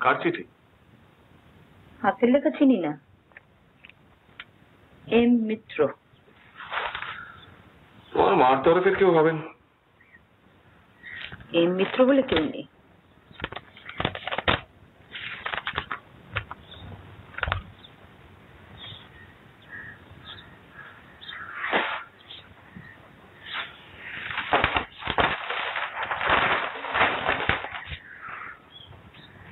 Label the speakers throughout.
Speaker 1: কার চিঠি?
Speaker 2: হাতের লেখা চিনি না। এম মিত্র।
Speaker 1: তোমার মার তরফের কেউ হবেন।
Speaker 2: এম মিত্র বলে কেউ নেই।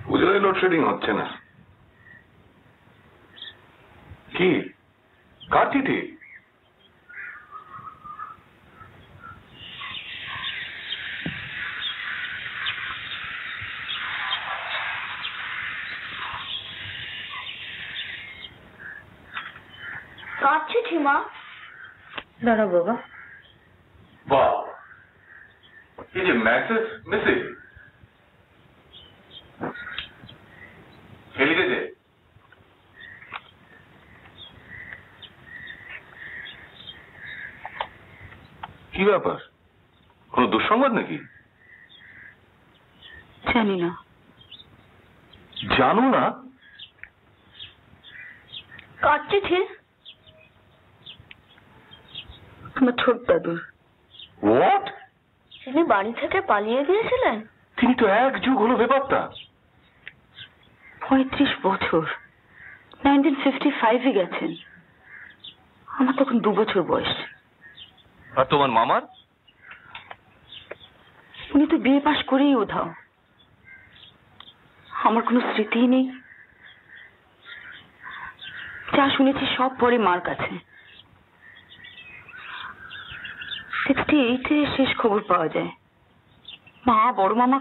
Speaker 1: পুজোয় লোডশেডিং হচ্ছে না। কি? কার চিঠি?
Speaker 2: কার চিঠি মা? দাঁড়াও বাবা।
Speaker 1: বাহ, এই যে মেসেজ মেসেজ কে লিখেছে? কি ব্যাপার? কোন দুঃসংবাদ নাকি?
Speaker 2: জানি না।
Speaker 1: জানো না?
Speaker 2: কার চিঠি? আমার ছোট দাদুর।
Speaker 1: হোয়াট?
Speaker 2: তিনি বাড়ি থেকে পালিয়ে গিয়েছিলেন।
Speaker 1: তিনি তো এক যুগ হলো বেপাত্তা।
Speaker 2: 35 বছর। 1955-এ গেছেন। আমার তখন 2 বছর বয়স।
Speaker 1: আর তোমার মামার?
Speaker 2: উনি তো বিয়ে পাশ করেই উধাও। আমার কোনো স্মৃতিই নেই। যা শুনেছি সব পরে মার কাছে। 68-এ শেষ খবর পাওয়া যায়। মা, বড় মামা,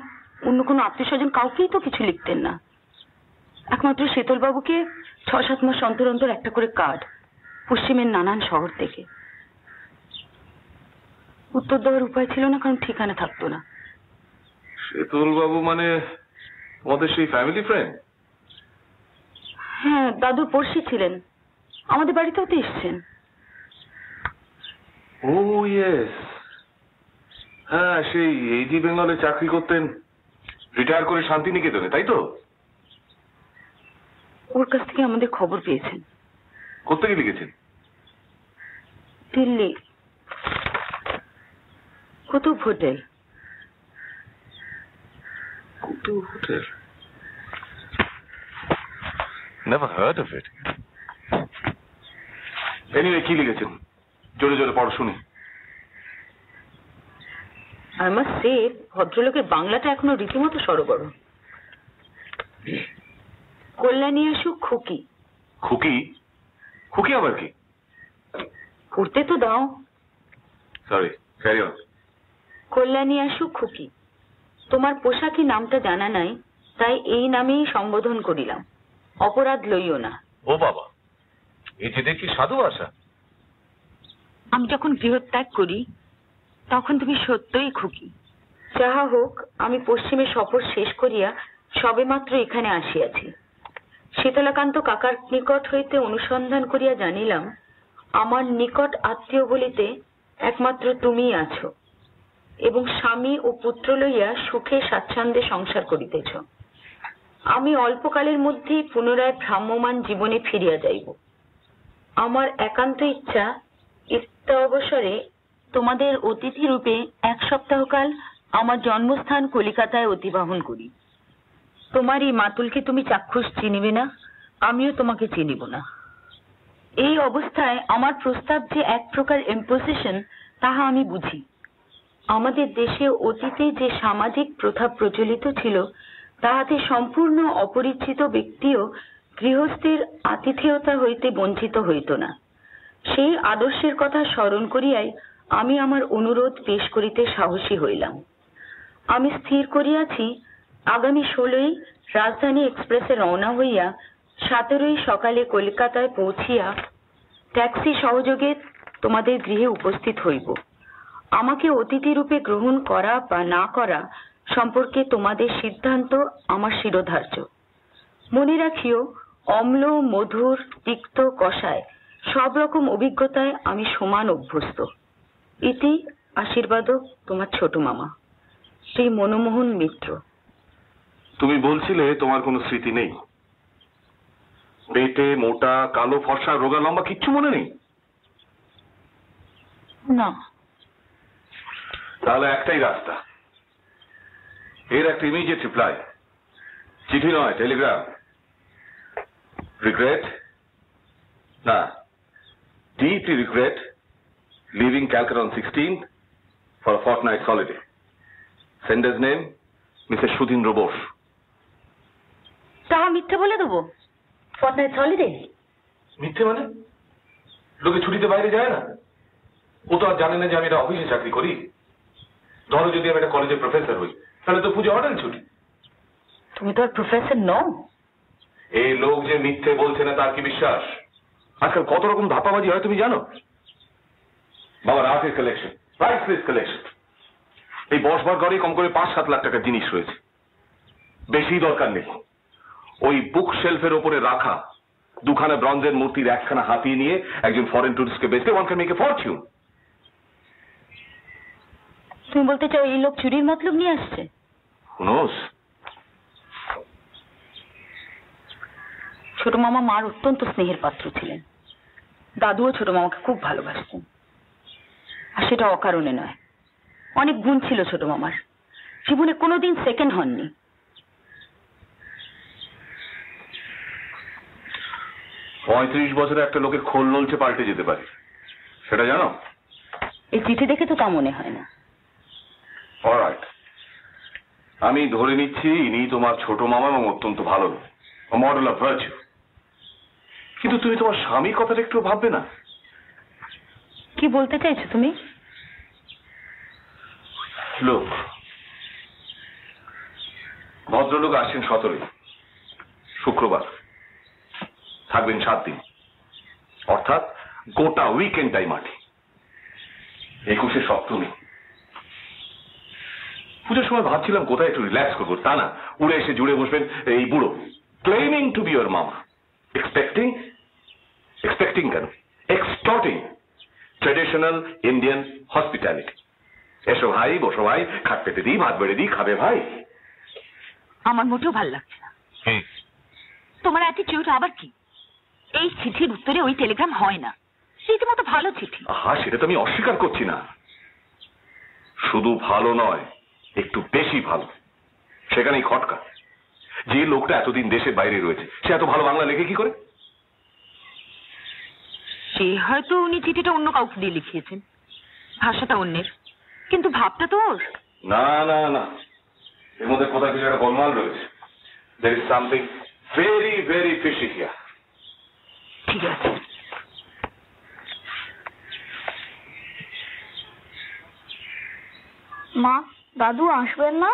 Speaker 2: অন্য কোনো আত্মীয় স্বজন কাউকেই তো কিছু লিখতেন না। একমাত্র শীতল বাবুকে 6-7 মাস অন্তর অন্তর একটা করে কার্ড, পশ্চিমের নানান শহর থেকে। উত্তর দেওয়ার উপায় ছিল না, কারণ ঠিকানা থাকতো না।
Speaker 1: শীতল বাবু মানে তোমাদের সেই ফ্যামিলি ফ্রেন্ড?
Speaker 2: হ্যাঁ, দাদু পড়শি ছিলেন। আমাদের বাড়িতেও তো এসছেন।
Speaker 1: ও ইয়েস, হ্যাঁ, সেই এইজি বেঙ্গলে চাকরি করতেন, রিটায়ার করে শান্তিনিকেতনে, তাই তো?
Speaker 2: ওর কাছ থেকে আমাদের খবর পেয়েছেন।
Speaker 1: কোত্থেকে লিখেছেন?
Speaker 2: Delhi, Qutub hotel.
Speaker 1: Qutub hotel? Never heard of it. Anyway, কি লিখেছেন? জোরে জোরে পড়ো শুনি।
Speaker 2: I must say, ভদ্রলোকের বাংলাটা এখনো রীতিমতো সরগরম। কল্যাণী আসু খুকি।
Speaker 1: খুকি? খুকি আবার কি?
Speaker 2: পড়তে তো দাও।
Speaker 1: Sorry, carry on.
Speaker 2: কল্যাণী আসু খুকি। তোমার পোশাকি নামটা জানা নাই, তাই এই নামেই সম্বোধন করিলাম। অপরাধ লইও না।
Speaker 1: ও বাবা, এই যে দেখি সাধু ভাষা।
Speaker 2: আমি যখন গৃহত্যাগ করি তখন তুমি সত্যই খুকি। যাহা হোক, আমি পশ্চিমে সফর শেষ করিয়া সবেমাত্র এখানে আসিয়াছি। শীতলাকান্ত কাকার নিকট হইতে অনুসন্ধান করিয়া জানিলাম, আমার নিকট আত্মীয় বলিতে একমাত্র তুমিই আছো এবং স্বামী ও পুত্র লইয়া সুখে স্বাচ্ছন্দ্যে সংসার করিতেছ। আমি অল্পকালের মধ্যেই পুনরায় ভ্রাম্যমান জীবনে ফিরিয়া যাইব। আমার একান্ত ইচ্ছা, ইত্যা অবসরে তোমাদের অতিথি রূপে 1 সপ্তাহকাল আমার জন্মস্থান কলিকাতায় অতিবাহন করি। তোমার এই মাতুলকে তুমি চাক্ষুষ চিনিবে না, আমিও তোমাকে চিনিব না। এই অবস্থায় আমার প্রস্তাব যে এক প্রকার ইম্পোজিশন, তাহা আমি বুঝি। আমাদের দেশে অতীতে যে সামাজিক প্রথা প্রচলিত ছিল, তাহাতে সম্পূর্ণ অপরিচিত ব্যক্তিও গৃহস্থের আতিথেয়তা হইতে বঞ্চিত হইত না। সেই আদর্শের কথা স্মরণ করিয়াই আমি আমার অনুরোধ পেশ করিতে সাহসী হইলাম। আমি স্থির করিয়াছি, আগামী 16ই রাজধানী এক্সপ্রেসে রওনা হইয়া 17ই সকালে কলকাতায় পৌঁছিয়া ট্যাক্সি সহযোগে তোমাদের গৃহে উপস্থিত হইব। আমাকে অতিথি রূপে গ্রহণ করা বা না করা সম্পর্কে তোমাদের সিদ্ধান্ত আমার শিরোধার্য। মনে রাখিও, অম্ল, মধুর, তিক্ত, কষায় সব রকম অভিজ্ঞতায় আমি সমান অভ্যস্ত। ইতি আশীর্বাদ, তোমার ছোট মামা শ্রী মনমোহন মিত্র।
Speaker 1: তুমি বলছিলে তোমার কোনো স্মৃতি নেই, পেটে মোটা কালো ফর্সা রোগা লম্বা কিচ্ছু মনে নেই?
Speaker 2: না।
Speaker 1: তাহলে একটাই রাস্তা, এর একটা ইমিডিয়েট রিপ্লাই, চিঠি নয় টেলিগ্রাম। রিগ্রেট, না, deeply regret leaving Calcutta on 16th for a fortnight's holiday. Sender's name, Mrs. Sudhindra Bose.
Speaker 2: তা মিথ্যে বলে দেবো? Fortnite holiday?
Speaker 1: মিথ্যে মানে? লোকে ছুটিতে বাইরে যায় না? ও তো আর জানে না যে আমি একটা অফিসে চাকরি করি। ধরো যদি আমি একটা কলেজের প্রফেসর হই, তাহলে তো পুজো অর্ডার ছুটি।
Speaker 2: তুমি তো আর প্রফেসর নও।
Speaker 1: এই লোক যে মিথ্যে বলছে না তার কি বিশ্বাস? আজকাল কত রকম ধাপাবাজি হয় তুমি জানো? বাবার আর্টের কালেকশন, প্রাইসলেস কালেকশন। এই বসবার ঘরে কম করে 5-7 লাখ টাকার জিনিস রয়েছে, বেশি দরকার নেই। ওই বুক শেলফের ওপরে রাখা দুখানা ব্রঞ্জের মূর্তির একখানা হাতিয়ে নিয়ে একজন ফরেন টুরিস্টকে বেচতে one can make a Fortune.
Speaker 2: তুমি বলতে চাও এই লোক চুরির মতলব নিয়ে আসছে?
Speaker 1: হু নোস?
Speaker 2: ছোট মামা মার অত্যন্ত স্নেহের পাত্র ছিলেন। দাদুও ছোট মামাকে খুব ভালোবাসতেন, আর সেটা অকারণে নয়। অনেক গুণ ছিল ছোট মামার, জীবনে কোনোদিন সেকেন্ড হননি।
Speaker 1: 35 বছরে একটা লোকের খোল নলছে পাল্টে যেতে পারে, সেটা জানো?
Speaker 2: এই চিঠি দেখে তো তা মনে হয় না।
Speaker 1: অলরাইট, আমি ধরে নিচ্ছি ইনি তোমার ছোট মামা এবং অত্যন্ত ভালো মডেল অফ ভার্চু। কিন্তু তুমি তোমার স্বামীর কথাটা একটু ভাববে না?
Speaker 2: কি বলতে চাইছো তুমি?
Speaker 1: লোক, ভদ্রলোক আসছেন 17, শুক্রবার, থাকবেন 7 দিন, অর্থাৎ গোটা উইকেন্ডটাই মাঠে। 21শে সপ্তমী। পুজোর সময় ভাবছিলাম কোথায় একটু রিল্যাক্স করবো, তা না, উড়ে এসে জুড়ে বসবেন এই বুড়ো, ক্লেমিং টু বি ইয়োর মামা, এক্সপেক্টিং কেন, এক্সটর্টিং ট্রেডিশনাল ইন্ডিয়ান হসপিটালিটি। এসো ভাই, বসো ভাই, খাট পেতে দিই, ভাত বেড়ে দিই, খাবে ভাই।
Speaker 2: আমার মোটেও ভাল লাগছে না তোমার অ্যাটিটিউড। আবার কি, এই চিঠির উত্তরে ওই টেলিগ্রাম হয় না, রীতিমতো ভালো চিঠি।
Speaker 1: হ্যাঁ, সেটা তো আমি অস্বীকার করছি না, শুধু ভালো নয়, একটু বেশি ভালো। সেখানেই খটকা, যে লোকটা এতদিন দেশের বাইরে রয়েছে সে এত ভালো বাংলা লেখে কি করে?
Speaker 2: সে হয়তো উনি চিঠিটা অন্য কাউকে দিয়ে লিখিয়েছেন, ভাষাটা অন্যের, কিন্তু ভাবটা তো ওর।
Speaker 1: না না না, এর মধ্যে কোথাও কিছু একটা গোলমাল রয়েছে। there is something very very fishy here.
Speaker 2: ঠিক আছে, মা দাদু আসবেন না?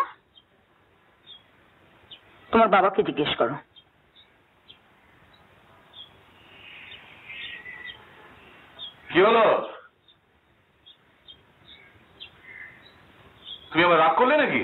Speaker 2: তোমার বাবাকে জিজ্ঞেস করো।
Speaker 1: কি হলো? তুমি আবার রাগ করলে নাকি?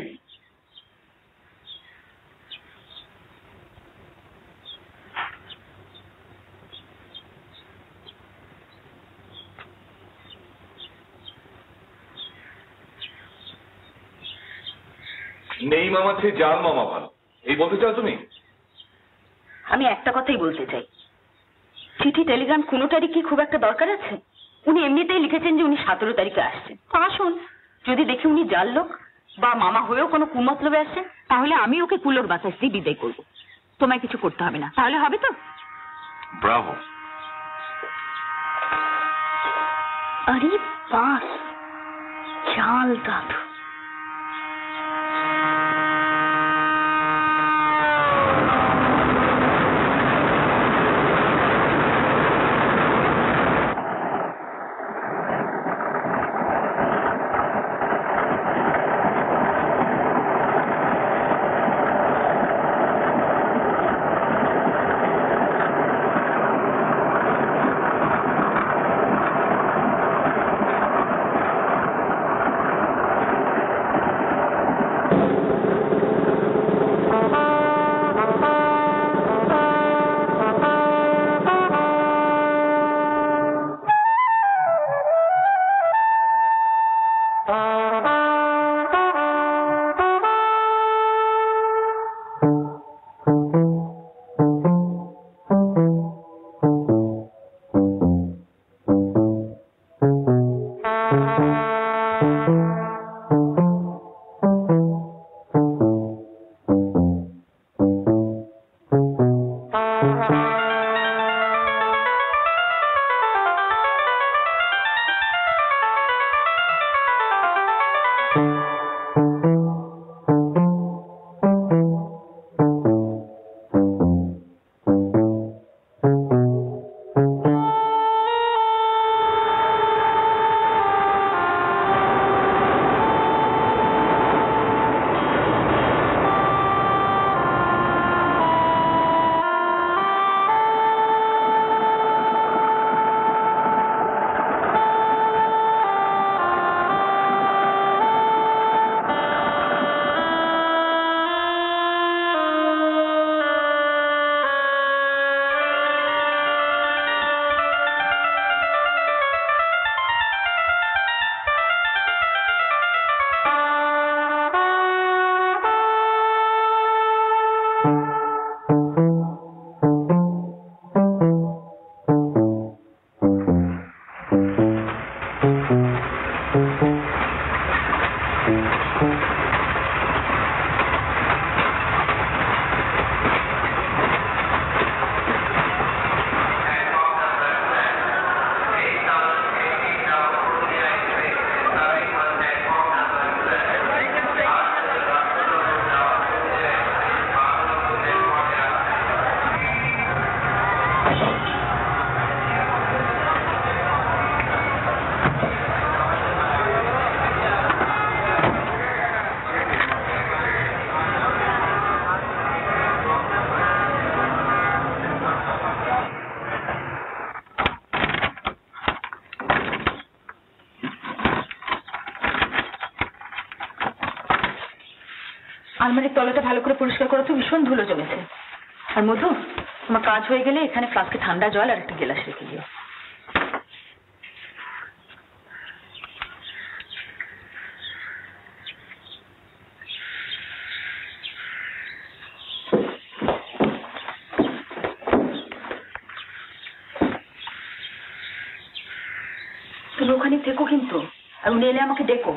Speaker 1: নেই মামা চেয়ে জাল মামা ভালো, এই বলতে চাও তুমি?
Speaker 2: আমি একটা কথাই বলতে চাই, চিঠি টেলিগ্রাম কোনোটারই কি খুব একটা দরকার আছে? উনি এমনিতেই লিখেছেন যে উনি 17 তারিখে আসছেন। তো আসুন, যদি দেখি উনি জাল লোক বা মামা হয়েও কোনো কুমতলবে আসছেন, তাহলে আমি ওকে কুলোর বাতাস দিয়ে বিদায় করবো। তোমায় কিছু করতে হবে না, তাহলে হবে তো?
Speaker 1: ব্রাভো।
Speaker 2: আরে বাস, জাল দাদু। আলমারির তলাটা ভালো করে পরিষ্কার করো তো, ভীষণ ধুলো জমেছে। আর মধু, তোমার কাজ হয়ে গেলে এখানে ফ্লাস্কে ঠান্ডা জল আর একটা গ্লাস রেখে দিও। তুমি ওখানে থেকো কিন্তু, আর উনি এলে আমাকে ডেকো।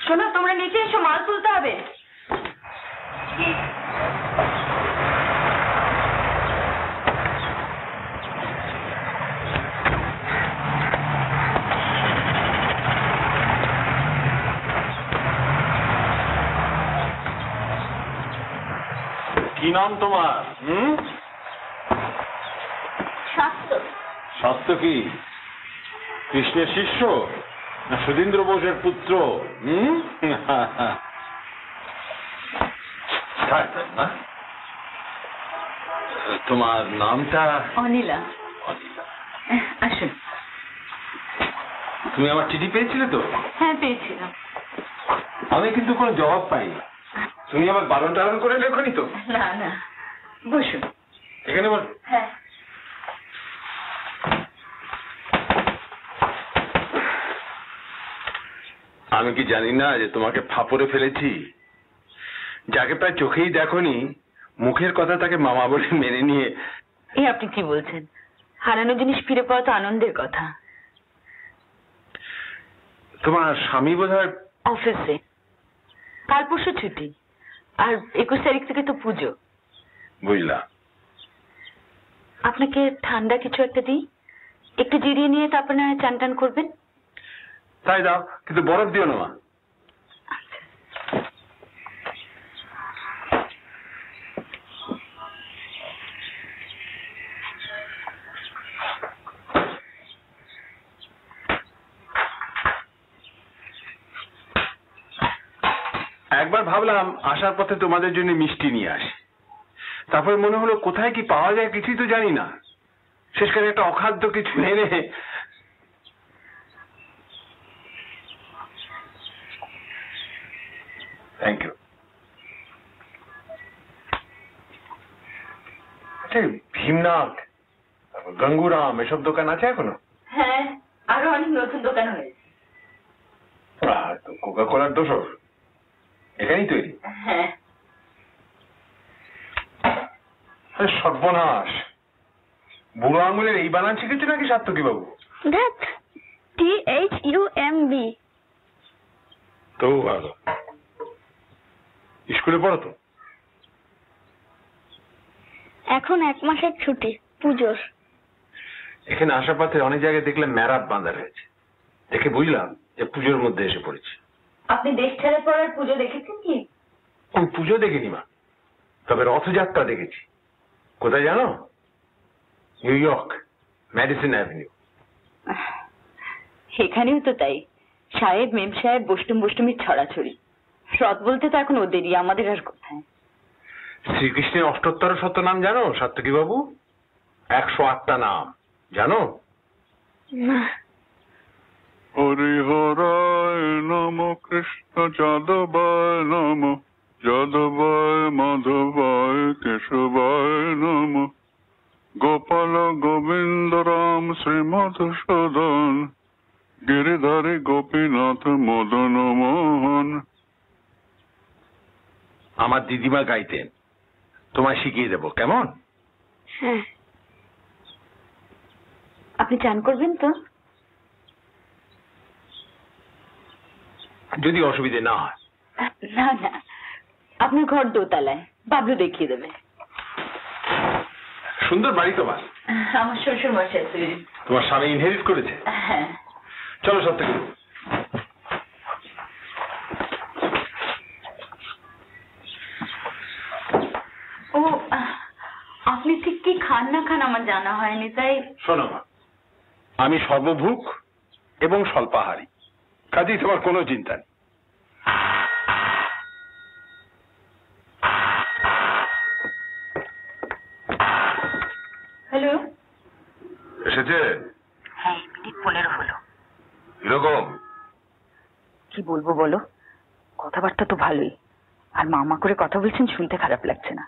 Speaker 2: শোনো, তোমরা নিচে এসো, মাল তুলতে হবে।
Speaker 3: কি নাম তোমার?
Speaker 2: শাস্ত্র।
Speaker 3: শাস্ত্র কি কৃষ্ণের শিষ্য না সুধীন্দ্র বোসের পুত্র? তোমার নামটা?
Speaker 2: অনিলা। আসুন।
Speaker 3: তুমি আমার চিঠি পেয়েছিলে তো?
Speaker 2: হ্যাঁ, পেয়েছিলাম।
Speaker 3: আমি কিন্তু কোনো জবাব পাইনি।
Speaker 1: তুমি আবার বারণ টারণ করে লেখনি তো?
Speaker 2: না না, বসুন।
Speaker 1: এখানে বল।
Speaker 2: হ্যাঁ।
Speaker 3: আমি কি জানি না যে তোমাকে ফাপড়ে ফেলেছি? যাকে প্রায় চোখেই দেখোনি, মুখের কথা তাকে মামা বলে মেনে নিয়ে।
Speaker 2: এ আপনি কি বলছেন? হারানো জিনিস ফিরে পাওয়া তো আনন্দের কথা।
Speaker 3: তোমার স্বামী বোধহয়
Speaker 2: অফিসে, কাল পরশু ছুটি, আর 21 তারিখ থেকে তো পুজো।
Speaker 3: বুঝলাম।
Speaker 2: আপনাকে ঠান্ডা কিছু একটা দিই, একটু জিরিয়ে নিয়ে তারপর না চান টান করবেন।
Speaker 3: তাই দাও, কিন্তু বরফ দিও না মা। একবার ভাবলাম আসার পথে তোমাদের জন্য মিষ্টি নিয়ে আসি, তারপর মনে হলো কোথায় কি পাওয়া যায় কিছুই তো জানি না। শেষকালে একটা অখাদ্য কিছু এনে। Thank you. আচ্ছা, ভীমনাথ, গঙ্গুরাম এসব দোকান আছে এখনো?
Speaker 2: হ্যাঁ, আরো অনেক নতুন দোকান হয়েছে।
Speaker 3: কোকা কোলার দোসর এখানেই তৈরি?
Speaker 2: হ্যাঁ।
Speaker 3: সর্বনাশ, বুড়ো আঙুলের এই বানান শিখেছো নাকি সাত্তকী বাবু?
Speaker 4: That THUMB।
Speaker 3: তো ভালো। স্কুলে পড়ো তো?
Speaker 4: এখন 1 মাসের ছুটি, পুজোর।
Speaker 3: এখানে আসার পথে অনেক জায়গায় দেখলাম ম্যারাপ বাঁধা রয়েছে, দেখে বুঝলাম যে পুজোর মধ্যে এসে পড়েছি।
Speaker 2: আপনি দেশ ছেড়ে পড়ার পুজো দেখেছেন কি?
Speaker 3: আমি পুজো দেখিনি মা, তবে রথযাত্রা দেখেছি। কোথায় জানো? New York, Madison avenue.
Speaker 2: এখানেও তো তাই, সাহেব মেম সাহেব বষ্টুম বষ্টুমির ছড়াছড়ি। রথ বলতে তো এখন ওদেরই, আমাদের আর কোথায়।
Speaker 3: শ্রীকৃষ্ণের 78 নাম জানো সাত্তকী বাবু? 108টা নাম জানো?
Speaker 4: না।
Speaker 5: হরিহরায় নম, কৃষ্ণ যাদবায় নম, যাদবায় মাধবায় কেশবায় নম, গোপাল গোবিন্দ রাম শ্রীমধুসূদন, গিরিধারী গোপীনাথ মদন মোহন।
Speaker 3: আমার দিদিমা গাইতেন, তোমায় শিখিয়ে দেবো, কেমন?
Speaker 4: হ্যাঁ।
Speaker 2: আপনি চান করবেন তো?
Speaker 3: যদি অসুবিধে না হয়।
Speaker 2: না না, আপনার ঘর দোতলায়, বাবলু দেখিয়ে দেবে।
Speaker 3: সুন্দর বাড়ি তোমার।
Speaker 2: আমার শ্বশুর মশাই তৈরি।
Speaker 3: তোমার স্বামী ইনহেরিট করেছে?
Speaker 2: হ্যাঁ।
Speaker 3: চলো সব থেকে।
Speaker 2: ও, আপনি ঠিক কি খান না খান আমার জানা হয়নি, তাই।
Speaker 3: শোনো মা, আমি সর্বভুক এবং স্বল্পাহারী, কাজেই তোমার কোনো চিন্তা নেই।
Speaker 2: হ্যালো।
Speaker 1: এসেছে?
Speaker 2: হ্যাঁ, মিনিট 15 হলো।
Speaker 1: কিরকম?
Speaker 2: কি বলবো বলো, কথাবার্তা তো ভালোই, আর মামা করে কথা বলছেন, শুনতে খারাপ লাগছে না।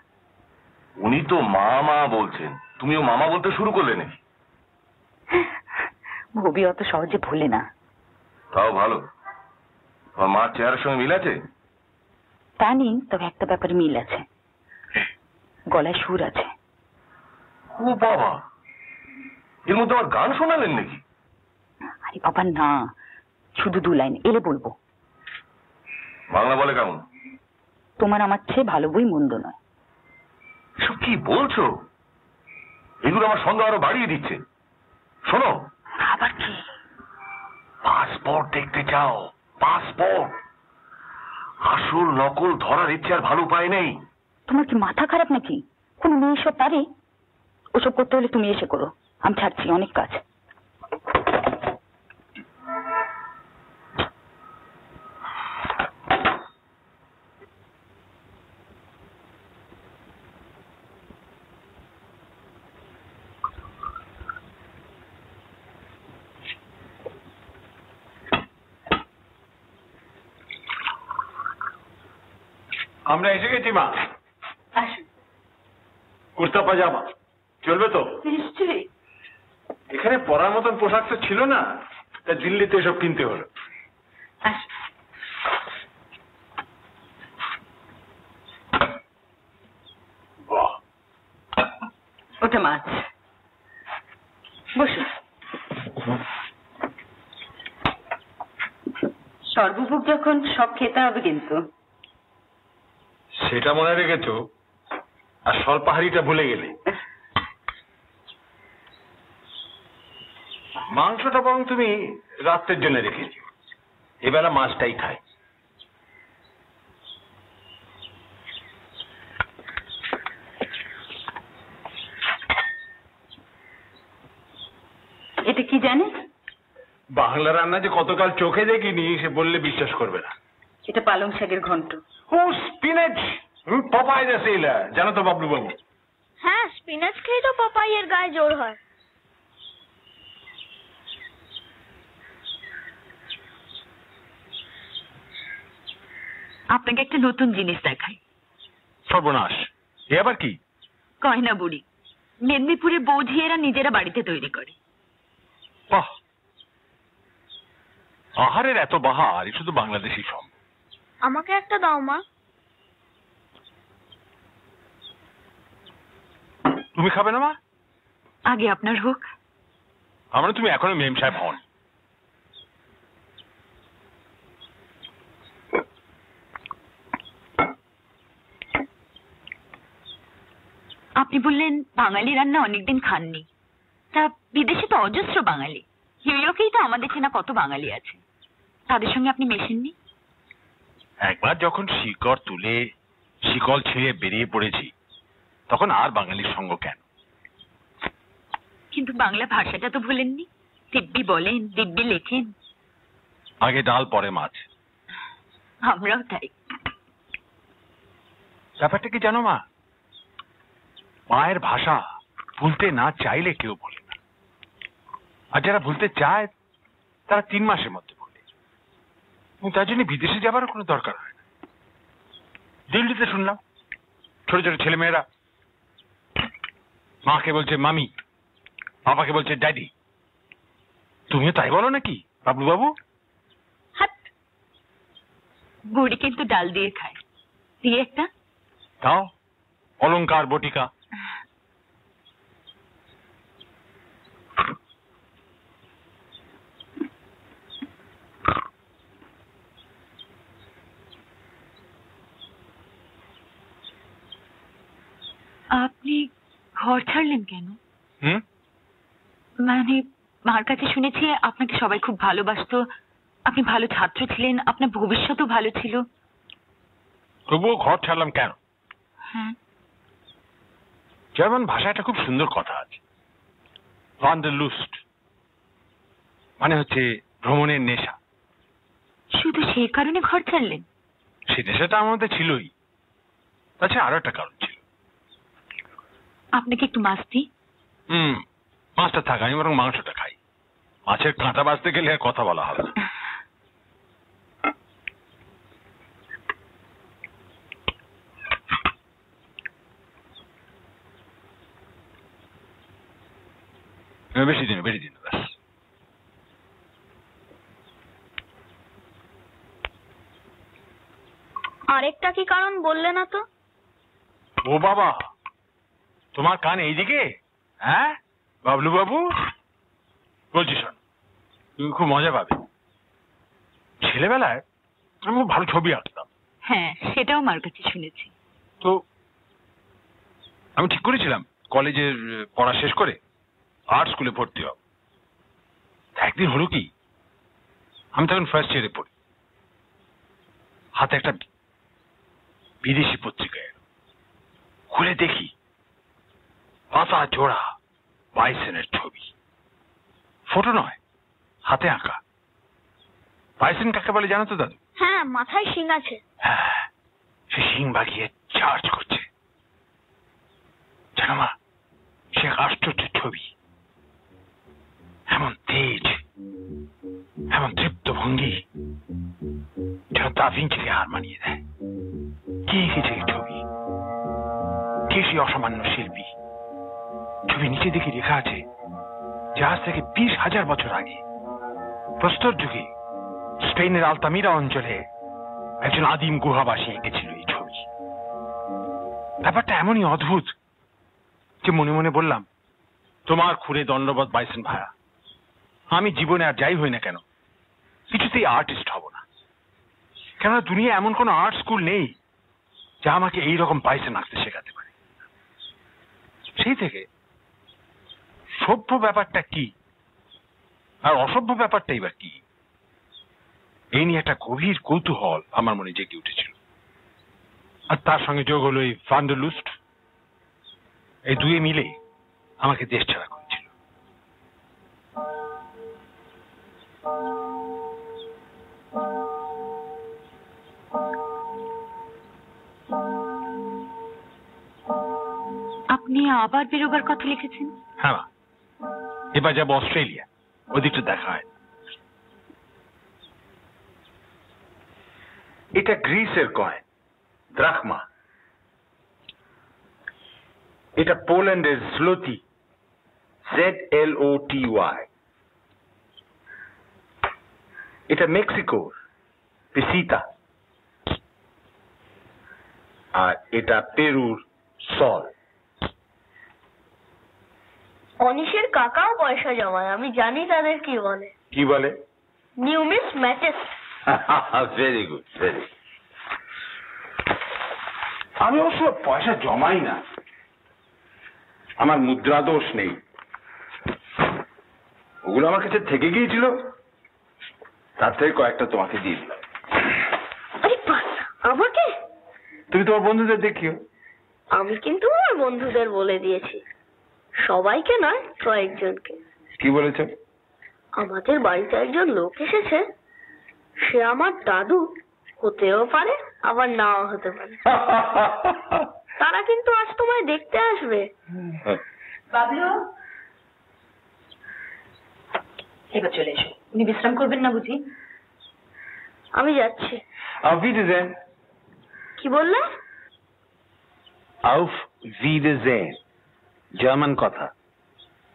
Speaker 1: উনি তো মামা বলছেন, তুমিও মামা বলতে শুরু করলে নাকি?
Speaker 2: ভবি অত সহজে ভুলে না।
Speaker 1: তাও ভালো। তোমার মার চেহারার সঙ্গে মিল আছে?
Speaker 2: তা নেই, তবে একটা ব্যাপারে মিল আছে, গলায় সুর আছে।
Speaker 1: ও বাবা, এর মধ্যে আবার গান শোনালেন নাকি?
Speaker 2: আরে বাবা না, শুধু 2 লাইন, এলে বলবো।
Speaker 1: বাংলা বলে কেমন?
Speaker 2: তোমার আমার চেয়ে ভালো বই মন্দ নয়।
Speaker 1: এসব কি বলছো? এগুলো আমার সন্দেহ আরো বাড়িয়ে দিচ্ছে। শোনো।
Speaker 2: আবার কি?
Speaker 1: পাসপোর্ট দেখতে চাও? পাসপোর্ট। আসল নকল ধরার ইচ্ছে আর ভালো উপায় নেই।
Speaker 2: তোমার কি মাথা খারাপ নাকি? কোন মেয়ে সব পারে? ওসব করতে হলে তুমি এসে করো, আমি ছাড়ছি, অনেক কাজ।
Speaker 3: আমরা এসে গেছি মা।
Speaker 2: আসুন।
Speaker 3: কুর্তা পাজামা চলবে তো?
Speaker 2: নিশ্চয়ই।
Speaker 3: এখানে পরার মতন পোশাক তো ছিল না, তা দিল্লিতে এসব কিনতে হলো।
Speaker 2: আসুন।
Speaker 3: বাহ,
Speaker 2: ওটা মাছ। বসুন। সর্বভোগ যখন সব খেতে হবে কিন্তু।
Speaker 3: সেটা মনে রেখেছো, আর স্বল্পাহারিটা ভুলে গেলে। মাংসটা বরং তুমি রাত্রের জন্য রেখেছো, এবেলা মাছটাই খাই।
Speaker 2: এটা কি জানেন?
Speaker 3: বাংলা রান্না যে কতকাল চোখে দেখিনি সে বললে বিশ্বাস করবে না।
Speaker 2: এটা পালং শাকের ঘন্ট।
Speaker 3: ও স্পিনাচ, পপাই দা সেলার, জানো তো বাবলু বাবু?
Speaker 4: হ্যাঁ, স্পিনাচ খেয়ে তো পাপাইয়ের গায়ে জোর হয়।
Speaker 2: আপনাকে একটা নতুন জিনিস দেখাই।
Speaker 3: সর্বনাশ, এ আবার কি?
Speaker 2: গয়না বুড়ি, মেদিনীপুরে বৌঝিয়েরা নিজেরা বাড়িতে তৈরি করে।
Speaker 3: বাহ, আহারের এত বাহার এ শুধু বাংলাদেশই সম্ভব।
Speaker 4: আমাকে একটা দাও মা।
Speaker 3: তুমি খাবে না মা?
Speaker 2: আগে আপনার হোক।
Speaker 3: আমরা তুমি এখনো মেম সাহেব হন।
Speaker 2: আপনি বললেন বাঙালি রান্না অনেকদিন খাননি, তা বিদেশে তো অজস্র বাঙালি, নিউইয়র্কেই তো আমাদের চেনা কত বাঙালি আছে, তাদের সঙ্গে আপনি মেশেননি?
Speaker 3: একবার যখন শিকড় তুলে শিকল ছিঁড়ে বেরিয়ে পড়েছি, তখন আর বাঙালির সঙ্গ কেন?
Speaker 2: কিন্তু বাংলা ভাষাটা তো ভুলেননি, দিব্যি বলেন, দিব্যি লেখেন।
Speaker 3: আগে ডাল পরে মাছ।
Speaker 2: আমরাও তাই।
Speaker 3: ব্যাপারটা কি জানো মা, মায়ের ভাষা ভুলতে না চাইলে কেউ বলে না, আর যারা ভুলতে চায় তারা 3 মাসের মধ্যে বলে। তার জন্য বিদেশে যাবার কোনো দরকার হয় না। দিল্লিতে শুনলাম ছোট ছোট ছেলে মেয়েরা মাকে বলছে মামি, বাবাকে বলছে ড্যাডি। তুমিও তাই বলো নাকি বাবলু বাবু?
Speaker 2: হাট, বুড়ি কিন্তু ডাল দিয়ে খায়, দিয়ে একটা
Speaker 3: দাও অলংকার বটিকা।
Speaker 2: আপনি ঘর ছাড়লেন কেন?
Speaker 3: হুম,
Speaker 2: মানে মার কাছে শুনেছি আপনাকে সবাই খুব ভালোবাসতো, আপনি ভালো ছাত্র ছিলেন, আপনার ভবিষ্যৎও ভালো ছিল।
Speaker 3: তবুও ঘর ছাড়লাম কেন?
Speaker 2: হ্যাঁ।
Speaker 3: জার্মান ভাষায় একটা খুব সুন্দর কথা আছে, ওয়ান্ডারলুস্ট, মানে হচ্ছে ভ্রমণের নেশা।
Speaker 2: শুধু সেই কারণে ঘর ছাড়লেন?
Speaker 3: সেই নেশাটা আমার মধ্যে ছিলই, তাছাড়া আরো একটা কারণ ছিল।
Speaker 2: আপনাকে একটু মাছ দিই?
Speaker 3: মাছটা থাক, আমি বরং মাংসটা খাই। মাছের কাঁটা বাঁচতে গেলে আর কথা বলা হবে না। বেশি দিন ব্যাস।
Speaker 4: আরেকটা কি কারণ বললে না তো?
Speaker 3: ও বাবা, তোমার কান এইদিকে? হ্যাঁ বাবলু বাবু, বলছি শোন, তুমি খুব মজা পাবে। ছেলেবেলায় আমি খুব ভালো ছবি আঁকতাম।
Speaker 2: হ্যাঁ, সেটাও মার কাছে শুনেছি।
Speaker 3: তো আমি ঠিক করেছিলাম কলেজের পড়া শেষ করে আর্ট স্কুলে ভর্তি হব। একদিন হলো কি, আমি তখন ফার্স্ট ইয়ারে পড়ি, হাতে একটা বিদেশি পত্রিকা এলো। খুলে দেখি পাতা জোড়া বাইসনের ছবি, ফটো নয়, হাতে আঁকা। বাইসন কাকে বলে জানো তো দাদু?
Speaker 4: হ্যাঁ, মাথায় শিং আছে।
Speaker 3: হ্যাঁ, সে শিং বাগিয়ে চার্জ করছে। জানো মা, সে এক আশ্চর্য ছবি, এমন তেজ, এমন তৃপ্ত ভঙ্গি, যেন দা ভিঞ্চিকে হার মানিয়ে দেয়। কে এঁকেছে এই ছবি? কে সেই অসামান্য শিল্পী? ছবি নিচে দিকে লেখা আছে যে আজ থেকে 20,000 বছর আগে প্রস্তর যুগে স্পেনের আলতামিরা অঞ্চলে একজন আদিম গুহাবাসী এঁকেছিল এই ছবি। ব্যাপারটা এমনই অদ্ভুত যে মনে মনে বললাম, তোমার খুঁড়ে দণ্ডবত বাইসন ভায়া, আমি জীবনে আর যাই হই না কেন কিছুতেই আর্টিস্ট হব না। কেননা দুনিয়া এমন কোন আর্ট স্কুল নেই যা আমাকে এইরকম বাইসন আঁকতে শেখাতে পারে। সেই থেকে সভ্য ব্যাপারটা কি আর অসভ্য ব্যাপারটাই বা কি, এই নিয়ে একটা গভীর কৌতূহল আমার মনে জেগে উঠেছিল। আর তার সঙ্গে যোগ হলো এই ভান্ডারলুস্ট, এই দুয়ে মিলে আমাকে দেশ ছাড়া করেছিল।
Speaker 2: আপনি আবার বেরোবার কথা লিখেছেন?
Speaker 3: হ্যাঁ মা, এবার যাবো অস্ট্রেলিয়া, ওদিকটা দেখা হয়। এটা গ্রিসের কয়েন, দ্রাখমা। এটা পোল্যান্ডের স্লোতি, ZLOTY। এটা মেক্সিকোর পেসিতা, আর এটা পেরুর সল।
Speaker 4: অনিশের কাকাও পয়সা জমায়, আমি জানি তাদের কি বলে।
Speaker 3: কি বলে?
Speaker 4: নিউমিসম্যাটিস্ট।
Speaker 1: Very good, very.
Speaker 3: আমি অবশ্য পয়সা জমাই না, আমার মুদ্রা দোষ নেই, ওগুলো আমার কাছে থেকে গিয়েছিল, তার থেকে কয়েকটা তোমাকে দিয়ে দিলাম।
Speaker 4: আরে বাস, আমাকে?
Speaker 3: তুমি তোমার বন্ধুদের দেখিও।
Speaker 4: আমি কিন্তু আমার বন্ধুদের বলে দিয়েছি, সবাইকে নয়, কয়েকজনকে।
Speaker 3: কি বলেছ?
Speaker 4: আমাদের বাড়িতে একজন লোক এসেছে, সে আমার দাদু হতেও পারে আবার নাও হতে পারে। তারা কিন্তু আজ তোমায় দেখতে আসবে।
Speaker 2: বাবলু, এবার চলে এসো। উনি বিশ্রাম করবেন না বুঝি?
Speaker 4: আমি যাচ্ছি।
Speaker 3: Auf Wiedersehen.
Speaker 4: কি বললে?
Speaker 3: Auf Wiedersehen, জার্মান কথা,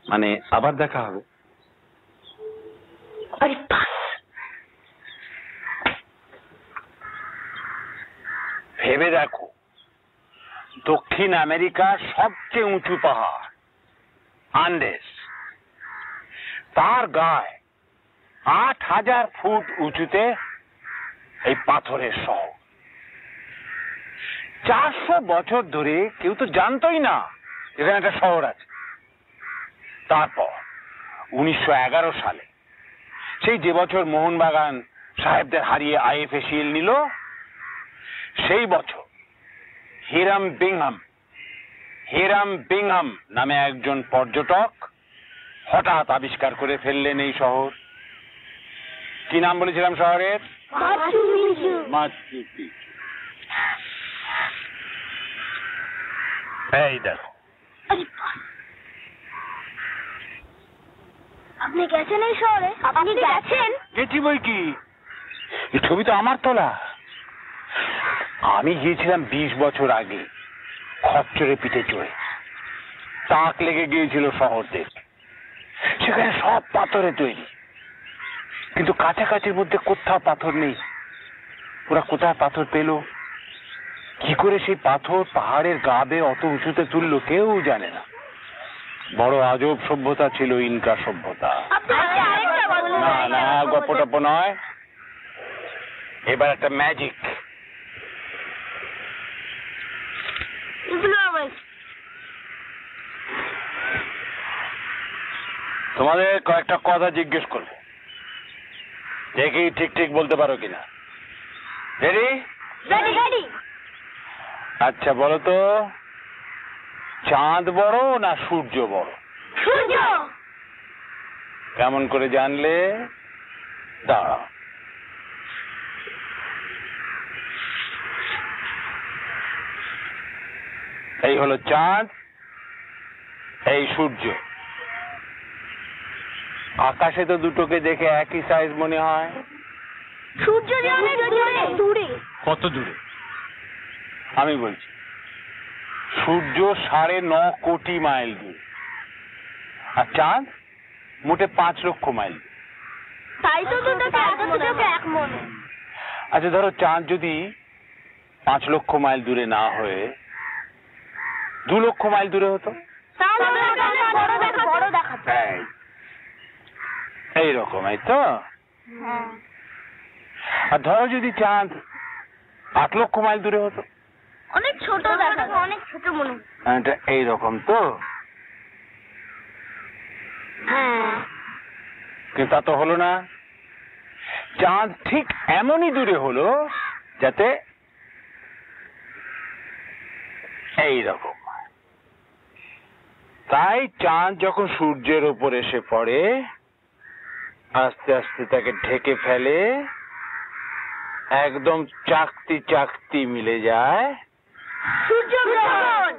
Speaker 3: মানে আবার দেখা হবে।
Speaker 4: আরে বাস,
Speaker 3: ভেবে দেখো,
Speaker 6: দক্ষিণ আমেরিকার সবচেয়ে উঁচু পাহাড় আন্ডেস, তার গায়ে ৮,০০০ ফুট উঁচুতে এই পাথরের শহর। ৪০০ বছর ধরে কেউ তো জানতোই না এখানে একটা শহর আছে। তারপর ১৯১১ সালে, সেই যে বছর মোহনবাগান সাহেবদের হারিয়ে আইএফএ শিল্ড নিল, সেই বছর হিরাম বিংহাম নামে একজন পর্যটক হঠাৎ আবিষ্কার করে ফেললেন এই শহর। কি নাম বলেছিলাম শহরের? Machu Picchu. এই দেখো,
Speaker 4: আপনি গেছেন এই শহরে? আপনি গেছেন?
Speaker 6: গেছি বই কি, এই ছবি তো আমার তোলা। আমি গিয়েছিলাম ২০ বছর আগে খচ্চরে পিঠে চড়ে। তাক লেগে গিয়েছিল শহর দেখে। সেখানে সব পাথরে তৈরি, কিন্তু কাছাকাছির মধ্যে কোথাও পাথর নেই। ওরা কোথায় পাথর পেল, কি করে সেই পাথর পাহাড়ের গা বেয়ে অত উঁচুতে তুললো, কেউ জানে না। বড় আজব সভ্যতা ছিল ইনকা সভ্যতা। না না, গপ্প টপ্প নয়, এবার একটা ম্যাজিক। তোমাদের কয়েকটা কথা জিজ্ঞেস করবো, দেখি ঠিক ঠিক বলতে পারো কিনা। রেডি? আচ্ছা বলো তো, চাঁদ বড় না সূর্য বড়?
Speaker 4: সূর্য।
Speaker 6: কেমন করে জানলে? দাঁড়াও, এই হলো চাঁদ, এই সূর্য। আকাশে তো দুটোকে দেখে একই সাইজ মনে হয়।
Speaker 4: সূর্য অনেক দূরে।
Speaker 3: কত দূরে?
Speaker 6: আমি বলছি, সূর্য ৯.৫ কোটি মাইল দূরে, আর চাঁদ মোটে ৫ লক্ষ মাইল।
Speaker 4: তাই তো দুটোকে এক মনে।
Speaker 6: আচ্ছা ধরো চাঁদ যদি ৫ লক্ষ মাইল দূরে না হয়ে ২ লক্ষ মাইল দূরে হতো,
Speaker 4: বড় দেখাতো।
Speaker 6: এইরকম, এই তো। আর ধরো যদি চাঁদ ৮ লক্ষ মাইল দূরে হতো,
Speaker 4: অনেক ছোট দেখাতো, অনেক ছোট মনে।
Speaker 6: এটা এইরকম তো। কিন্তু তা তো হলো না। চাঁদ ঠিক এমনই দূরে হলো যাতে এইরকম। তাই চাঁদ যখন সূর্যের উপর এসে পড়ে, আস্তে আস্তে তাকে ঢেকে ফেলে, একদম চাকতি চাকতি মিলে যায়
Speaker 4: সূর্যগ্রহণ।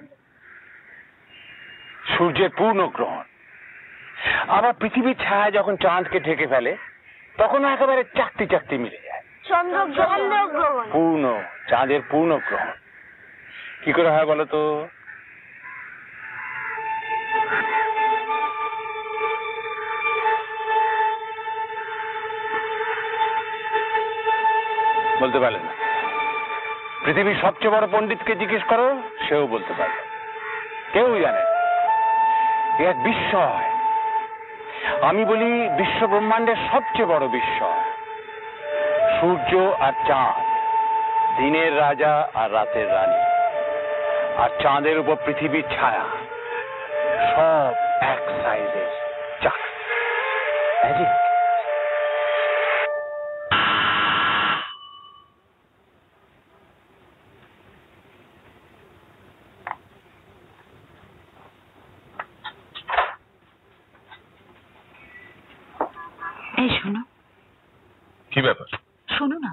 Speaker 6: সূর্যের পূর্ণগ্রহণ। আবার পৃথিবীর ছায়া যখন চাঁদকে ঢেকে ফেলে, তখন একেবারে চাকতি চাকতি মিলে যায়
Speaker 4: চন্দ্রগ্রহণ।
Speaker 6: পূর্ণ, চাঁদের পূর্ণগ্রহণ। কি করে হয় বলো তো? বলতে পারলে না। পৃথিবীর সবচেয়ে বড় পণ্ডিতকে জিজ্ঞেস করো, সেও বলতে পারবে। কেউ জানে না। এক বিস্ময়। আমি বলি বিশ্ব ব্রহ্মাণ্ডের সবচেয়ে বড় বিস্ময় সূর্য আর চাঁদ, দিনের রাজা আর রাতের রানী, আর চাঁদের উপর পৃথিবীর ছায়া, সব এক সাইজের। চাঁদ ম্যাজিক।
Speaker 2: এই শোনো।
Speaker 1: কি ব্যাপার?
Speaker 2: শোনো না,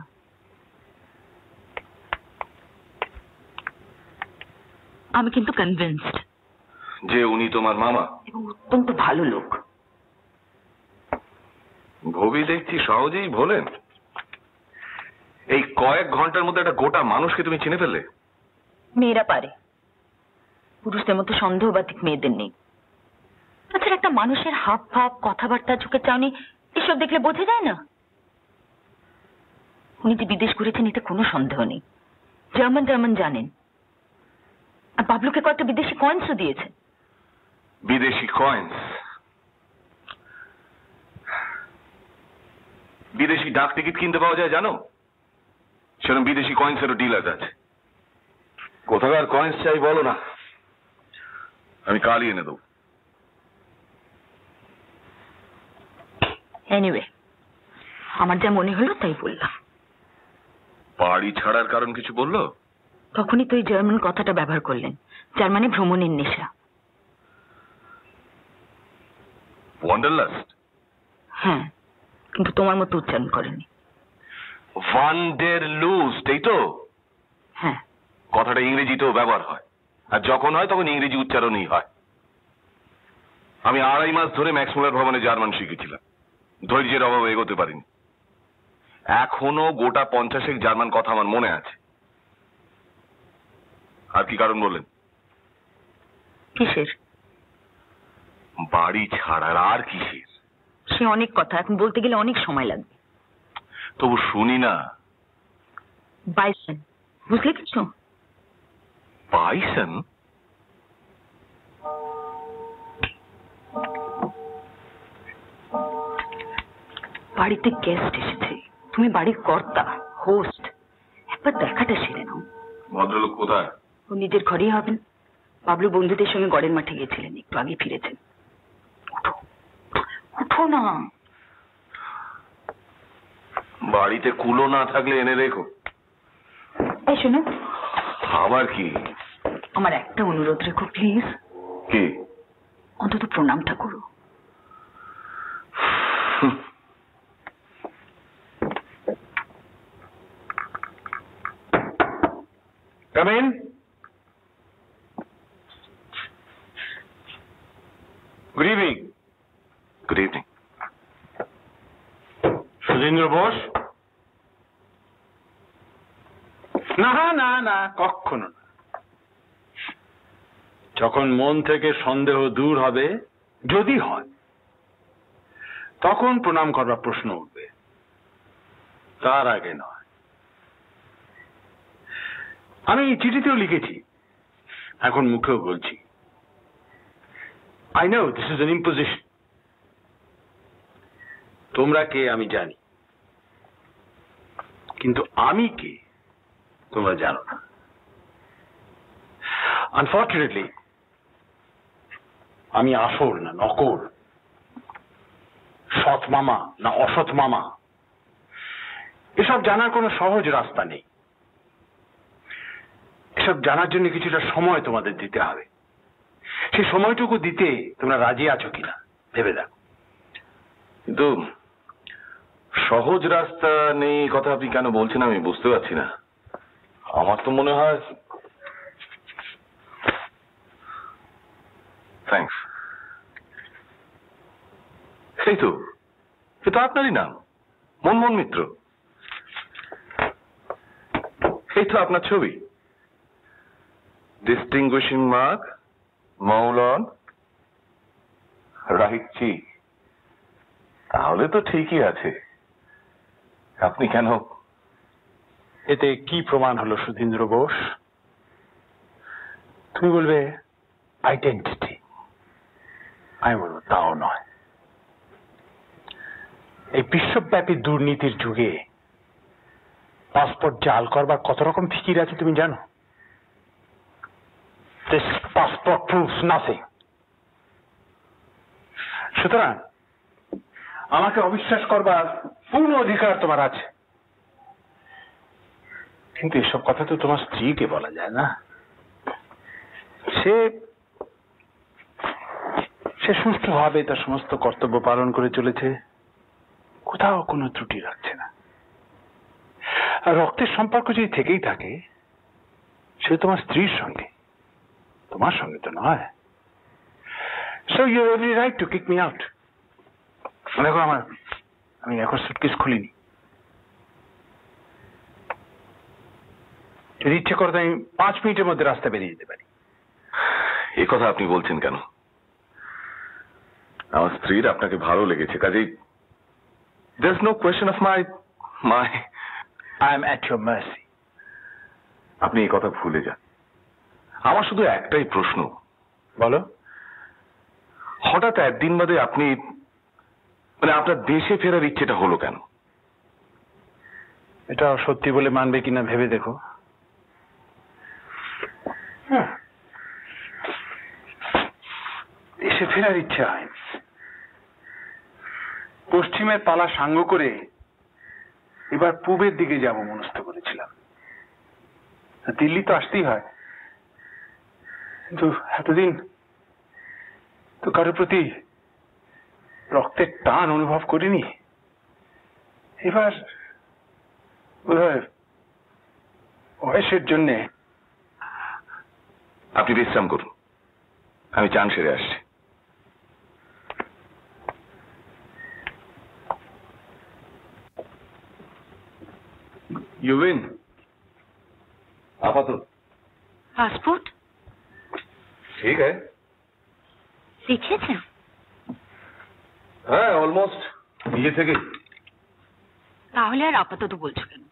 Speaker 2: আমি কিন্তু কনভিন্সড
Speaker 1: যে উনি তোমার মামা
Speaker 2: এবং অত্যন্ত ভালো লোক।
Speaker 1: ভবি দেখছি সহজেই ভোলেন। এই কয়েক ঘন্টার মধ্যে একটা গোটা মানুষকে তুমি চিনে ফেললে।
Speaker 2: মেয়েরা পারে, পুরুষদের মতো সন্দেহবাতিক মেয়েদের নেই। তাছাড়া একটা মানুষের হাব ভাব, কথাবার্তা, চোখের চাউনি, এসব দেখলে বোঝা যায় না? উনি যে বিদেশ ঘুরেছেন এতে কোনো সন্দেহ নেই। জার্মান জানেন। আর বাবলুকে কয়েকটা বিদেশি কয়েন্সও দিয়েছে।
Speaker 1: বিদেশি কয়েন্স? বিদেশি ডাক টিকিট কিনতে পাওয়া যায় জানো? সেরকম বিদেশি কয়েন্সেরও ডিলার আছে। কোথাকার কয়েন্স চাই বলো না, আমি কালই এনে দেবো।
Speaker 2: এনিওয়ে, আমার যা মনে হলো তাই বললাম।
Speaker 1: বাড়ি ছাড়ার কারণ কিছু বললো?
Speaker 2: তখনই তো ওই জার্মান কথাটা ব্যবহার করলেন, যার মানে ভ্রমণের নেশা।
Speaker 1: ওয়ান্ডারলাস্ট?
Speaker 2: হ্যাঁ, কিন্তু তোমার মতো উচ্চারণ করেনি।
Speaker 1: ওয়ান্ডারলুস্ট, এই তো?
Speaker 2: হ্যাঁ।
Speaker 1: কথাটা ইংরেজিতেও ব্যবহার হয়, আর যখন হয় তখন ইংরেজি উচ্চারণই হয়। আমি 2.5 মাস ধরে ম্যাক্সমূলার ভবনে জার্মান শিখেছিলাম, ধৈর্যের অভাবে এগোতে পারিনি। এখনো গোটা 50 জার্মান কথা আমার মনে আছে। আর কি কারণ বললেন?
Speaker 2: কিসের?
Speaker 1: বাড়ি ছাড়ার আর কিসের?
Speaker 2: সে অনেক কথা, এখন বলতে গেলে অনেক সময় লাগবে।
Speaker 1: তবু শুনি না।
Speaker 2: বাইসন, বুঝলে কিছু?
Speaker 1: বাইসন?
Speaker 2: বাড়িতে গেস্ট এসেছে, তুমি বাড়ির কর্তা, হোস্ট, একবার দেখাটা সেরে নাও।
Speaker 1: ভদ্রলোক কোথায়?
Speaker 2: ও নিজের ঘরেই হবেন। বাবলু বন্ধুদের সঙ্গে গড়ের মাঠে গিয়েছিলেন, একটু আগে ফিরেছেন। উঠো, উঠো না।
Speaker 1: বাড়িতে কুলো না থাকলে এনে রেখো।
Speaker 2: এই শোনো,
Speaker 1: আবার কি?
Speaker 2: আমার একটা অনুরোধ রেখো প্লিজ।
Speaker 1: কি?
Speaker 2: অন্তত প্রণামটা করো।
Speaker 3: Come in. Good evening.
Speaker 1: Good evening.
Speaker 3: Sudhindra Bose? না না না, কখনো না। যখন মন থেকে সন্দেহ দূর হবে, যদি হয়, তখন প্রণাম করবার প্রশ্ন উঠবে, তার আগে নয়। আমি চিঠিতেও লিখেছি, এখন মুখেও বলছি, I know this is an imposition. তোমরা কে আমি জানি, কিন্তু আমি কে তোমরা জানো না। আনফর্চুনেটলি আমি আসল না নকল, সৎ মামা না অসৎ মামা, এসব জানার কোনো সহজ রাস্তা নেই। এসব জানার জন্য কিছুটা সময় তোমাদের দিতে হবে। সেই সময়টুকু দিতে তোমরা রাজি আছো কিনা ভেবে দেখো।
Speaker 1: কিন্তু সহজ রাস্তা নেই কথা আপনি কেন বলছেন আমি বুঝতে পারছি না। আমার তো মনে হয়। থ্যাঙ্কস। সেই তো, সে তো আপনারই নাম, মনমোহন মিত্র। এই তো আপনার ছবি, ডিস্টিংগুইশিং মার্ক, মৌলন, রাইট চিক। তাহলে তো ঠিকই আছে। আপনি কেন?
Speaker 3: এতে কি প্রমাণ হলো সুধীন্দ্র বোস? তুমি বলবে আইডেন্টিটি, আমি বলবো তাও নয়। এই বিশ্বব্যাপী দুর্নীতির যুগে পাসপোর্ট জাল করবার কত রকম ফিকির আছে তুমি জানো? This passport proves nothing. সুতরাং আমাকে অবিশ্বাস করবার পূর্ণ অধিকার তোমার আছে, কিন্তু এসব কথা তো তোমার স্ত্রীকে বলা যায় না। সে সুষ্ঠুভাবে তার সমস্ত কর্তব্য পালন করে চলেছে, কোথাও কোনো ত্রুটি রাখছে না। আর রক্তের সম্পর্ক যদি থেকেই থাকে, সে তোমার স্ত্রীর সঙ্গে, তোমার সঙ্গে তো নয়। So you have every right to kick me out. দেখো আমি এখন সুটকেস খুলিনি। যদি ইচ্ছে করতে আমি 5 মিনিটের মধ্যে রাস্তা বেরিয়ে যেতে পারি।
Speaker 1: এই কথা আপনি বলছেন কেন? আমার স্ত্রীর আপনাকে ভালো লেগেছে, কাজেই there's no question of my
Speaker 3: I am at your mercy.
Speaker 1: আপনি এই কথা ভুলে যান। আমার শুধু একটাই প্রশ্ন।
Speaker 3: বলো।
Speaker 1: হঠাৎ একদিন বাদে আপনি মানে আপনার দেশে ফেরার ইচ্ছেটা হলো কেন?
Speaker 3: এটা সত্যি বলে মানবে কিনা ভেবে দেখো। দেশে ফেরার ইচ্ছা হয়। পশ্চিমের পালা সাঙ্গ করে এবার পূবের দিকে যাব মনস্থ করেছিলাম। দিল্লি তো আসতেই হয়, কিন্তু এতদিন তো কারোর প্রতি রক্তের টান অনুভব করিনি। এবার বোধহয় বয়সের জন্যে।
Speaker 1: আপনি বিশ্রাম করুন, আমি চান সেরে আসছি। ইউবিন আপাতত
Speaker 2: পাসপোর্ট
Speaker 1: ঠিক আছে।
Speaker 2: লিখেছেন?
Speaker 1: হ্যাঁ, অলমোস্ট নিজে থেকে।
Speaker 2: তাহলে আর আপাতত বলছো কেন?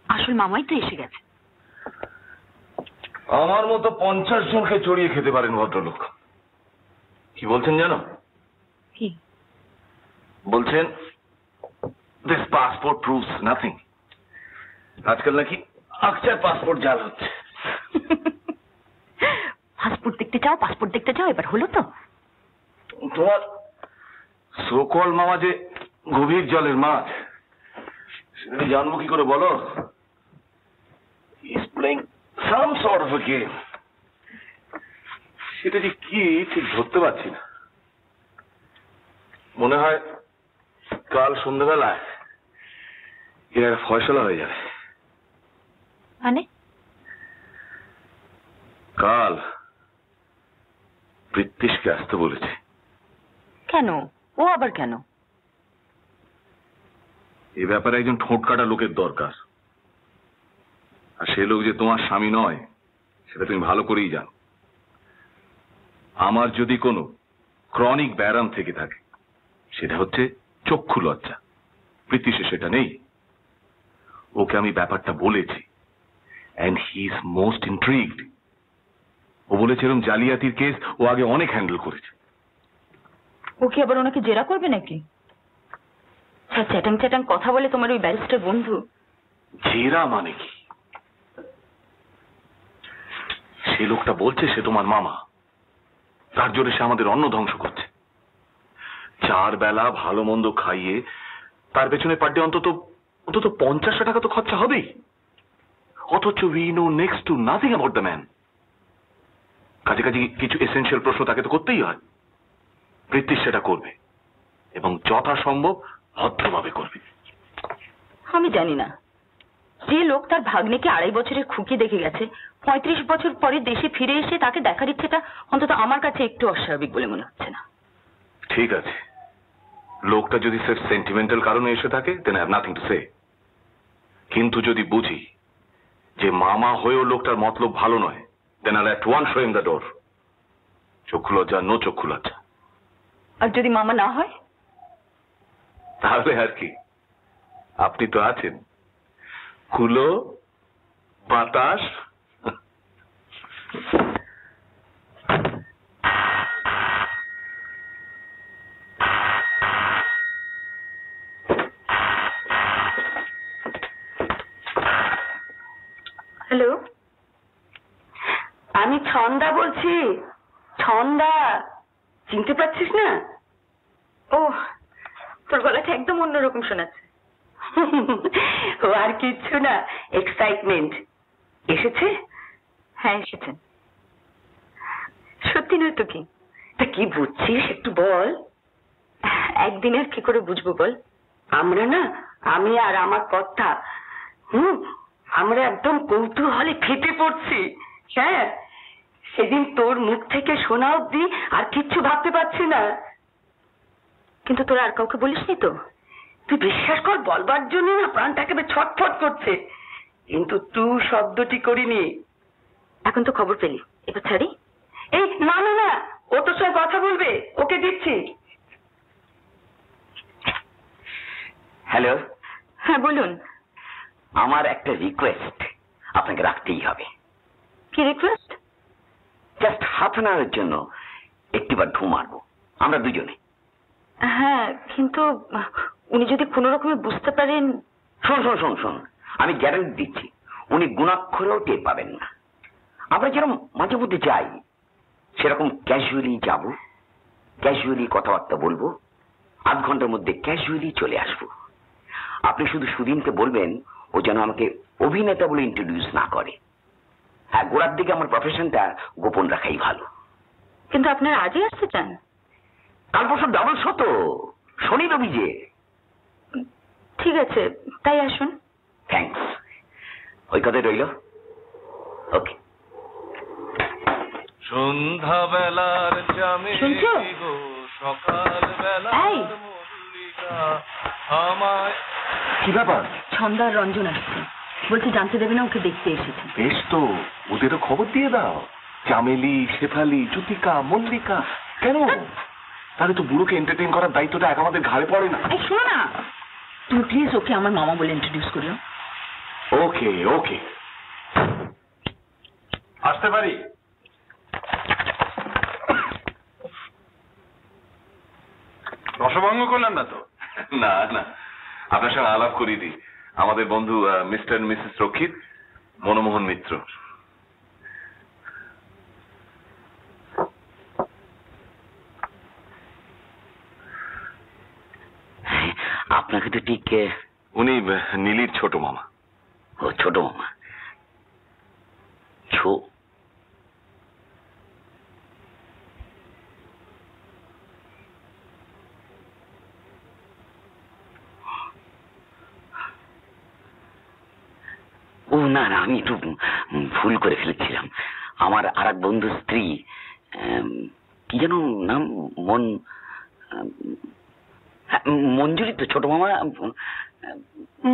Speaker 2: আসল মামাই তো এসে গেছে।
Speaker 1: আমার মতো 50 জনকে চড়িয়ে খেতে পারেন ভদ্রলোক। কি বলছেন জানো?
Speaker 2: কি
Speaker 1: বলছেন দিস পাসপোর্ট প্রুভস নাথিং। আজকাল নাকি আকচার পাসপোর্ট জাল হচ্ছে।
Speaker 2: পাসপোর্ট দেখতে চাও, পাসপোর্ট দেখতে চাও, এবার হলো তো?
Speaker 1: তোমার সোকল মামা যে গভীর জলের মাছ, সেটা জানবো কি করে বলো? He's playing some sort of a game. সেটা যে কি ঠিক ধরতে পারছি না। মনে হয় কাল সন্ধ্যাবেলায় এর একটা ফয়সলা হয়ে যাবে।
Speaker 2: মানে?
Speaker 1: কাল প্রীতিশকে আসতে বলেছে।
Speaker 2: কেন? ও আবার কেন?
Speaker 1: এ ব্যাপারে একজন ঠোঁট কাটা লোকের দরকার, আর সে লোক যে তোমার স্বামী নয় সেটা তুমি ভালো করেই জানো। আমার যদি কোনো ক্রনিক ব্যারাম থেকে থাকে সেটা হচ্ছে চক্ষু লজ্জা। প্রীতিশে সেটা নেই। ওকে আমি ব্যাপারটা বলেছি, and he is most intrigued. ও বলেছে এরকম জালিয়াতির কেস ও আগে অনেক হ্যান্ডেল করেছে।
Speaker 2: ও কি আবার ওনাকে জেরা করবে নাকি? চ্যাটাং চ্যাটাং কথা বলে তোমার ওই ব্যারিস্টার বন্ধু।
Speaker 1: জেরা মানে কি? সে লোকটা বলছে সে তোমার মামা, তার জোরে সে আমাদের অন্ন ধ্বংস করছে। 4 বেলা ভালো মন্দ খাইয়ে তার পেছনে পার ডে অন্তত 50 টাকা তো খরচা হবেই। অথচ we know next to nothing about the man. কাজে কাজে কিছু এসেনশিয়াল প্রশ্ন তাকে তো করতেই হয়। প্রীতিশ সেটা করবে এবং যথাসম্ভব ভদ্রভাবে করবে।
Speaker 2: আমি জানি না, যে লোক তার ভাগ্নেকে 2.5 বছরের খুকি দেখে গেছে, 35 বছর পরে দেশে ফিরে এসে তাকে দেখার ইচ্ছেটা অন্তত আমার কাছে একটু অস্বাভাবিক বলে মনে হচ্ছে না।
Speaker 1: ঠিক আছে, লোকটা যদি সির্ফ সেন্টিমেন্টাল কারণে এসে থাকে then I have nothing to say. কিন্তু যদি বুঝি যে মামা হয়েও লোকটার মতলব ভালো নয়, then I at once show him the door. চক্ষু লজ্জা, নো চক্ষু লজ্জা।
Speaker 2: আর যদি মামা না হয়?
Speaker 1: তাহলে আর কি, আপনি তো আছেন। কুলো, বাতাস।
Speaker 2: হ্যালো, আমি ছন্দা বলছি। ছন্দা, চিনতে পারছিস না? ও, তোর গলাটা একদম অন্যরকম শোনাচ্ছে। ও আর কিচ্ছু না, এক্সাইটমেন্ট। এসেছে? হ্যাঁ এসেছেন। সত্যি নয় তো কি? তা কি বুঝছিস একটু বল। একদিন আর কি করে বুঝবো বল? আমরা না, আমি আর আমার কর্তা, আমরা একদম কৌতূহলে ফেটে পড়ছি। হ্যাঁ, সেদিন তোর মুখ থেকে শোনা অব্দি আর কিচ্ছু ভাবতে পারছি না। কিন্তু তোরা আর কাউকে বলিসনি তো? তুই বিশ্বাস কর, বলবার জন্য না প্রাণটা একেবারে ছটফট করছে, কিন্তু তুই শব্দটি করিনি। এখন তো খবর পেলি, এবার ছাড়ি? এই না না না, ও তোর সঙ্গে কথা বলবে, ওকে দিচ্ছি।
Speaker 7: হ্যালো।
Speaker 2: হ্যাঁ বলুন।
Speaker 7: আমার একটা রিকোয়েস্ট আপনাকে রাখতেই হবে।
Speaker 2: কি রিকোয়েস্ট?
Speaker 7: জাস্ট হাফ অ্যান আওয়ারের জন্য একটিবার ঢু মারবো আমরা দুজনে।
Speaker 2: হ্যাঁ, কিন্তু উনি যদি কোনো রকমে বুঝতে পারেন।
Speaker 7: শোন শোন শোন শোন, আমি গ্যারান্টি দিচ্ছি উনি গুণাক্ষরেও টের পাবেন না। আমরা যেরকম মাঝে মধ্যে যাই সেরকম ক্যাজুয়ালি যাব, ক্যাজুয়ালি কথাবার্তা বলবো, আধ ঘন্টার মধ্যে ক্যাজুয়ালি চলে আসবো। আপনি শুধু সুদিনকে বলবেন ও যেন আমাকে অভিনেতা বলে ইন্ট্রোডিউস না করে। হ্যাঁ, গোড়ার দিকে আমার প্রফেশনটা গোপন রাখাই ভালো।
Speaker 2: কিন্তু আপনারা আজই আসতে চান?
Speaker 7: কাল পরশু ডাবল শো তো, শনি রবি যে।
Speaker 2: ঠিক আছে, তাই আসুন।
Speaker 7: থ্যাঙ্কস, ওই কথাই রইল। ওকে।
Speaker 1: সন্ধ্যাবেলার জামে
Speaker 2: শুনছো? এই,
Speaker 1: কি ব্যাপার?
Speaker 2: ছন্দা আর রঞ্জন আসছে, বলছে জানতে দেবে না ওকে দেখতে এসেছে।
Speaker 1: বেশ তো, ওদেরও খবর দিয়ে দাও। চামেলি, শেফালি, জ্যোতিকা, মল্লিকা। কেন? তাহলে তো বুড়োকে এন্টারটেইন করার দায়িত্বটা এক আমাদের ঘাড়ে পড়ে না।
Speaker 2: এই শোনো না, তুমি প্লিজ ওকে আমার মামা বলে ইন্ট্রোডিউস করিও।
Speaker 1: ওকে ওকে, আসতে পারি?
Speaker 3: রসভঙ্গ করলাম না তো?
Speaker 1: না না, আপনার সঙ্গে আলাপ করিয়ে দিই। আমাদের বন্ধু মিস্টার মিসেস রক্ষিত, মনমোহন মিত্র।
Speaker 7: আপনাকে তো ঠিক।
Speaker 1: উনি নীলির ছোট মামা।
Speaker 7: ও, ছোট মামা। ও না না, আমি একটু ভুল করে ফেলেছিলাম। আমার আর এক বন্ধু স্ত্রী, কি যেন নাম, মঞ্জুরি তো ছোট মামা।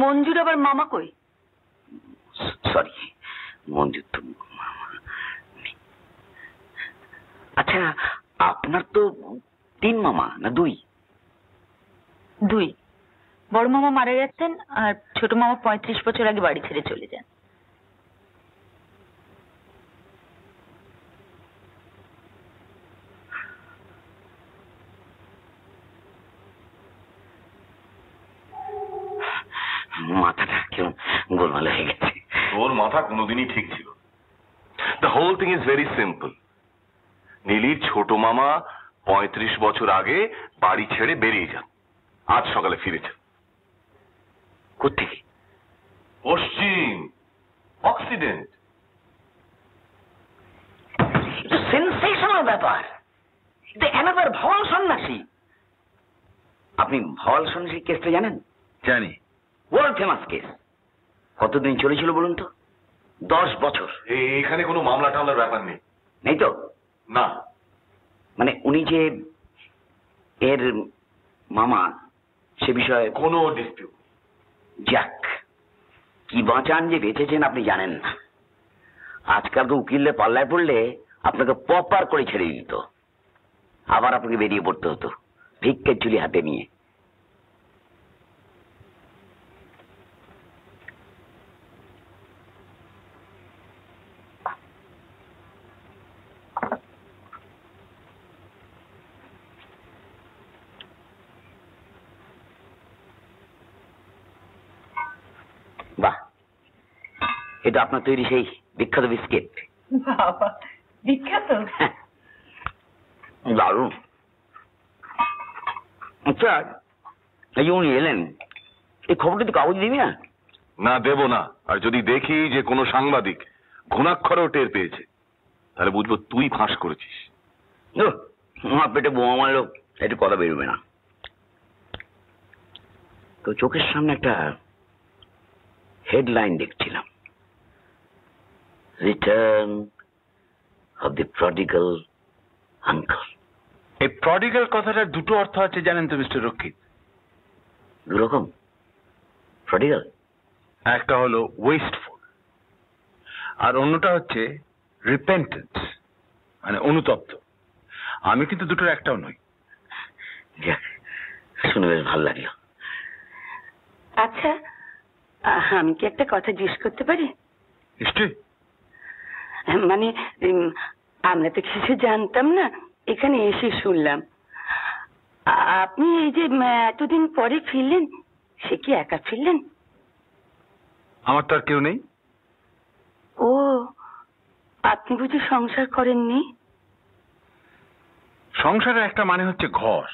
Speaker 2: মঞ্জুর আবার মামা কই?
Speaker 7: সরি, মঞ্জুর তো মামা। আচ্ছা, আপনার তো 3 মামা না 2?
Speaker 2: 2। বড় মামা মারা গেছেন আর ছোট মামা 35 বছর আগে বাড়ি ছেড়ে চলে যান।
Speaker 7: মাথাটা কেমন গোলমাল হয়ে গেছে।
Speaker 1: ওর মাথা কোনোদিনই ঠিক ছিল। The whole thing is very simple. নীলির ছোট মামা 35 বছর আগে বাড়ি ছেড়ে বেরিয়ে যান, আজ সকালে ফিরেছেন।
Speaker 7: কোত্থেকে?
Speaker 1: পশ্চিম, অক্সিডেন্ট।
Speaker 7: সেন্সেশনাল ব্যাপার। এনাবার ভল সন্ন্যাসী। আপনি ভল সন্ন্যাসী কেসটা জানেন?
Speaker 3: জানি।
Speaker 7: World famous case. কতদিন চলেছিল বলুন তো? 10 বছর।
Speaker 1: এখানে কোনো মামলা টামলার ব্যাপার নেই।
Speaker 7: নেই তো?
Speaker 1: না।
Speaker 7: মানে উনি যে এর মামা, সে বিষয়ে
Speaker 1: কোনো ডিসপিউট।
Speaker 7: যাক, কি বাঁচান যে বেঁচেছেন আপনি জানেন না। আজকাল তো উকিলদের পাল্লায় পড়লে আপনাকে প্রপার করে ছেড়ে দিত, আবার আপনাকে বেরিয়ে পড়তে হতো ভিক্ষের চুলি হাতে নিয়ে। বাহ, এটা আপনার তৈরি সেই বিখ্যাত বিস্কিট।
Speaker 2: বাবা, বিখ্যাত?
Speaker 7: দারুণ। আচ্ছা, এই যে উনি এলেন, এই খবরটা তো কাগজ দিবি না?
Speaker 1: না, দেব না। আর যদি দেখি যে কোনো সাংবাদিক ঘুণাক্ষরেও টের পেয়েছে, তাহলে বুঝবো তুই ফাঁস করেছিস।
Speaker 7: আমার পেটে বোমা মারলেও একটু কথা বেরোবে না। তো চোখের সামনে একটা হেডলাইন দেখছিলাম, রিটার্ন অফ দি প্রডিগাল আঙ্কল।
Speaker 3: এই প্রডিগাল কথাটার দুটো অর্থ আছে জানেন তো মিস্টার রক্ষিত?
Speaker 7: দুরকম প্রডিগাল।
Speaker 3: একটা হলো ওয়েস্টফুল, আর অন্যটা হচ্ছে রিপেন্টেন্স, মানে অনুতপ্ত। আমি কিন্তু দুটোর একটাও নই।
Speaker 7: যাক, শুনে বেশ ভালো লাগলো।
Speaker 2: আচ্ছা, আমি কি একটা কথা জিজ্ঞেস করতে পারি?
Speaker 3: নিশ্চয়ই।
Speaker 2: মানে আমরা তো কিছু জানতাম না, এখানে এসে শুনলাম। আপনি এই যে এতদিন পরে ফিরলেন, সে কি একা ফিরলেন?
Speaker 3: আমার তো আর কেউ নেই।
Speaker 2: ও, আপনি বুঝি সংসার করেননি?
Speaker 3: সংসারের একটা মানে হচ্ছে ঘর,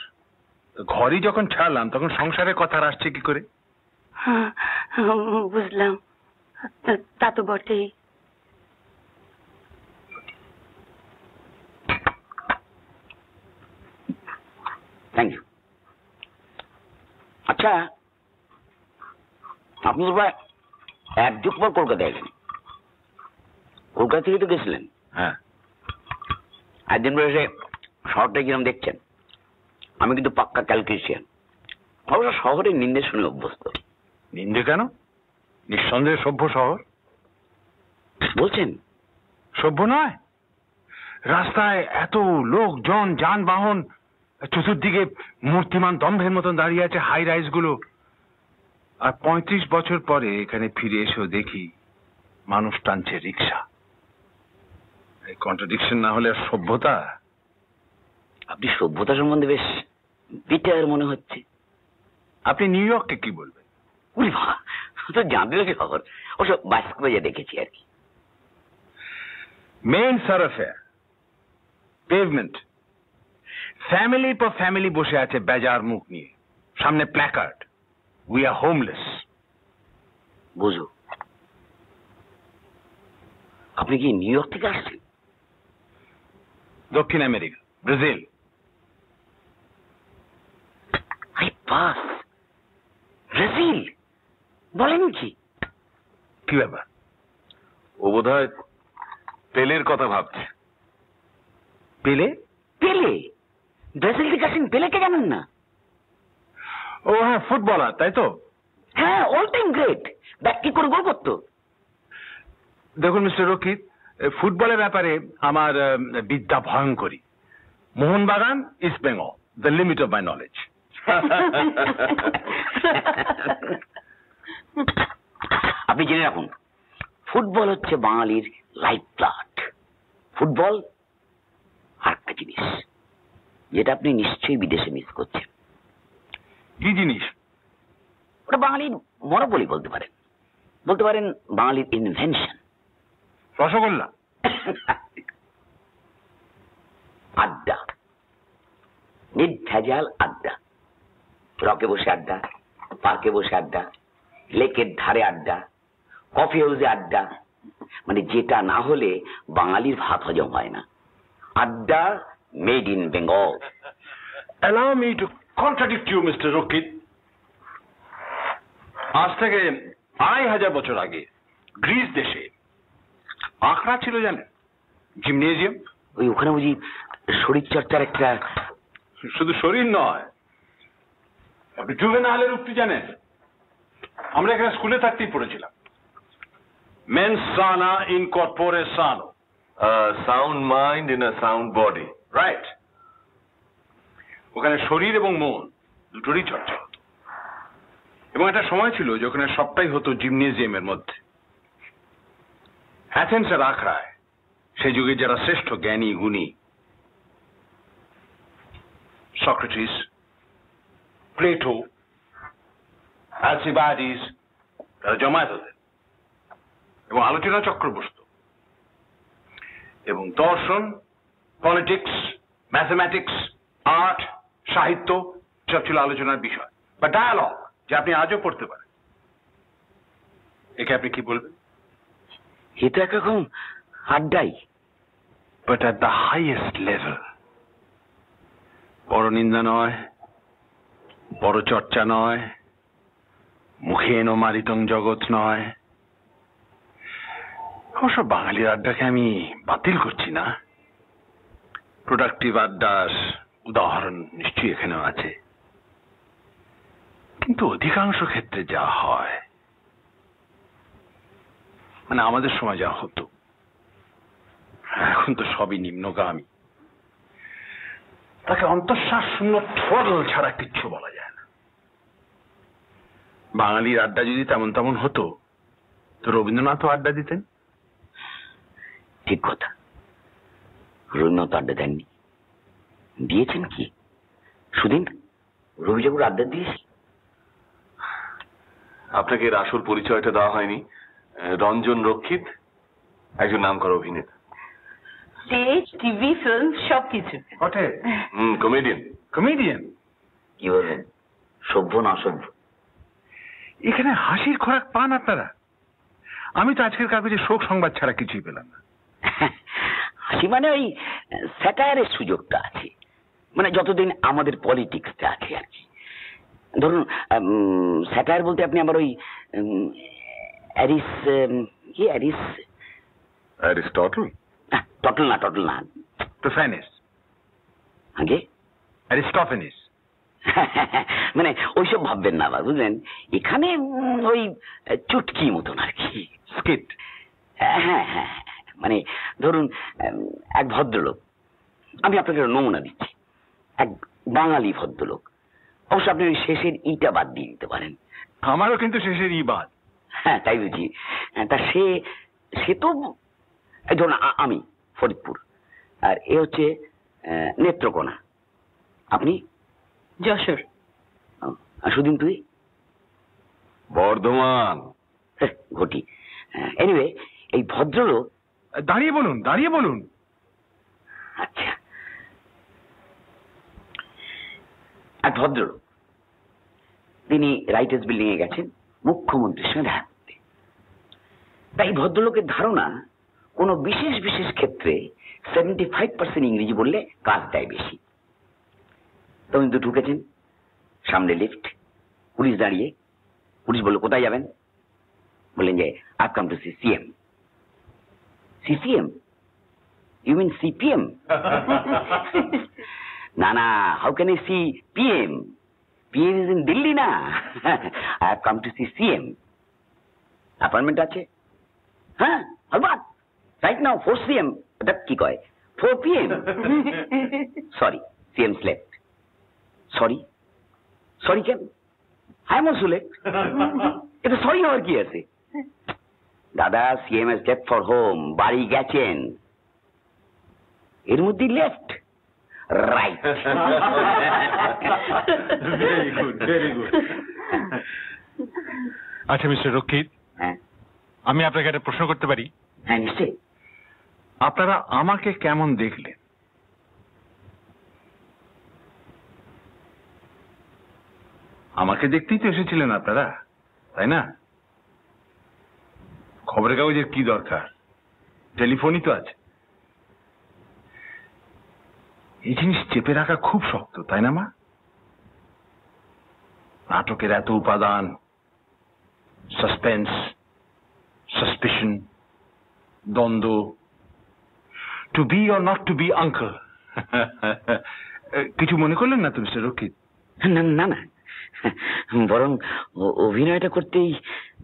Speaker 3: ঘরই যখন ছাড়লাম তখন সংসারের কথা আর আসছে কি করে?
Speaker 2: হ্যাঁ, বুঝলাম, তা তো বটেই।
Speaker 7: Thank you. আচ্ছা, আপনি তো প্রায় 1 যুগ পর কলকাতায় গেলেন। কলকাতা থেকে তো গেছিলেন।
Speaker 3: হ্যাঁ,
Speaker 7: একদিন পরে এসে শহরটা কিরম দেখছেন? আমি কিন্তু পাক্কা ক্যালকুলেশন। অবশ্য শহরের নিন্দে শুনে অভ্যস্ত।
Speaker 3: নিন্দে কেন? নিঃসন্দেহে সভ্য শহর।
Speaker 7: বলছেন?
Speaker 3: সভ্য নয়? রাস্তায় এত লোকজন, যানবাহন, চতুর্দিকে মূর্তিমান দম্ভের মতন দাঁড়িয়ে আছে হাই রাইজ গুলো। আর 35 বছর পরে এখানে ফিরে এসেও দেখি মানুষ টানছে রিক্সা। এই কন্ট্রাডিকশন না হলে আর সভ্যতা?
Speaker 7: আপনি সভ্যতা সম্বন্ধে বেশ বিটার মনে হচ্ছে।
Speaker 3: আপনি নিউ ইয়র্ককে কি বলবেন?
Speaker 7: উনি তো জানতে খবর, অবশ্য বাস্কোয়ে দেখেছি আর কি।
Speaker 3: মেইন সারফেয়ার, পেভমেন্ট, ফ্যামিলির পর ফ্যামিলি বসে আছে বেজার মুখ নিয়ে, সামনে প্ল্যাকার্ড, উই আর হোমলেস।
Speaker 7: বুঝো, আপনি কি নিউ ইয়র্ক থেকে আসছেন?
Speaker 3: দক্ষিণ আমেরিকা, ব্রাজিল।
Speaker 7: বাস, ব্রাজিল বলেন কি?
Speaker 3: কি ব্যাপার?
Speaker 1: ও বোধহয় পেলের কথা ভাবছে।
Speaker 3: পেলে?
Speaker 7: পেলে? ব্রাজিল থেকে আসেন, পেলেকে জানেন না?
Speaker 3: ও হ্যাঁ, ফুটবলার, তাই তো?
Speaker 7: হ্যাঁ, অল টাইম গ্রেট। ব্যাক কি করে গোল করতো?
Speaker 3: দেখুন মিস্টার রকিত, ফুটবলের ব্যাপারে আমার বিদ্যা ভয়ঙ্করী। Mohun Bagan, East Bengal, the limit of my knowledge.
Speaker 7: আপনি জেনে রাখুন, ফুটবল হচ্ছে বাঙালির লাইফ ব্লাড। ফুটবল আর একটা জিনিস যেটা আপনি নিশ্চয়ই বিদেশে মিস করছেন।
Speaker 3: কি জিনিস?
Speaker 7: ওটা বাঙালির মনোবলি বলতে পারেন, বলতে পারেন বাঙালির ইনভেনশন।
Speaker 3: রসগোল্লা?
Speaker 7: আড্ডা, নির্ভেজাল আড্ডা। রকে বসে আড্ডা, পার্কে বসে আড্ডা, লেকের ধারে আড্ডা, কফি হাউসে আড্ডা। মানে যেটা না হলে বাঙালির ভাত হজম হয় না। আড্ডা made in Bengal.
Speaker 3: Allow me to contradict you, Mr. Rokit. আজ থেকে 2500 বছর আগে গ্রিস দেশে আখড়া ছিল, জানেন? জিমনেজিয়াম।
Speaker 7: ওই ওখানে বুঝি শরীর চর্চার একটা...
Speaker 3: শুধু শরীর নয়, আপনি জুভেনাইলের উক্তি জানেন? আমরা এখানে স্কুলে থাকতেই পড়েছিলাম, মেন্স সানা ইন কর্পোরে সানো,
Speaker 1: sound mind in a sound body.
Speaker 3: Right. ওখানে শরীর এবং মন দুটোরই চর্চা হতো। এবং একটা সময় ছিল যখন সবটাই হতো জিমনেজিয়ামের মধ্যে। অ্যাথেন্সের আখড়ায় সেই যুগে যারা শ্রেষ্ঠ জ্ঞানী গুণী, সক্রেটিস, প্লেটো, অ্যালসিবাডিস, তারা জমায়েত হতেন এবং আলোচনা চক্র বসত। এবং দর্শন, পলিটিক্স, ম্যাথমেটিক্স, আর্ট, সাহিত্য সব ছিল আলোচনার বিষয় বা ডায়ালগ, যে আপনি আজও পড়তে পারেন। একে আপনি কি বলবেন?
Speaker 7: এ তো একরকম আড্ডাই,
Speaker 3: but at the highest level. বড় নিন্দা নয়, বড় চর্চা নয়, মুখে এনো মারিতং জগৎ নয়। অবশ্য বাঙালির আড্ডাকে আমি বাতিল করছি না। প্রোডাক্টিভ আড্ডার উদাহরণ নিশ্চয়ই এখানেও আছে, কিন্তু অধিকাংশ ক্ষেত্রে যা হয়, মানে আমাদের সময় যা হতো, এখন তো সবই নিম্নগামী। তাকে অন্তঃশ্বাস শূন্য ঠোঁটল ছাড়া কিচ্ছু বলা যায় না। বাঙালির আড্ডা যদি তেমন তেমন হতো তো রবীন্দ্রনাথও আড্ডা দিতেন।
Speaker 7: ঠিক কথা, রবীন্দ্রনাথ আড্ডা দেননি, দিয়েছেন কি সুদিন? রবিবাবুর আড্ডা দিয়েছি।
Speaker 1: আপনাকে এর আসল পরিচয়টা দেওয়া হয়নি। রঞ্জন রক্ষিত একজন নামকরা অভিনেতা,
Speaker 2: স্টেজ, টিভি, ফিল্ম সবকিছু।
Speaker 3: বটে?
Speaker 1: কমেডিয়ান।
Speaker 3: কমেডিয়ান?
Speaker 7: কি বলবেন, সভ্য না অসভ্য?
Speaker 3: এখানে হাসির খোরাক পান আপনারা? আমি তো আজকের কাগজে শোক সংবাদ ছাড়া কিছুই পেলাম না।
Speaker 7: হাসি মানে ওই স্যাটায়ারের সুযোগটা আছে, মানে যতদিন আমাদের পলিটিক্সটা আছে আর কি। ধরুন স্যাটায়ার বলতে আপনি আমার ওই
Speaker 1: অ্যারিস্টটল?
Speaker 7: টটল না
Speaker 3: প্রোফ্যানিস?
Speaker 7: আগে
Speaker 3: অ্যারিস্টফেনিস?
Speaker 7: মানে ওইসব ভাববেন না, বুঝলেন? এখানে ওই চুটকি মতন আর কি,
Speaker 3: স্কিট।
Speaker 7: হ্যাঁ, মানে ধরুন এক ভদ্রলোক, আমি আপনাকে নমুনা দিচ্ছি, এক বাঙালি ভদ্রলোক, অবশ্য আপনি ওই শেষের ইটা বাদ দিয়ে দিতে পারেন।
Speaker 3: আমারও কিন্তু শেষের ই বাদ।
Speaker 7: হ্যাঁ তাই বুঝি। তা সে তো ধরুন আমি ফরিদপুর, আর এ হচ্ছে নেত্রকোনা, আপনি
Speaker 2: যশোর।
Speaker 7: সুদিন তুই?
Speaker 1: বর্ধমান।
Speaker 7: ঘটি। এনিওয়ে, এই ভদ্রলোক,
Speaker 3: দাঁড়িয়ে বলুন।
Speaker 7: আচ্ছা, এক ভদ্রলোক, তিনি রাইটার্স বিল্ডিং এ গেছেন মুখ্যমন্ত্রীর সঙ্গে দেখা করতে। তাই ভদ্রলোকের ধারণা কোন বিশেষ ক্ষেত্রে 75% ইংরেজি বললে কাজ দেয় বেশি। তো কিন্তু ঢুকেছেন, সামনে লিফট, পুলিশ দাঁড়িয়ে। পুলিশ বলল কোথায় যাবেন? বললেন যে I come to see CM. CCM? You mean CPM? না, how can I see PM? PM is in Delhi না। I have come to see CM. Appointment আছে? হ্যাঁ, অলবাত রাইট নাও 4 সিএম। এটা কি কয় 4 PM? Sorry, CM slept. Sorry কেন? I am also late. এটা sorry হওয়ার কি আছে? দাদা, CM is left for home, বাড়ি গেছেন, এর মধ্যে লেফট রাইট।
Speaker 3: Very good. আচ্ছা মিস্টার রক্ষিত,
Speaker 7: হ্যাঁ
Speaker 3: আমি আপনাকে একটা প্রশ্ন করতে পারি?
Speaker 7: হ্যাঁ নিশ্চয়ই।
Speaker 3: আপনারা আমাকে কেমন দেখলেন? আমাকে দেখতেই তো এসেছিলেন আপনারা, তাই না? খবরের কাগজের কি দরকার, টেলিফোনই তো আছে। এই জিনিস চেপে রাখা খুব শক্ত, তাই না মা? নাটকের এত উপাদান, সাসপেন্স, সাসপিশন, দ্বন্দ্ব, to be or not to be uncle. কিছু মনে করলেন না তো মিস্টার রক্ষিত?
Speaker 7: না, বরং অভিনয়টা করতেই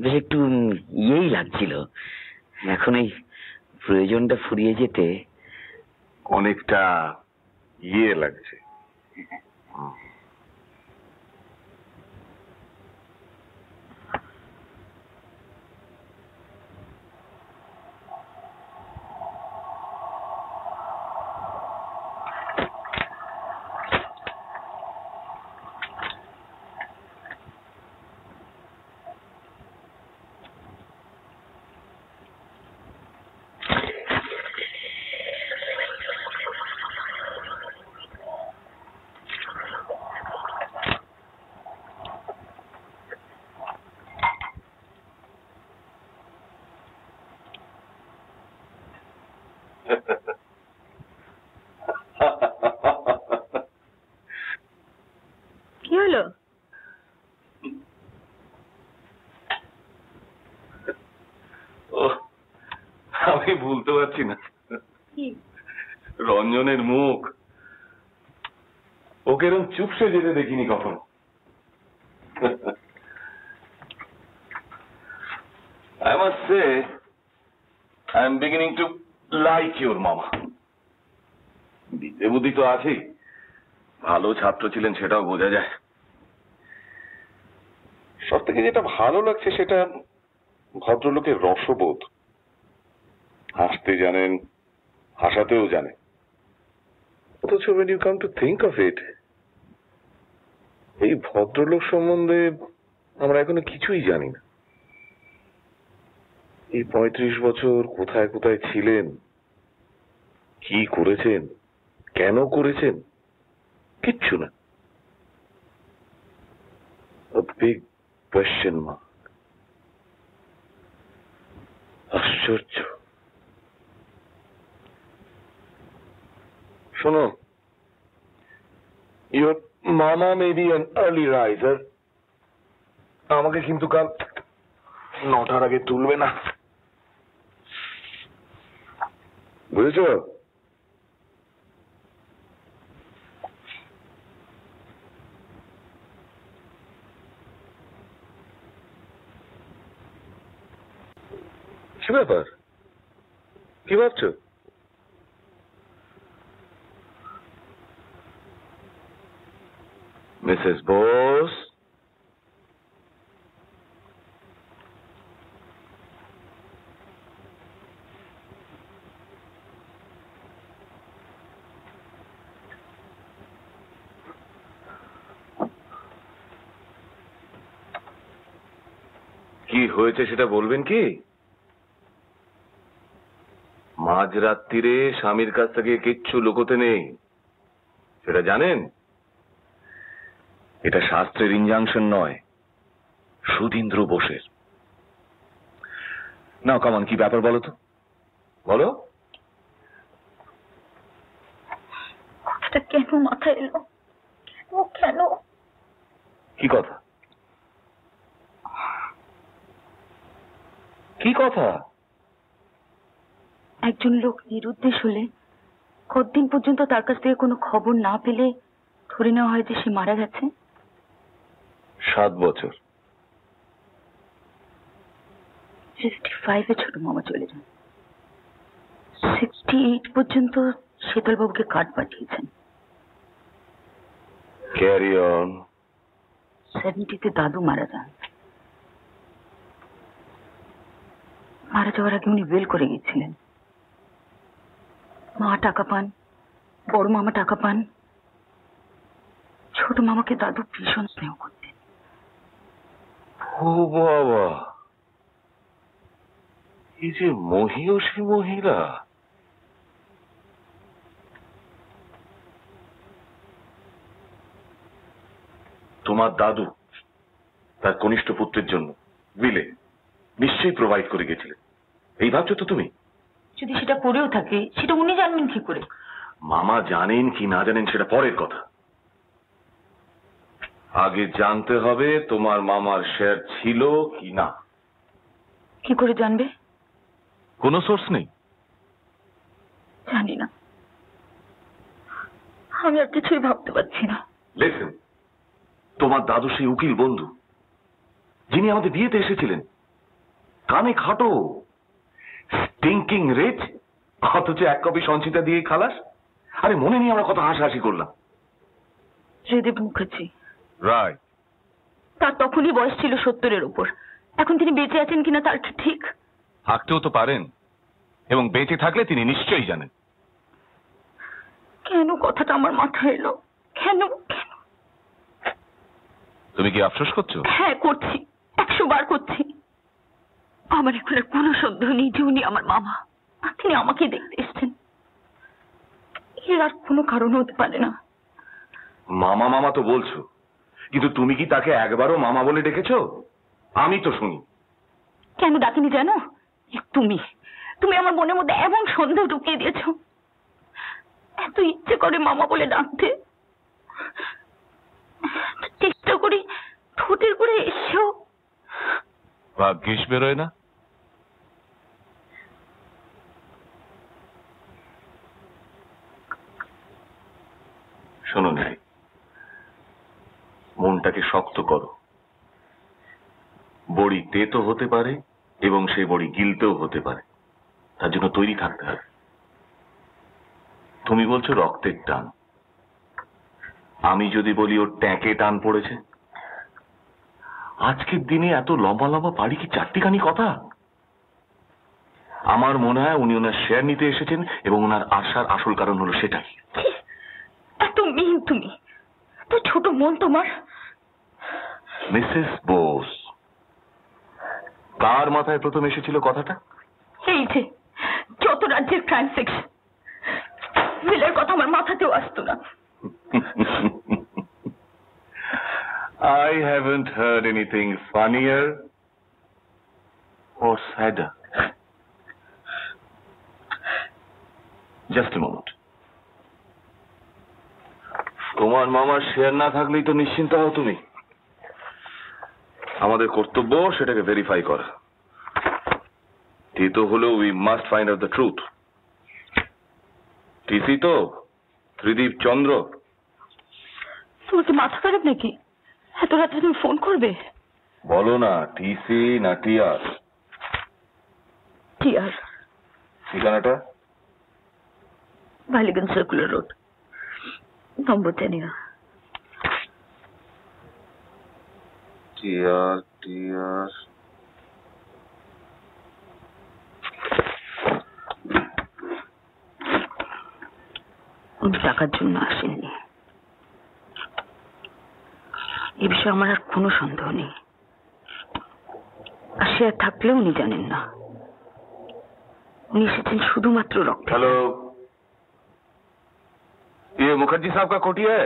Speaker 7: বেশ একটু ইয়েই লাগছিল। এখন এই প্রয়োজনটা ফুরিয়ে যেতে
Speaker 1: অনেকটা ইয়ে লাগছে।
Speaker 2: কি হলো?
Speaker 1: আমি ভুলতে পারছি না রঞ্জনের মুখ। ওকে এরকম চুপসে যেতে দেখিনি কখনো। I must say, I am beginning to like your mama. বিদ্যে বুদ্ধি তো আছেই, ভালো ছাত্র ছিলেন সেটাও বোঝা যায়। সব থেকে যেটা ভালো লাগছে সেটা ভদ্রলোকের রসবোধ। হাসতে জানেন, হাসাতেও জানে। অথচ when you come to think of it, এই ভদ্রলোক সম্বন্ধে আমরা এখনো কিছুই জানি না। এই 35 বছর কোথায় কোথায় ছিলেন, কি করেছেন, কেন করেছেন, কিচ্ছু না। A big question mark. আশ্চর্য। শোনো, your mama may be an early riser. আমাকে কিন্তু কাল 9টার আগে তুলবে না, বুঝেছো? কি ব্যাপার, কি ভাবছো? মিসেস বোস, কি হয়েছে সেটা বলবেন কি? মাঝরাত্রিরে স্বামীর কাছ থেকে কিচ্ছু লুকোতে নেই, সেটা জানেন? এটা শাস্ত্রের ইনজাংশন নয়, সুধীন্দ্র বোসের। না কামান, কি ব্যাপার বলো তো, বলো।
Speaker 2: কথাটা কেন মাথায় এলো? কেন?
Speaker 1: কি কথা, কি কথা?
Speaker 2: একজন লোক নিরুদ্দেশ হলে কতদিন পর্যন্ত তার কাছ থেকে কোনো খবর না পেলে ধরে নেওয়া হয় যে সে মারা গেছে?
Speaker 1: 7 বছর।
Speaker 2: 55-এ ছোট মামা চলে যান। 68 পর্যন্ত শীতলবাবুকে কার্ড পাঠিয়েছেন।
Speaker 1: Carry on.
Speaker 2: 70-তে দাদু মারা যান। মারা যাওয়ার আগে উনি বেল করে গেছিলেন। মা টাকা পান, বড় মামা টাকা পান, ছোট মামাকে দাদু ভীষণ স্নেহ করতেন।
Speaker 1: ও বাবা, এই যে মহিয়সী মহিলা। তোমার দাদু তার কনিষ্ঠ পুত্রের জন্য বিলে নিশ্চয়ই প্রোভাইড করে গেছিলেন, এই ভাবছো তো তুমি?
Speaker 2: যদি সেটা করেও থাকে সেটা উনি জানবেন কি করে?
Speaker 1: মামা জানেন কি না জানেন সেটা পরের কথা, আগে জানতে হবে তোমার মামার শেয়ার ছিল কি না।
Speaker 2: কি করে জানবে?
Speaker 1: কোনো সোর্স নেই?
Speaker 2: জানি না, আমি আর কিছুই ভাবতে পারছি না।
Speaker 1: লিসেন, তোমার দাদু সেই উকিল বন্ধু যিনি আমাদের বিয়েতে এসেছিলেন, কানে খাটো, স্টিঙ্কিং রিচ, অথচ 1 কপি সঞ্চিতা দিয়ে খালাস। আরে মনে নিয়ে আমরা কত হাসাহাসি করলাম।
Speaker 2: জয়দেব মুখার্জি।
Speaker 1: রাইট।
Speaker 2: তার তখনই বয়স ছিল 70-এর উপর। এখন তিনি বেঁচে আছেন কিনা তার কি ঠিক?
Speaker 1: থাকতেও তো পারেন, এবং বেঁচে থাকলে তিনি নিশ্চয়ই জানেন।
Speaker 2: কেন কথাটা আমার মাথায় এলো? কেন কেন?
Speaker 1: তুমি কি আফসোস করছো?
Speaker 2: হ্যাঁ করছি, 100 বার করছি। আমার এখন আর কোনো সন্দেহ নেই যে উনি আমার মামা, আর তিনি আমাকে দেখতে এসেছেন। এর আর কোনো কারণ হতে পারে না।
Speaker 1: মামা মামা তো বলছো, কিন্তু তুমি কি তাকে একবারও মামা বলে ডেকেছো? আমি তো শুনি।
Speaker 2: কেন ডাকিনি জানো? তুমি তুমি আমার মনের মধ্যে এমন সন্দেহ ঢুকিয়ে দিয়েছো, এত ইচ্ছে করে মামা বলে ডাকতে, চেষ্টা করি ঠোঁটের করে এসেও
Speaker 1: ভাগ্যিস বেরোয় না। শোনো নাই, মনটাকে শক্ত করো। বড়ি তেতো হতে পারে এবং সেই বড়ি গিলতেও হতে পারে, তার জন্য তৈরি থাকতে হবে। তুমি বলছো রক্তের টান, আমি যদি বলি ওর ট্যাঁকে টান পড়েছে। আজকের দিনে এত লম্বা লম্বা বাড়ি কি 4টিখানি কথা? আমার মনে হয় উনি ওনার শেয়ার নিতে এসেছেন এবং ওনার আসার আসল কারণ হলো সেটাই।
Speaker 2: এত মিন তুমি, তো ছোট মন তোমার।
Speaker 1: মিসেস বোস, কার মাথায় প্রথম এসেছিল কথাটা?
Speaker 2: এই যে যত রাজ্যের ক্রাইম সেকশন, বিলের কথা আমার মাথাতেও আসতো না।
Speaker 1: I haven't heard anything funnier or sadder. Just a moment. তোমার মামার শেয়ার না থাকলেই তো নিশ্চিন্ত হও তুমি। আমাদের কর্তব্য সেটাকে ভেরিফাই করা। তো হলো we must find out the truth. TC তো ত্রিদীপ চন্দ্র।
Speaker 2: তোমার কি মাথা খারাপ নাকি? এত রাত্রে তুমি ফোন করবে?
Speaker 1: বলো না, টিসি না টিআর?
Speaker 2: টিআর।
Speaker 1: ঠিকানাটা?
Speaker 2: বালিগঞ্জ সার্কুলার রোড, নম্বর 10।
Speaker 1: টিআর টিআর
Speaker 2: উনি টাকার জন্য আসেননি, এ বিষয়ে আমার আর কোনো সন্দেহ নেই। আর শেয়ার থাকলেও উনি জানেন না, উনি এসেছেন শুধুমাত্র রক্ত।
Speaker 1: हेलो, ये मुखर्जी साहब का कोठी है?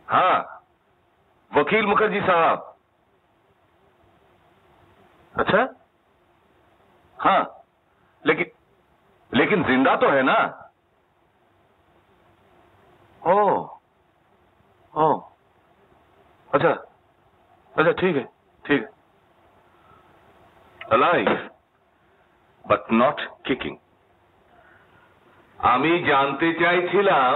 Speaker 1: हाँ, वकील मुखर्जी साहब। अच्छा, हाँ, लेकिन जिंदा तो है ना? ओ, अच्छा, ठीक है, alive but not kicking। আমি জানতে চাইছিলাম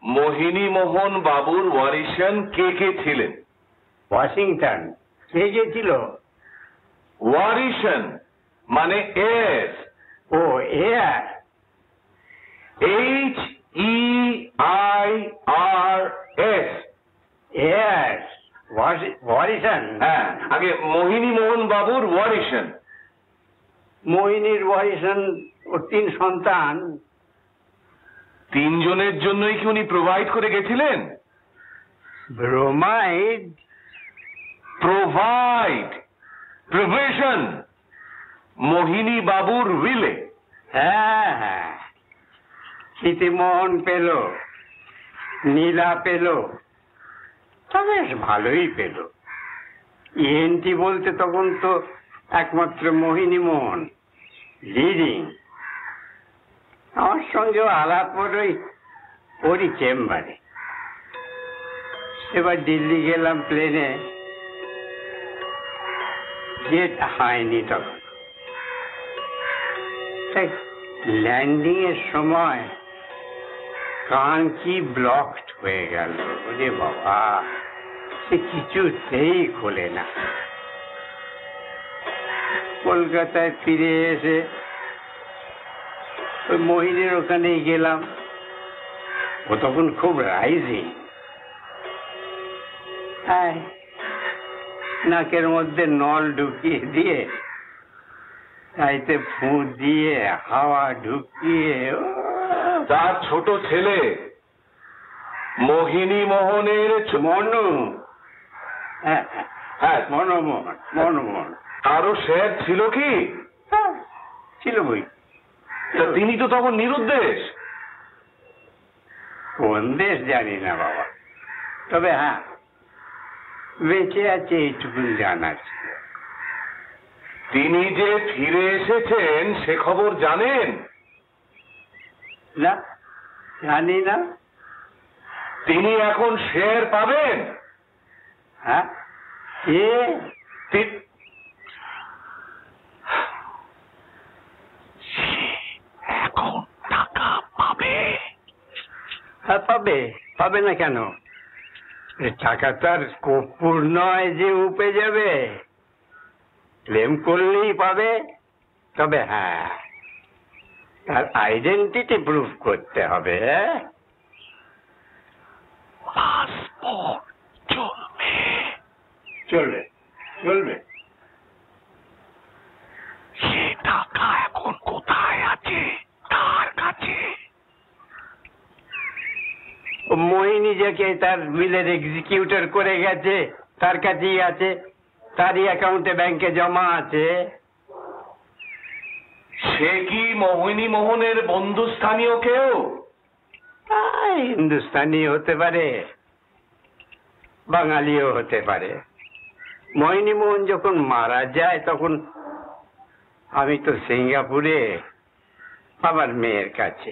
Speaker 1: মোহিনী মোহন বাবুর ওয়ারিশন কে কে ছিলেন?
Speaker 6: ওয়াশিংটন। কে গেছিল?
Speaker 1: ওয়ারিশন মানে এস।
Speaker 6: ও এয়ার।
Speaker 1: HEIRS।
Speaker 6: এয়ার ওয়ারিশন।
Speaker 1: হ্যাঁ, আগে মোহিনী মোহন বাবুর ওয়ারিশন।
Speaker 6: মোহিনীর ওয়ারিশন, ওর 3 সন্তান।
Speaker 1: 3 জনের জন্যই কি উনি প্রোভাইড করে গেছিলেন?
Speaker 6: ব্রোমাইড?
Speaker 1: প্রোভাইড, প্রভিশন মোহিনী বাবুর উইলে।
Speaker 6: হ্যাঁ, স্মৃতিমোহন পেল, নীলা পেল, তবে ভালোই পেল। ইএনটি বলতে তখন তো একমাত্র মোহিনী মোহন লিডিং। আমার সঙ্গেও আলাপ ওরই চেম্বারে। এবার দিল্লি গেলাম প্লেনে, জেট হয়নি তখন। ল্যান্ডিং এর সময় কান কি ব্লকড হয়ে গেল। ওরে বাবা, সে কিছুতেই খোলে না। কলকাতায় ফিরে এসে ওই মোহিনীর ওখানেই গেলাম। ও তখন খুব রাইজিং। নাকের মধ্যে নল ঢুকিয়ে দিয়ে, তাইতে ফু দিয়ে হাওয়া ঢুকিয়ে।
Speaker 1: তার ছোট ছেলে মোহিনী মোহনের
Speaker 6: মনু। হ্যাঁ, মনমোহন।
Speaker 1: আরো শেয়ার ছিল কি?
Speaker 6: ছিল বই।
Speaker 1: তিনি তো তখন নিরুদ্দেশ।
Speaker 6: কোন দেশ জানি না বাবা, তবে হ্যাঁ বেঁচে আছে এইটুকু জানা ছিল।
Speaker 1: তিনি যে ফিরে এসেছেন সে খবর জানেন?
Speaker 6: না, জানি না।
Speaker 1: তিনি এখন শেয়ার পাবেন?
Speaker 6: হ্যাঁ,
Speaker 1: এখন টাকা পাবে?
Speaker 6: হ্যাঁ, পাবে না কেন? টাকা তার কর্পূর নয় যে উপে যাবে। ক্লেম করলেই পাবে। তবে হ্যাঁ, তার আইডেন্টিটি প্রুফ করতে হবে।
Speaker 1: পাসপোর্ট
Speaker 6: চলবে।
Speaker 1: সে
Speaker 8: মোহিনী যাকে তার বিলের এক্সিকিউটর করে গেছে তার কাছেই আছে, তারই অ্যাকাউন্টে ব্যাংকে জমা আছে।
Speaker 1: সে কি মোহিনী মোহনের বন্ধুস্থানীয় কেউ?
Speaker 8: হিন্দুস্তানি হতে পারে, বাঙালিও হতে পারে। মোহিনী মোহন যখন মারা যায় তখন আমি তো সিঙ্গাপুরে আমার মেয়ের কাছে।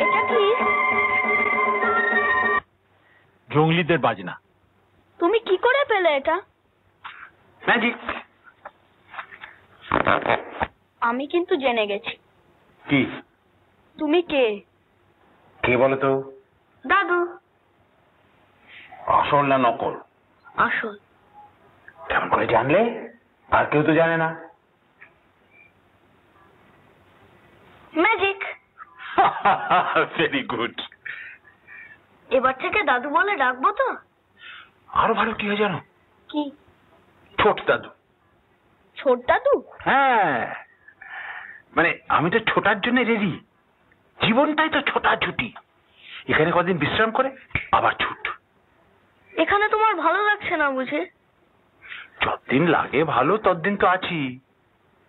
Speaker 4: এটা কি?
Speaker 3: জঙ্গলিদের বাজনা।
Speaker 4: তুমি কি করে পেলে এটা?
Speaker 6: ম্যাজিক।
Speaker 4: আমি কিন্তু জেনে গেছি।
Speaker 6: কি?
Speaker 4: তুমি কে?
Speaker 6: কে বলো তো?
Speaker 4: দাদু।
Speaker 6: আসল না নকল?
Speaker 4: আসল।
Speaker 6: কেমন করে জানলে? আর কেউ তো জানে না।
Speaker 4: ম্যাজিক।
Speaker 6: Very good.
Speaker 4: এবার থেকে দাদু বলে ডাকবো তো?
Speaker 3: আরো ভালো কি হয় জানো?
Speaker 4: কি?
Speaker 3: ছোট দাদু।
Speaker 4: ছোট দাদু?
Speaker 3: হ্যাঁ, মানে আমি তো ছোটার জন্য রেডি। জীবনটাই তো ছোটা ছুটি। এখানে কদিন বিশ্রাম করে আবার ছুট।
Speaker 4: এখানে তোমার ভালো লাগছে না বুঝে?
Speaker 3: যতদিন লাগে ভালো ততদিন তো আছি।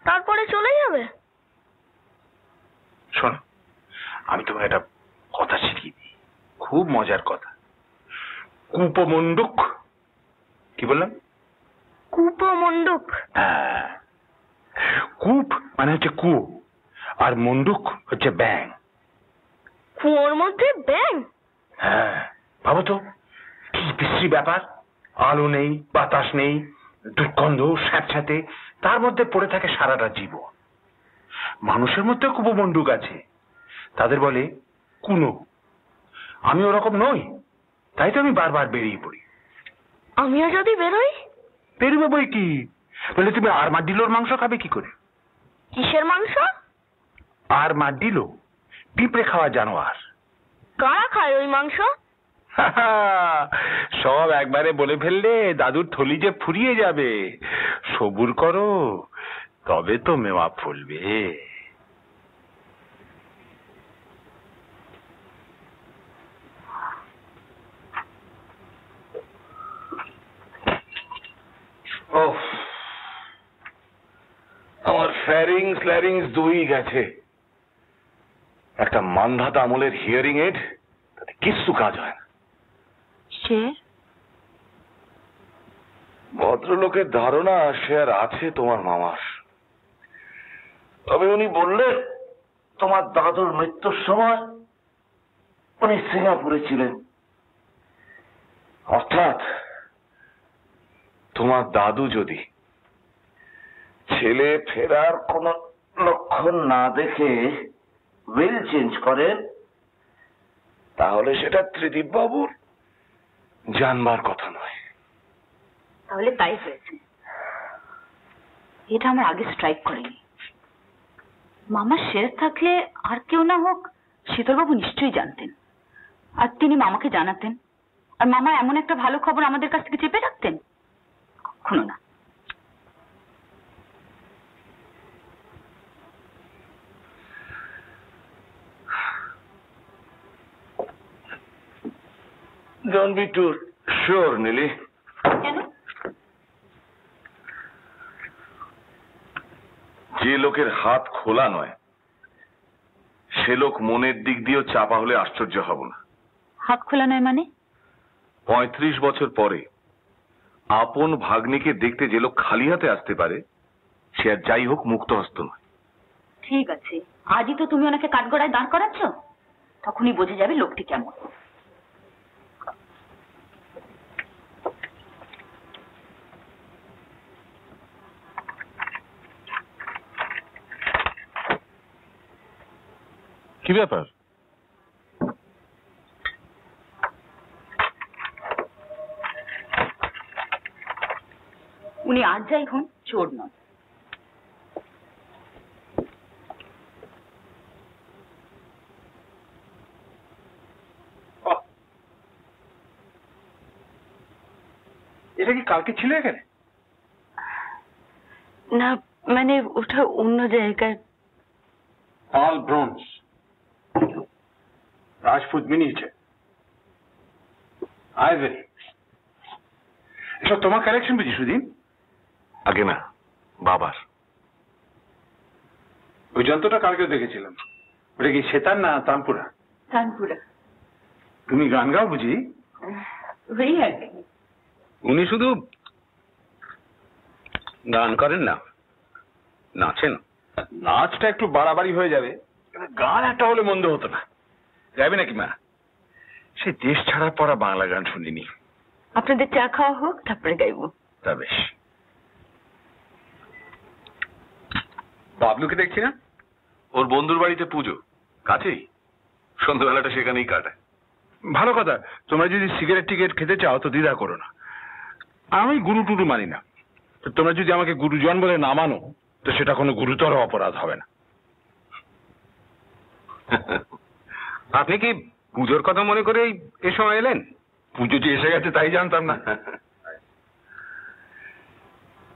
Speaker 4: তারপরে চলে যাবে?
Speaker 3: শোনো, আমি তোমার একটা কথা শিখিয়ে দিই, খুব মজার কথা। কূপমণ্ডুক। কি বললাম?
Speaker 4: কূপমণ্ডুক।
Speaker 3: হ্যাঁ, কূপ মানে হচ্ছে কুয়ো, আর মণ্ডুক হচ্ছে ব্যাং।
Speaker 4: কুয়োর মধ্যে ব্যাং?
Speaker 3: হ্যাঁ, ভাবো তো কি বিশ্রী ব্যাপার। আলো নেই, বাতাস নেই, দুর্গন্ধ স্যাঁতস্যাঁতে, তার মধ্যে পড়ে থাকে সারাটা জীবন। মানুষের মধ্যে কূপমণ্ডুক আছে, তাদের বলে কুনো। আমি ওরকম নই, তাই তো আমি বারবার বেরিয়ে পড়ি।
Speaker 4: আমিও যদি বেরোই?
Speaker 3: বেরোবে বই কি, বলে তুমি আরমাডিলোর মাংস খাবে কি করে?
Speaker 4: কিসের মাংস?
Speaker 3: আরমাডিলো পিঁপড়ে খাওয়া জানোয়ার।
Speaker 4: কারা খায় ওই মাংস?
Speaker 3: সব একবারে বলে ফেললে দাদুর থলি যে ফুরিয়ে যাবে। সবুর করো, তবে তো মেওয়া ফলবে।
Speaker 1: আমার ফ্যারিংস ল্যারিংস দুই গেছে। একটা মান্ধাতা আমলের হিয়ারিং এড, তাতে কিচ্ছু কাজ হয় না।
Speaker 2: সে
Speaker 1: ভদ্রলোকের ধারণা সে আর আছে তোমার মামার। তবে উনি বললেন তোমার দাদুর মৃত্যুর সময় উনি সিঙ্গাপুরে ছিলেন। অর্থাৎ তোমার দাদু যদি ছেলে ফেরার কোন লক্ষণ না দেখে উইল চেঞ্জ করেন, তাহলে সেটা ত্রিদীপ বাবুর জানবার কথা নয়।
Speaker 2: তাহলে তাই হয়েছে। এটা আমার আগে স্ট্রাইক করেনি। মামা শেষ থাকলে আর কেউ না হোক শীতলবাবু নিশ্চয়ই জানতেন, আর তিনি মামাকে জানাতেন, আর মামা এমন একটা ভালো খবর আমাদের কাছ থেকে চেপে রাখতেন? কখনো না।
Speaker 1: Don't be too sure, Neeli.
Speaker 2: কেন?
Speaker 1: যে লোকের হাত খোলা নয় সে লোক মনের দিক দিয়েও চাপা হলে আশ্চর্য হব না।
Speaker 2: হাত খোলা নয় মানে?
Speaker 1: 35 বছর পরে আপন ভাগ্নিকে দেখতে যে লোক খালি হাতে আসতে পারে সে আর যাই হোক মুক্ত হস্ত নয়।
Speaker 2: ঠিক আছে, আজই তো তুমি ওনাকে কাঠগড়ায় দাঁড় করাচ্ছ, তখনই বোঝা যাবে লোকটি কেমন।
Speaker 3: কি ব্যাপার?
Speaker 2: উনি আজ যাই হন চোর নন।
Speaker 3: এটা কি কালকে ছিল এখানে?
Speaker 2: না মানে ওটা অন্য জায়গায়।
Speaker 3: পাল ব্রোঞ্জ, রাজপুত মিনিয়েচার, আইভরি, এসব তোমার কালেকশন বুঝি সুদীন?
Speaker 1: আগে না, বাবার।
Speaker 3: ওই যন্ত্রটা কালকেও দেখেছিলাম। ওটা কি সেতার না তানপুরা?
Speaker 2: তানপুরা।
Speaker 3: তুমি গান গাও বুঝি?
Speaker 2: ওই আর কি।
Speaker 6: উনি শুধু গান করেন না, নাচেন।
Speaker 3: নাচটা একটু বাড়াবাড়ি হয়ে যাবে, কিন্তু গান একটা হলে মন্দ হতো না। যাবে নাকি মা? সে দেশ ছাড়ার পর আর বাংলা গান শুনিনি।
Speaker 2: আপনাদের চা খাওয়া হোক, তারপরে গাইবো।
Speaker 3: তা বেশ। বাবলুকে দেখছি না?
Speaker 1: ওর বন্ধুর বাড়িতে পুজো, কাছেই, সন্ধ্যাবেলাটা সেখানেই কাটায়।
Speaker 3: ভালো কথা। তোমরা যদি সিগারেট টিকেট খেতে চাও তো দ্বিধা করো না। আমি গুরু টুরু মানি না। তো তোমরা যদি আমাকে গুরুজন বলে না মানো তো সেটা কোনো গুরুতর অপরাধ হবে না।
Speaker 6: আপনি কি পুজোর কথা মনে করে এ সময় এলেন?
Speaker 3: পুজো যে এসে গেছে তাই জানতাম না।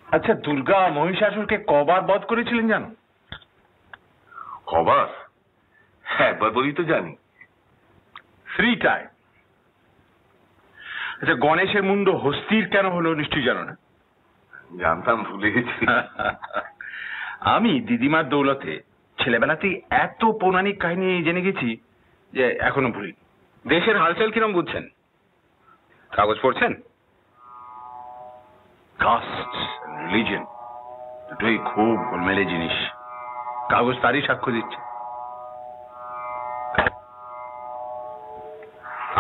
Speaker 3: আচ্ছা, দুর্গা মহিষাসুরকে কবার বধ করেছিলেন জানো?
Speaker 1: কবার? একবার বলি তো জানি।
Speaker 3: 3 টাইম। আচ্ছা, গণেশের মুন্ড হস্তির কেন হলো নিশ্চয়ই জানো না?
Speaker 1: জানতাম, ভুলে গেছি।
Speaker 3: আমি দিদিমার দৌলতে ছেলেবেলাতেই এত পৌরাণিক কাহিনী জেনে গেছি যে এখনো ভুলি।
Speaker 6: দেশের হালচাল কিরম বুঝছেন? কাগজ পড়ছেন?
Speaker 3: কাস্ট রিলিজিয়ন দুটোই খুব গোলমেলে জিনিস। কাগজ তারই সাক্ষ্য দিচ্ছে।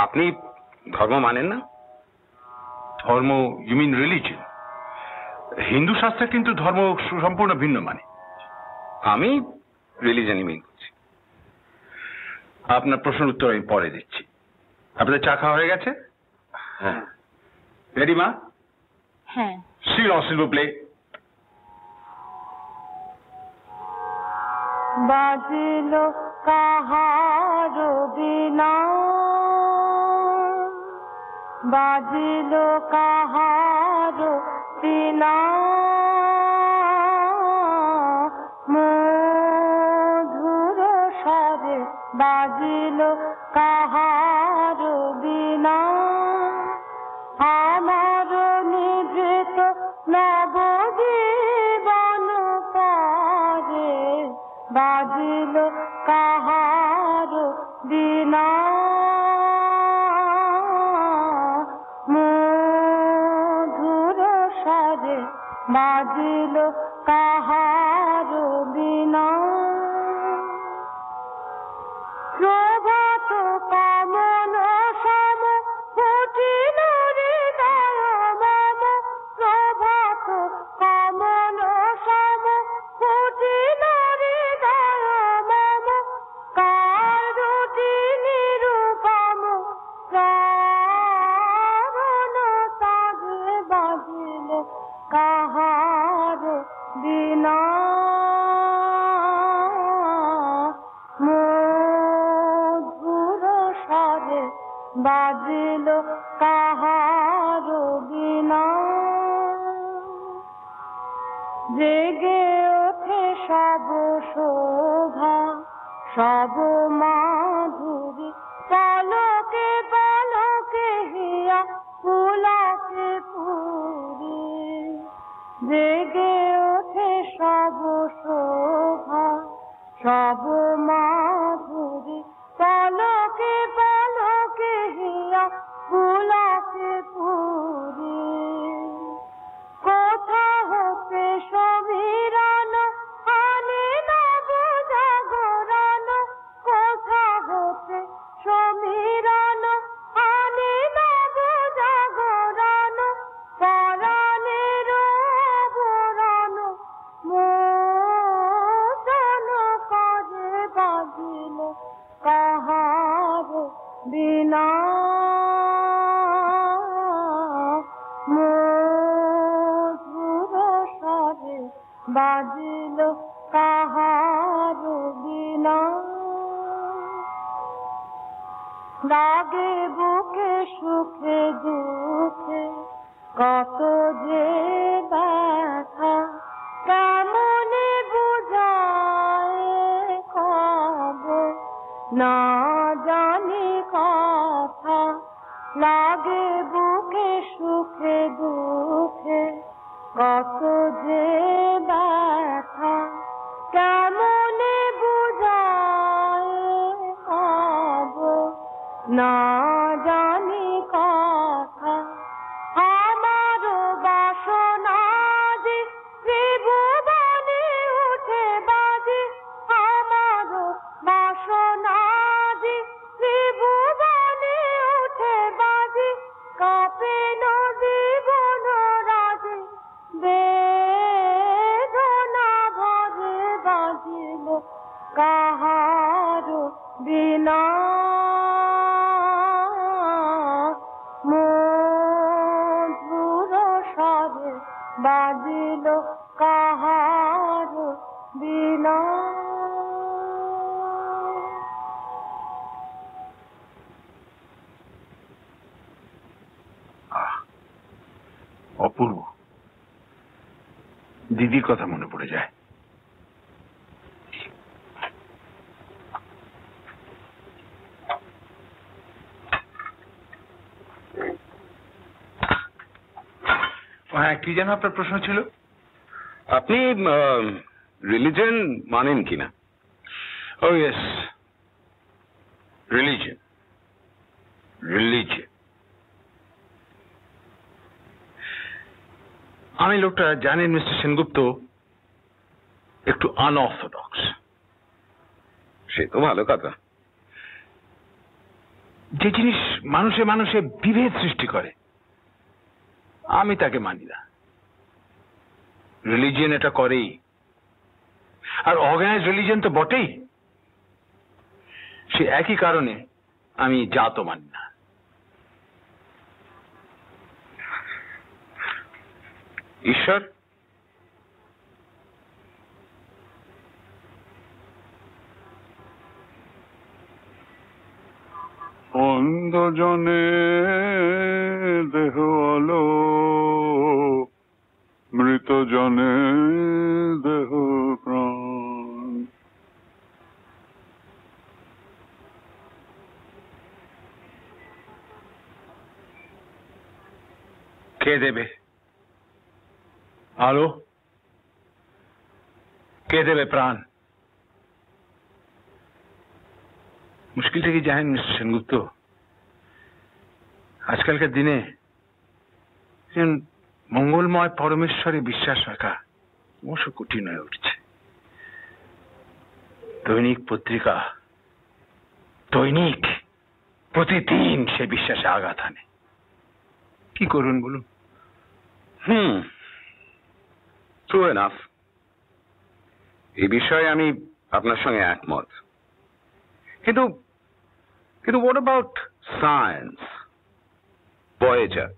Speaker 6: আপনি ধর্ম মানেন না?
Speaker 3: ধর্ম? You mean religion? হিন্দু শাস্ত্রে কিন্তু ধর্ম সম্পূর্ণ ভিন্ন মানে।
Speaker 6: আমি রিলিজনই মিন করছি।
Speaker 3: আপনার প্রশ্নের উত্তর আমি পরে দিচ্ছি। আপনাদের চা খাওয়া হয়ে গেছে?
Speaker 1: হ্যাঁ।
Speaker 3: রেডি মা?
Speaker 2: হ্যাঁ।
Speaker 3: Silence, s'il vous plaît.
Speaker 9: বাজিল কাহার বিনা, বাজিল কাহার বিনা, মধুর স্বরে বাজিল কাহার বিনা, আমার নিভৃত নবজীবন পরে বাজিল কাহার বিনা, মধুর স্বরে বাজিল কাহার বিনা, প্রভাত কামন সম ফুটিল হৃদয় মম, প্রভাত কামন সম ফুটিল হৃদয় মম, কার দুটি নিরূপম প্রাণ সাজে বাজিল কাহার বিনা, মধুর স্বরে বাজিল কাহার বিনা, জেগে ওঠে সব শোভা সব মাধুরী, পলকে পলকে হিয়া পুলকে পুরি, জেগে ওঠে সব শোভা সব মাধুরী, পলকে পলকে হিয়া পুলকে পুরি, কোথা হতে সমীরণ আনে নব জাগরণ, কোথা হতে সমীরণ আনে নব জাগরণ, পরাণের আবরণ মোচন করে বাজিল কাহার বিনা, মধুর স্বরে বাজিল কাহার বিনা, লাগে বুকে সুখে দুঃখে কত যে ব্যথা কেমনে বোঝায় কব না জানি কথা লাগে বুকে সুখে দুঃখে কত যে ব্যথা কেমনে বোঝায় কব না জানি কথা আমার বাসনা যে ত্রিভুবনে উঠে বাজে আমার বাসনা যে ত্রিভুবনে উঠে বাজে কাঁপে জীবন রাজে বেদনা ভরে বাজিল কাহার বিনা মধুর স্বরে বাজিল কাহার বিনা।
Speaker 3: অপূর্ব, দিদির কথা মনে পড়ে যায়। হ্যাঁ, কি যেন আপনার প্রশ্ন ছিল?
Speaker 6: আপনি রিলিজন মানেন কিনা?
Speaker 3: ও ইয়েস, রিলিজিয়ন। আমি লোকটা জানেন মিস্টার সেনগুপ্ত একটু আনঅর্থোডক্স।
Speaker 6: সে তো ভালো কথা।
Speaker 3: যে জিনিস মানুষে মানুষে বিভেদ সৃষ্টি করে আমি তাকে মানি না। রিলিজিয়ন এটা করেই, আর অর্গানাইজ রিলিজিয়ন তো বটেই। সে একই কারণে আমি জাতও মানি না।
Speaker 6: ঈশ্বর?
Speaker 5: অন্ধ জনে দেহ আলো, মৃত জনে দেহ প্রাণ।
Speaker 3: কে দেবে আলো? কে দেবে প্রাণ? মুশকিলটা কি জানেন মিস্টার সেনগুপ্ত? আজকালকার দিনে মঙ্গলময় পরমেশ্বরে বিশ্বাস রাখা অবশ্য কঠিন হয়ে উঠছে। দৈনিক পত্রিকা, দৈনিক প্রতিদিন সে বিশ্বাসে আঘাত আনে। কি করুন বলুন?
Speaker 6: True enough. এই বিষয়ে আমি আপনার সঙ্গে একমত। কিন্তু হোয়াট অ্যাবাউট সায়েন্স? ভয়েজার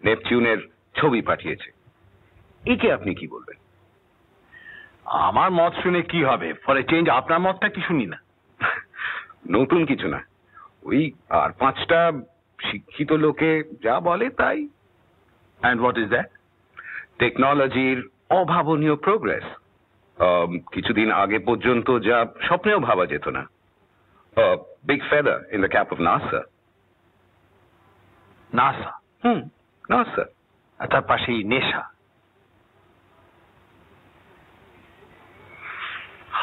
Speaker 6: নেপচুনের ছবি পাঠিয়েছে, একে আপনি কি বলবেন?
Speaker 3: আমার মত শুনে কি হবে? ফলে চেঞ্জ আপনার মতটা কি শুনি না?
Speaker 6: নতুন কিছু না, ওই আর পাঁচটা শিক্ষিত লোকে যা বলে তাই।
Speaker 3: And what is that?
Speaker 6: টেকনোলজির অভাবনীয় প্রোগ্রেস। কিছুদিন আগে পর্যন্ত যা স্বপ্নেও ভাবা যেত না। Big feather in the cap of NASA.
Speaker 3: NASA?
Speaker 6: NASA.
Speaker 3: আর তার পাশেই নেশা।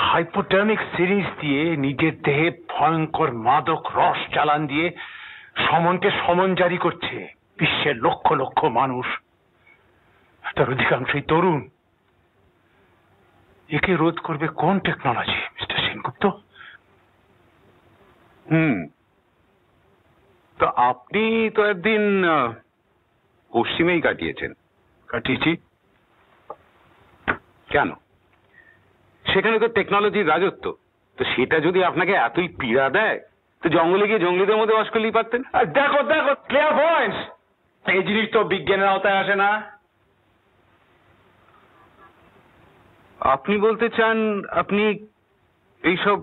Speaker 3: হাইপোটার্মিক সিরিজ দিয়ে নিজের দেহে ভয়ঙ্কর মাদক রস চালান দিয়ে সমনকে সমন জারি করছে বিশ্বের লক্ষ লক্ষ মানুষ, তার অধিকাংশই তরুণ। একে রোধ করবে কোন টেকনোলজি মিস্টার সেনগুপ্ত?
Speaker 6: তো আপনি তো একদিন পশ্চিমেই কাটিয়েছি। কেন? সেখানে তো টেকনোলজির রাজত্ব। তো সেটা যদি আপনাকে এতই পীড়া দেয়, তো জঙ্গলে গিয়ে জঙ্গলিদের মধ্যে বাস করলেই পারতেন।
Speaker 3: আর দেখো ক্লিয়ার পয়েন্টস। এই জিনিস তো বিজ্ঞানের আওতায় আসে না।
Speaker 6: আপনি বলতে চান আপনি এইসব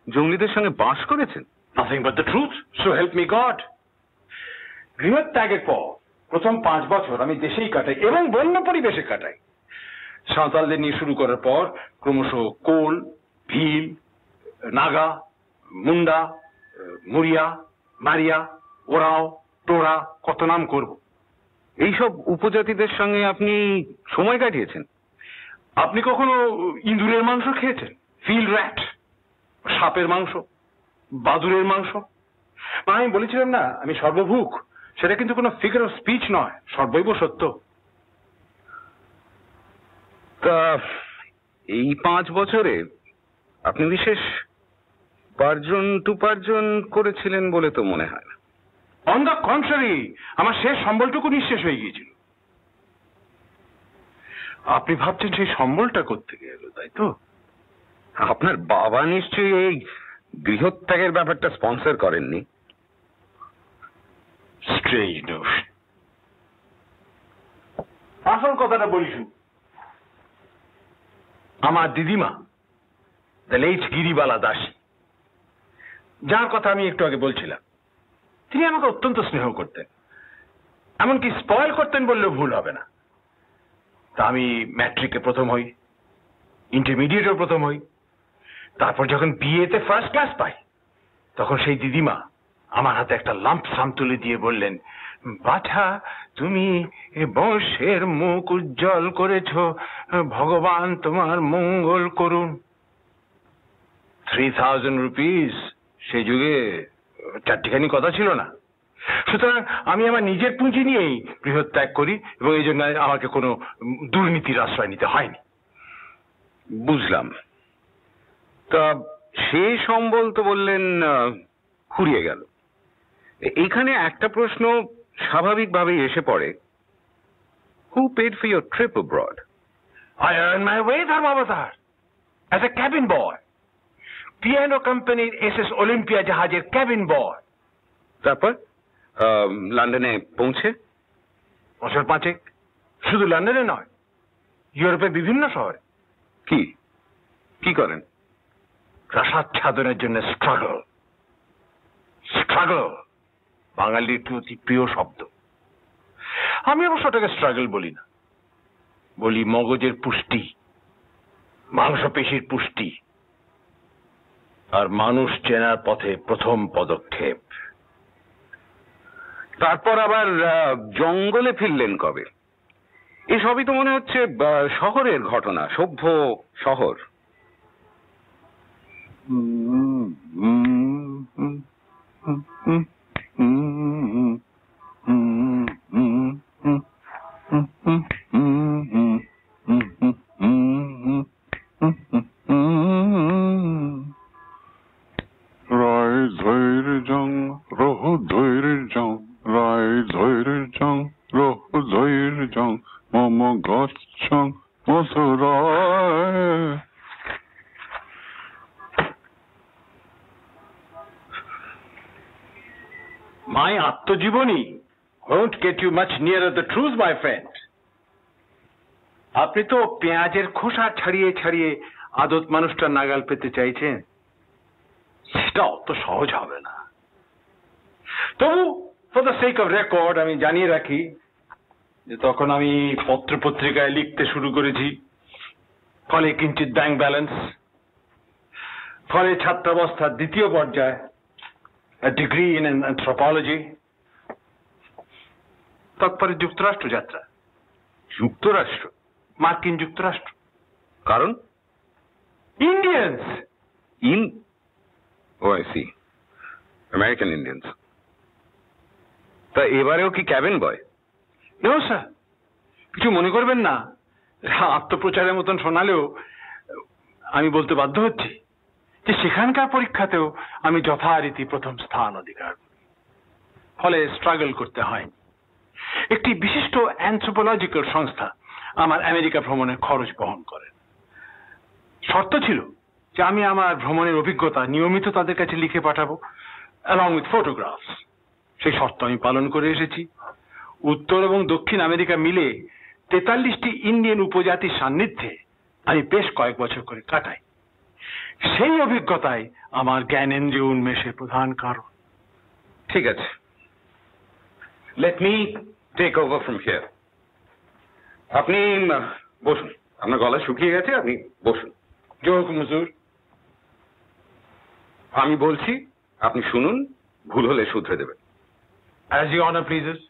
Speaker 6: জঙ্গলিদের সঙ্গে বাস করেছেন?
Speaker 3: Nothing but the truth, so help me God. গৃহত্যাগের পর প্রথম 5 বছর আমি দেশেই কাটাই এবং বন্য পরিবেশে কাটাই। সাঁওতালদের নিয়ে শুরু করার পর ক্রমশ কোল, ভীল, নাগা, মুন্ডা, মুরিয়া, মারিয়া, ওরাও, টোরা, কত নাম করব।
Speaker 6: এইসব উপজাতিদের সঙ্গে আপনি সময় কাটিয়েছেন?
Speaker 3: আপনি কখনো ইঁদুরের মাংস খেয়েছেন? ফিল্ড র্যাট, সাপের মাংস, বাদুরের মাংস? আমি বলেছিলাম না আমি সর্বভুক, সেটা কিন্তু কোনো ফিগার অফ স্পিচ নয়, সর্বৈব সত্য।
Speaker 6: তা এই 5 বছরে আপনি বিশেষ উপার্জন করেছিলেন বলে তো মনে হয় না।
Speaker 3: অন দ্য কন্ট্রারি, আমার শেষ সম্বলটুকু নিঃশেষ হয়ে গিয়েছিল। আপনি ভাবছেন সেই সম্বলটা কোত্থেকে এলো, তাই তো?
Speaker 6: আপনার বাবা নিশ্চয়ই এই গৃহত্যাগের ব্যাপারটা স্পন্সর করেননি?
Speaker 3: Strange Notion. আসল কথাটা বলি শুনুন। আমার দিদিমা, দ্য লেট গিরিবালা দাসী, যার কথা আমি একটু আগে বলছিলাম, তিনি আমাকে অত্যন্ত স্নেহ করতেন, এমনকি স্পয়েল করতেন বললেও ভুল হবে না। তা আমি ম্যাট্রিকে প্রথম হই, ইন্টারমিডিয়েটেও প্রথম হই, তারপর যখন বিএতে ফার্স্ট ক্লাস পাই, তখন সেই দিদিমা আমার হাতে একটা লাম্প সাম তুলে দিয়ে বললেন, বাছা তুমি বংশের মুখ উজ্জ্বল করেছ, ভগবান তোমার মঙ্গল করুন। 3000 রুপিস সেই যুগে চারটিখানি কথা ছিল না। সুতরাং আমি আমার নিজের পুঁজি নিয়েই গৃহত্যাগ করি এবং এই জন্য আমাকে কোনো দুর্নীতির আশ্রয় নিতে হয়নি।
Speaker 6: বুঝলাম। তা সে সম্বল তো বললেন ফুরিয়ে গেল। এইখানে একটা প্রশ্ন স্বাভাবিকভাবেই এসে পড়ে, who paid for your trip abroad?
Speaker 3: I earn my way, ধর্মাবতার, as a cabin boy, piano কোম্পানির এসএস অলিম্পিয়া জাহাজের ক্যাবিন বয়।
Speaker 6: তারপর লন্ডনে পৌঁছে?
Speaker 3: বছর 5 শুধু লন্ডনে নয়, ইউরোপের বিভিন্ন শহরে।
Speaker 6: কি করেন?
Speaker 3: প্রাসাচ্ছাদনের জন্য স্ট্রাগল। বাঙালির একটি অতি প্রিয় শব্দ। আমি অবশ্য ওটাকে স্ট্রাগল বলি না, বলি মগজের পুষ্টি, মাংসপেশির পুষ্টি আর মানুষ চেনার পথে প্রথম পদক্ষেপ।
Speaker 6: তারপর আবার জঙ্গলে ফিরলেন কবে? এসবই তো মনে হচ্ছে শহরের ঘটনা, সভ্য শহর।
Speaker 3: My আত্মজীবনী won't get you much nearer the truth, my friend. আপনি তো পেঁয়াজের খোসা ছাড়িয়ে ছাড়িয়ে আদত মানুষটা নাগাল পেতে চাইছেন, সেটা অত সহজ হবে না। তবু for the sake of record আমি জানিয়ে রাখি যে তখন আমি পত্রপত্রিকায় লিখতে শুরু করেছি, ফলে কিঞ্চিত ব্যাংক ব্যালেন্স, ফলে ছাত্রাবস্থার দ্বিতীয় পর্যায়ে a degree in anthropology, তারপরে যুক্তরাষ্ট্র যাত্রা।
Speaker 6: যুক্তরাষ্ট্র?
Speaker 3: মার্কিন যুক্তরাষ্ট্র।
Speaker 6: কারণ?
Speaker 3: Indians.
Speaker 6: I see. American Indians. তা এবারেও কি ক্যাবিন বয়?
Speaker 3: নো স্যার, কিছু মনে করবেন না, আত্মপ্রচারের মতন শোনালেও আমি বলতে বাধ্য হচ্ছি যে সেখানকার পরীক্ষাতেও আমি যথারীতি প্রথম স্থান অধিকার করি, ফলে স্ট্রাগল করতে হয়নি। একটি বিশিষ্ট অ্যানথ্রোপোলজিক্যাল সংস্থা আমার আমেরিকা ভ্রমণের খরচ বহন করেন। শর্ত ছিল যে আমি আমার ভ্রমণের অভিজ্ঞতা নিয়মিত তাদের কাছে লিখে পাঠাবো, অ্যালং উইথ ফটোগ্রাফস। সেই শর্ত আমি পালন করে এসেছি। উত্তর এবং দক্ষিণ আমেরিকা মিলে 43টি ইন্ডিয়ান উপজাতির সান্নিধ্যে আমি বেশ কয়েক বছর করে কাটাই। সেই অভিজ্ঞতাই আমার জ্ঞানেন্দ্রিয় উন্মেষের প্রধান কারণ।
Speaker 6: ঠিক আছে,
Speaker 3: let me
Speaker 10: take over from here. আপনি বসুন, আপনার গলা শুকিয়ে গেছে, আপনি বসুন।
Speaker 3: জোহুকুম হুজুর।
Speaker 10: আমি বলছি, আপনি শুনুন, ভুল হলে শুধরে দেবেন।
Speaker 3: As you honour pleases.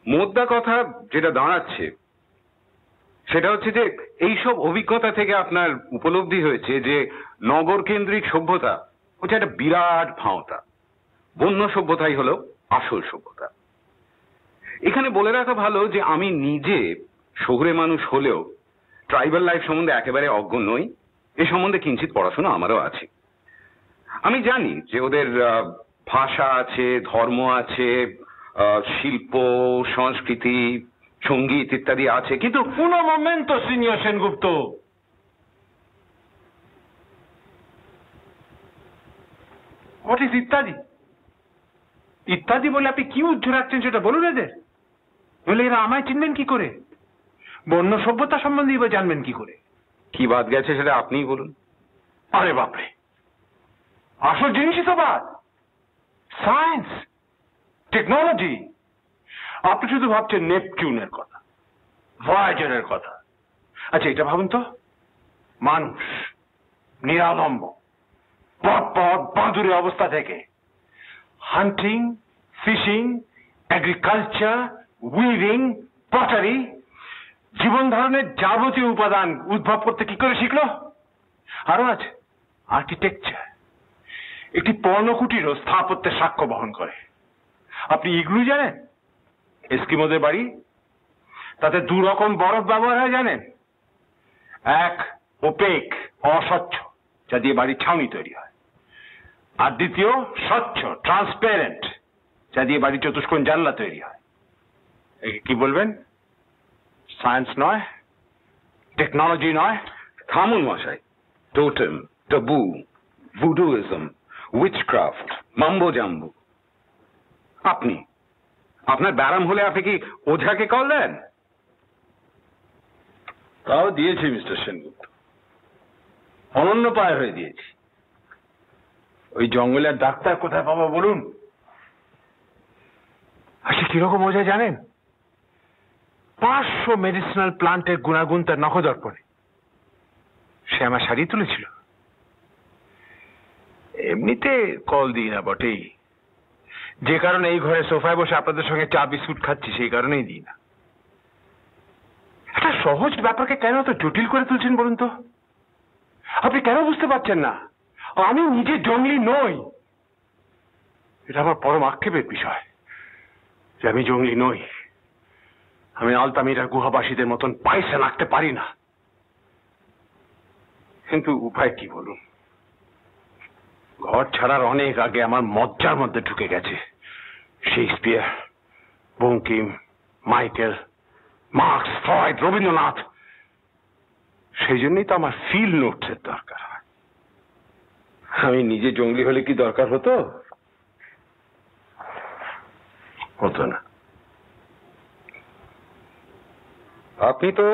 Speaker 10: মোদ্দা কথা যেটা দাঁড়াচ্ছে সেটা হচ্ছে যে এইসব অভিজ্ঞতা থেকে আপনার উপলব্ধি হয়েছে যে নগর কেন্দ্রিক সভ্যতা হচ্ছে একটা বিরাট ভাঁওতা, বন্য সভ্যতাই হলো আসল সভ্যতা। এখানে বলে রাখা ভালো যে আমি নিজে শহুরে মানুষ হলেও ট্রাইবাল লাইফ সম্বন্ধে একেবারে অজ্ঞ নই। এ সম্বন্ধে কিঞ্চিত পড়াশোনা আমারও আছে। আমি জানি যে ওদের ভাষা আছে, ধর্ম আছে, শিল্প, সংস্কৃতি, সঙ্গীত ইত্যাদি আছে, কিন্তু
Speaker 3: un momento, signor Sengupta. What is ইত্যাদি? ইত্যাদি বলে আপনি কি উজ্জ্বলাচ্ছেন সেটা বলুন এদের। বলে এরা আমায় চিনবেন কি করে? বন্য সভ্যতা সম্বন্ধে এবার জানবেন কি করে?
Speaker 10: কি বাদ গেছে সেটা আপনিই বলুন।
Speaker 3: আরে বাপরে, আসল জিনিসই তো বাদ। Science, technology. আপনি শুধু ভাবছেন নেপচুনের কথা, ভয়েজারের কথা। আচ্ছা এটা ভাবুন তো, মানুষ নিরালম্ব পথ বাঁধুরে অবস্থা থেকে হান্টিং, ফিশিং, এগ্রিকালচার, উইভিং, পটারি, জীবন ধারণের যাবতীয় উপাদান উদ্ভব করতে কি করে শিখলো? আরো আছে আর্কিটেকচার, একটি পর্ণকুটিরও স্থাপত্যের সাক্ষ্য বহন করে। আপনি ইগলু জানেন? এস্কিমোদের বাড়ি, তাতে দু রকম বরফ ব্যবহার হয় জানেন? এক ওপেক, অস্বচ্ছ, যা দিয়ে বাড়ির ছাউনি তৈরি হয়। আর দ্বিতীয় স্বচ্ছ, ট্রান্সপারেন্ট, যা দিয়ে বাড়ির চতুষ্কোণ জানলা তৈরি হয়। একে কি বলবেন? সায়েন্স নয়, টেকনোলজি নয়।
Speaker 10: থামুন মশাই। টোটেম, টাবু, ভুডুইজম, উইচক্রাফট, মাম্বো জাম্বু। আপনার ব্যারাম হলে আপনি কি ওঝাকে কল দেন?
Speaker 3: তাও দিয়েছি মিস্টার সেনগুপ্ত, অনন্য পায় হয়ে দিয়েছি। ওই জঙ্গলের ডাক্তার কোথায় পাবো বলুন? আসলে কিরকম ওঝা জানেন? 500 মেডিসিনাল প্লান্টের গুণাগুণ তার নখদর্পণে সে আমার সারিয়ে তুলেছিল। এমনিতে কল দিই না বটেই, যে কারণে এই ঘরে সোফায় বসে আপনাদের সঙ্গে চা বিস্কুট খাচ্ছি সেই কারণেই দিই না। একটা সহজ ব্যাপারকে কেন তো জটিল করে তুলছেন বলুন তো? আপনি কেন বুঝতে পারছেন না আমি নিজে জঙ্গলি নই? এটা আমার পরম আক্ষেপের বিষয় যে আমি জঙ্গলি নই। আমি আলতামিরার গুহাবাসীদের মতন পয়সা রাখতে পারি না, কিন্তু উপায় কি বলুন? ঘর ছাড়ার অনেক আগে আমার মজ্জার মধ্যে ঢুকে গেছে Shakespeare, Bankim, Michael, marks, Freud, Rabindranath. সেই জন্যই তো আমার ফিল্ড নোটসের দরকার হয়। আমি নিজে জঙ্গলি হলে কি দরকার হতো? হতো না।
Speaker 10: আপনি তো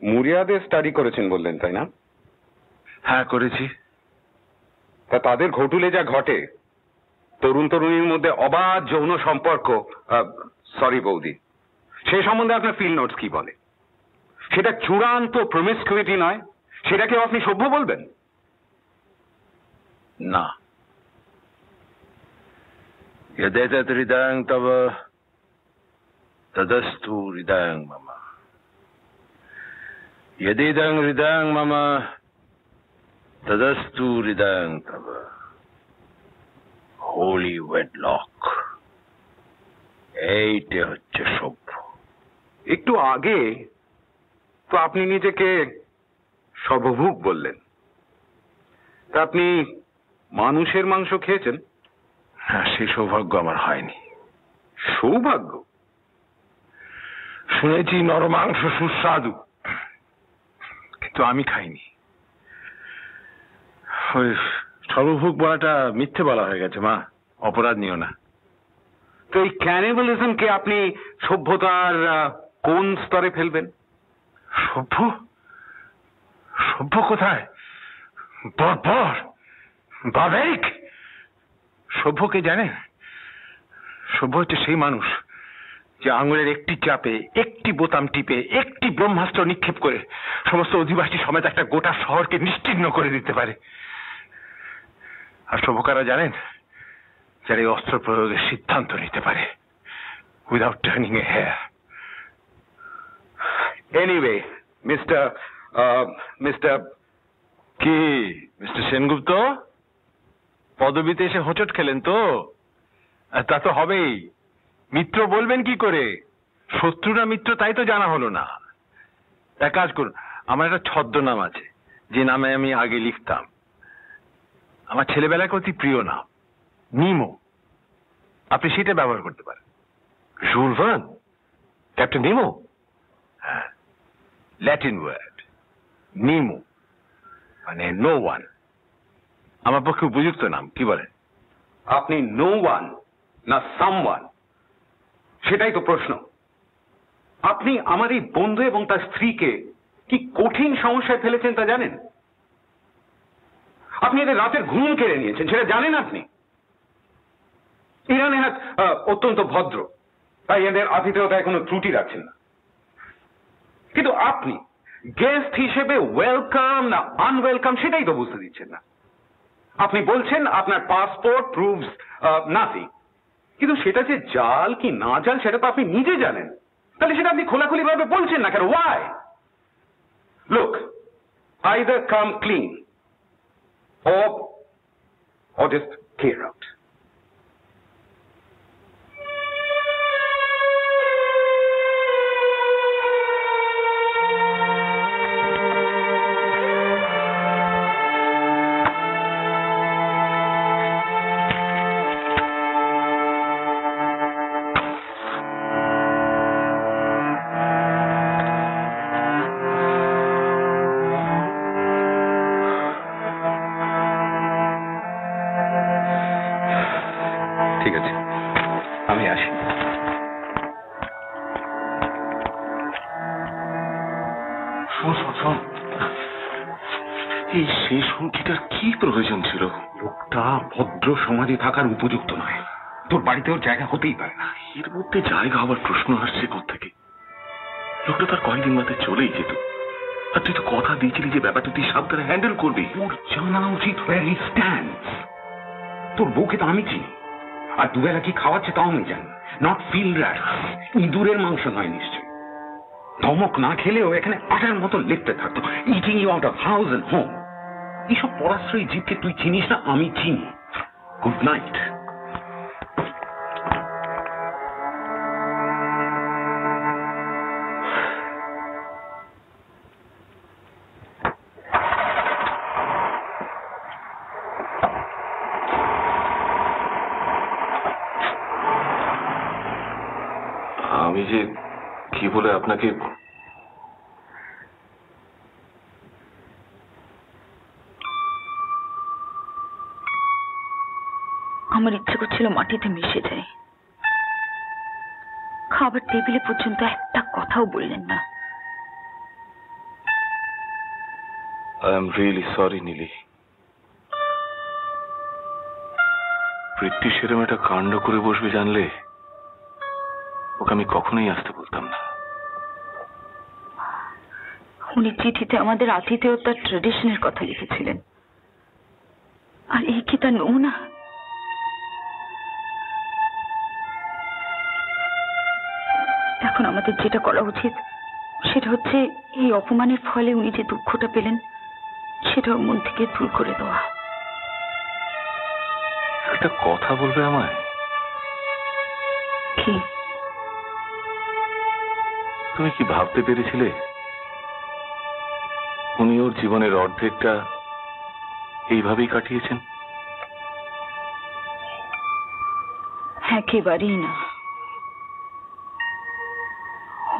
Speaker 10: মুরিয়াদের স্টাডি করেছেন বললেন, তাই না?
Speaker 3: হ্যাঁ করেছি।
Speaker 10: তা তাদের ঘটুলে যা ঘটে, তরুণ তরুণীর মধ্যে অবাধ যৌন সম্পর্ক, সরি বৌদি, সে সম্বন্ধে আপনার ফিল্ড নোটস কি বলে? সেটা চূড়ান্ত প্রমিসকিউইটি নয়? সেটাকেও আপনি সভ্য বলবেন?
Speaker 3: না। यदेतत् हृदयं तव तदस्तु हृदयं मम, यदिदं हृदयं मम तदस्तु हृदयं तव। হোলি ওয়েডলক, এইটা হচ্ছে সভ্য।
Speaker 10: একটু আগে তো আপনি নিজেকে সর্বভুক বললেন, তা আপনি মানুষের মাংস খেয়েছেন?
Speaker 3: হ্যাঁ, সেই সৌভাগ্য আমার হয়নি।
Speaker 10: সৌভাগ্য?
Speaker 3: শুনেছি নরমাংস সুস্বাদু, কিন্তু আমি খাইনি। ওই সর্বভুক বলাটা মিথ্যে বলা হয়ে গেছে মা, অপরাধ নিও না।
Speaker 10: তো এই ক্যানিবালিজমকে আপনি সভ্যতার কোন স্তরে ফেলবেন?
Speaker 3: সভ্য? সভ্য কোথায়? বর্বর, বাবেরিক। সভ্য কে জানেন? সভ্য হচ্ছে সেই মানুষ যে আঙুলের একটি চাপে, একটি বোতাম টিপে, একটি ব্রহ্মাস্ত্র নিক্ষেপ করে সমস্ত অধিবাসী সমেত একটা গোটা শহরকে নিশ্চিহ্ন করে দিতে পারে। আর সভ্যকারা জানেন যারা এই অস্ত্র প্রয়োগের সিদ্ধান্ত নিতে পারে উইদাউট টার্নিং এ হেয়ার। এনিওয়ে মিস্টার কি মিস্টার সেনগুপ্ত পদবিতে এসে হোঁচট খেলেন তো? তা তো হবেই, মিত্র বলবেন কি করে? শত্রু না মিত্র তাই তো জানা হলো না। এক কাজ করুন, আমার একটা ছদ্মনাম আছে যে নামে আমি আগে লিখতাম, আমার ছেলেবেলায় অতি প্রিয় নাম, নিমো। আপনি সেটা ব্যবহার করতে পারেন। Jules Verne, captain Nemo. হ্যাঁ, ল্যাটিন ওয়ার্ড নিমো মানে নো ওয়ান। আমার পক্ষে উপযুক্ত নাম, কি বলেন?
Speaker 10: আপনি নো ওয়ান না সামওয়ান, সেটাই তো প্রশ্ন। আপনি আমার এই বন্ধু এবং তার স্ত্রীকে কি কঠিন সমস্যায় ফেলেছেন তা জানেন? আপনি এদের রাতের ঘুম কেড়ে নিয়েছেন, সেটা জানেন আপনি? ইরান নেহাত অত্যন্ত ভদ্র, তাই এদের আতিথেয়তায় কোনো ত্রুটি রাখছেন না। কিন্তু আপনি গেস্ট হিসেবে ওয়েলকাম না আনওয়েলকাম সেটাই তো বুঝতে দিচ্ছেন না। আপনি বলছেন আপনার পাসপোর্ট প্রুভস নাথিং, কিন্তু সেটা যে জাল কি না জাল সেটা তো আপনি নিজে জানেন। তাহলে সেটা আপনি খোলাখুলি ভাবে বলছেন না কেন? Why? Look, either come clean or just clear out. ঠিক আছে, আমি আসি।
Speaker 1: শোন, এই শেষ হুমকিটার কি প্রয়োজন ছিল?
Speaker 10: লোকটা ভদ্র সমাজে থাকার উপযুক্ত নয়। তোর বাড়িতে ওর জায়গা হতেই পারে না।
Speaker 1: এর মধ্যে জায়গা হবার প্রশ্ন আসছে কোত্থেকে? লোকটা তার কয়েকদিন বাদে চলেই যেত, আর তুই তো কথা দিয়েছিলি যে ব্যাপারটা তুই সাবধানে হ্যান্ডেল করবি।
Speaker 10: ওর জানা উচিত where he stands। তোর বউকে তো আমি চিনি, আর দুবেলা কি খাওয়াচ্ছে তাও আমি জানি। নট ফিল্ড র্যাট, ইঁদুরের মাংস নয় নিশ্চয়। ধমক না খেলেও এখানে আটার মতো লেপতে থাকতো, eating you out of house and home. এইসব পরাশ্রয়ী জীবকে তুই চিনিস না, আমি চিনি। Good night.
Speaker 1: আমি যে কি বলে আপনাকে
Speaker 2: আমার ইচ্ছে করছিল মাটিতে মিশে যায়। খাবার টেবিলে পর্যন্ত একটা কথাও বললেন না।
Speaker 1: I am really sorry Neeli. Prithvi সেরকম একটা কাণ্ড করে বসবে জানলে ওকে আমি কখনোই আসতে বলতাম না।
Speaker 2: উনি চিঠিতে আমাদের আতিথেয়তার ট্রেডিশনের কথা লিখেছিলেন, আর এই কি তার নমুনা? এখন আমাদের যেটা করা উচিত সেটা হচ্ছে এই অপমানের ফলে উনি যে দুঃখটা পেলেন সেটা ওর মন থেকে দূর করে দেওয়া।
Speaker 1: একটা কথা বলবে আমায়?
Speaker 2: কি?
Speaker 1: তুমি কি ভাবতে পেরেছিলে উনি ওর জীবনের অর্ধেকটা এইভাবেই কাটিয়েছেন?
Speaker 2: একেবারেই না।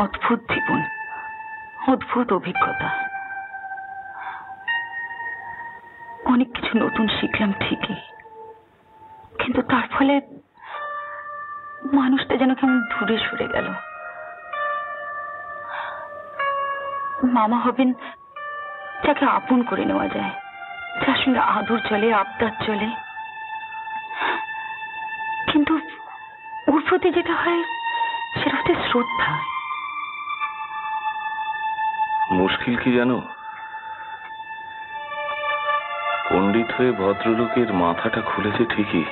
Speaker 2: অদ্ভুত জীবন, অদ্ভুত অভিজ্ঞতা। অনেক কিছু নতুন শিখলাম ঠিকই, কিন্তু তার ফলে মানুষটা যেন কেমন দূরে সরে গেল। মামা হবেন যাকে আপন করে নেওয়া যায়, যার সঙ্গে আদর চলে, আবদার চলে, কিন্তু ওর প্রতি যেটা হয় চোখের হতে শ্রদ্ধা।
Speaker 1: মুশকিল কি জানো, পণ্ডিত হয়ে ভদ্রলোকের মাথাটা খুলেছে ঠিকই,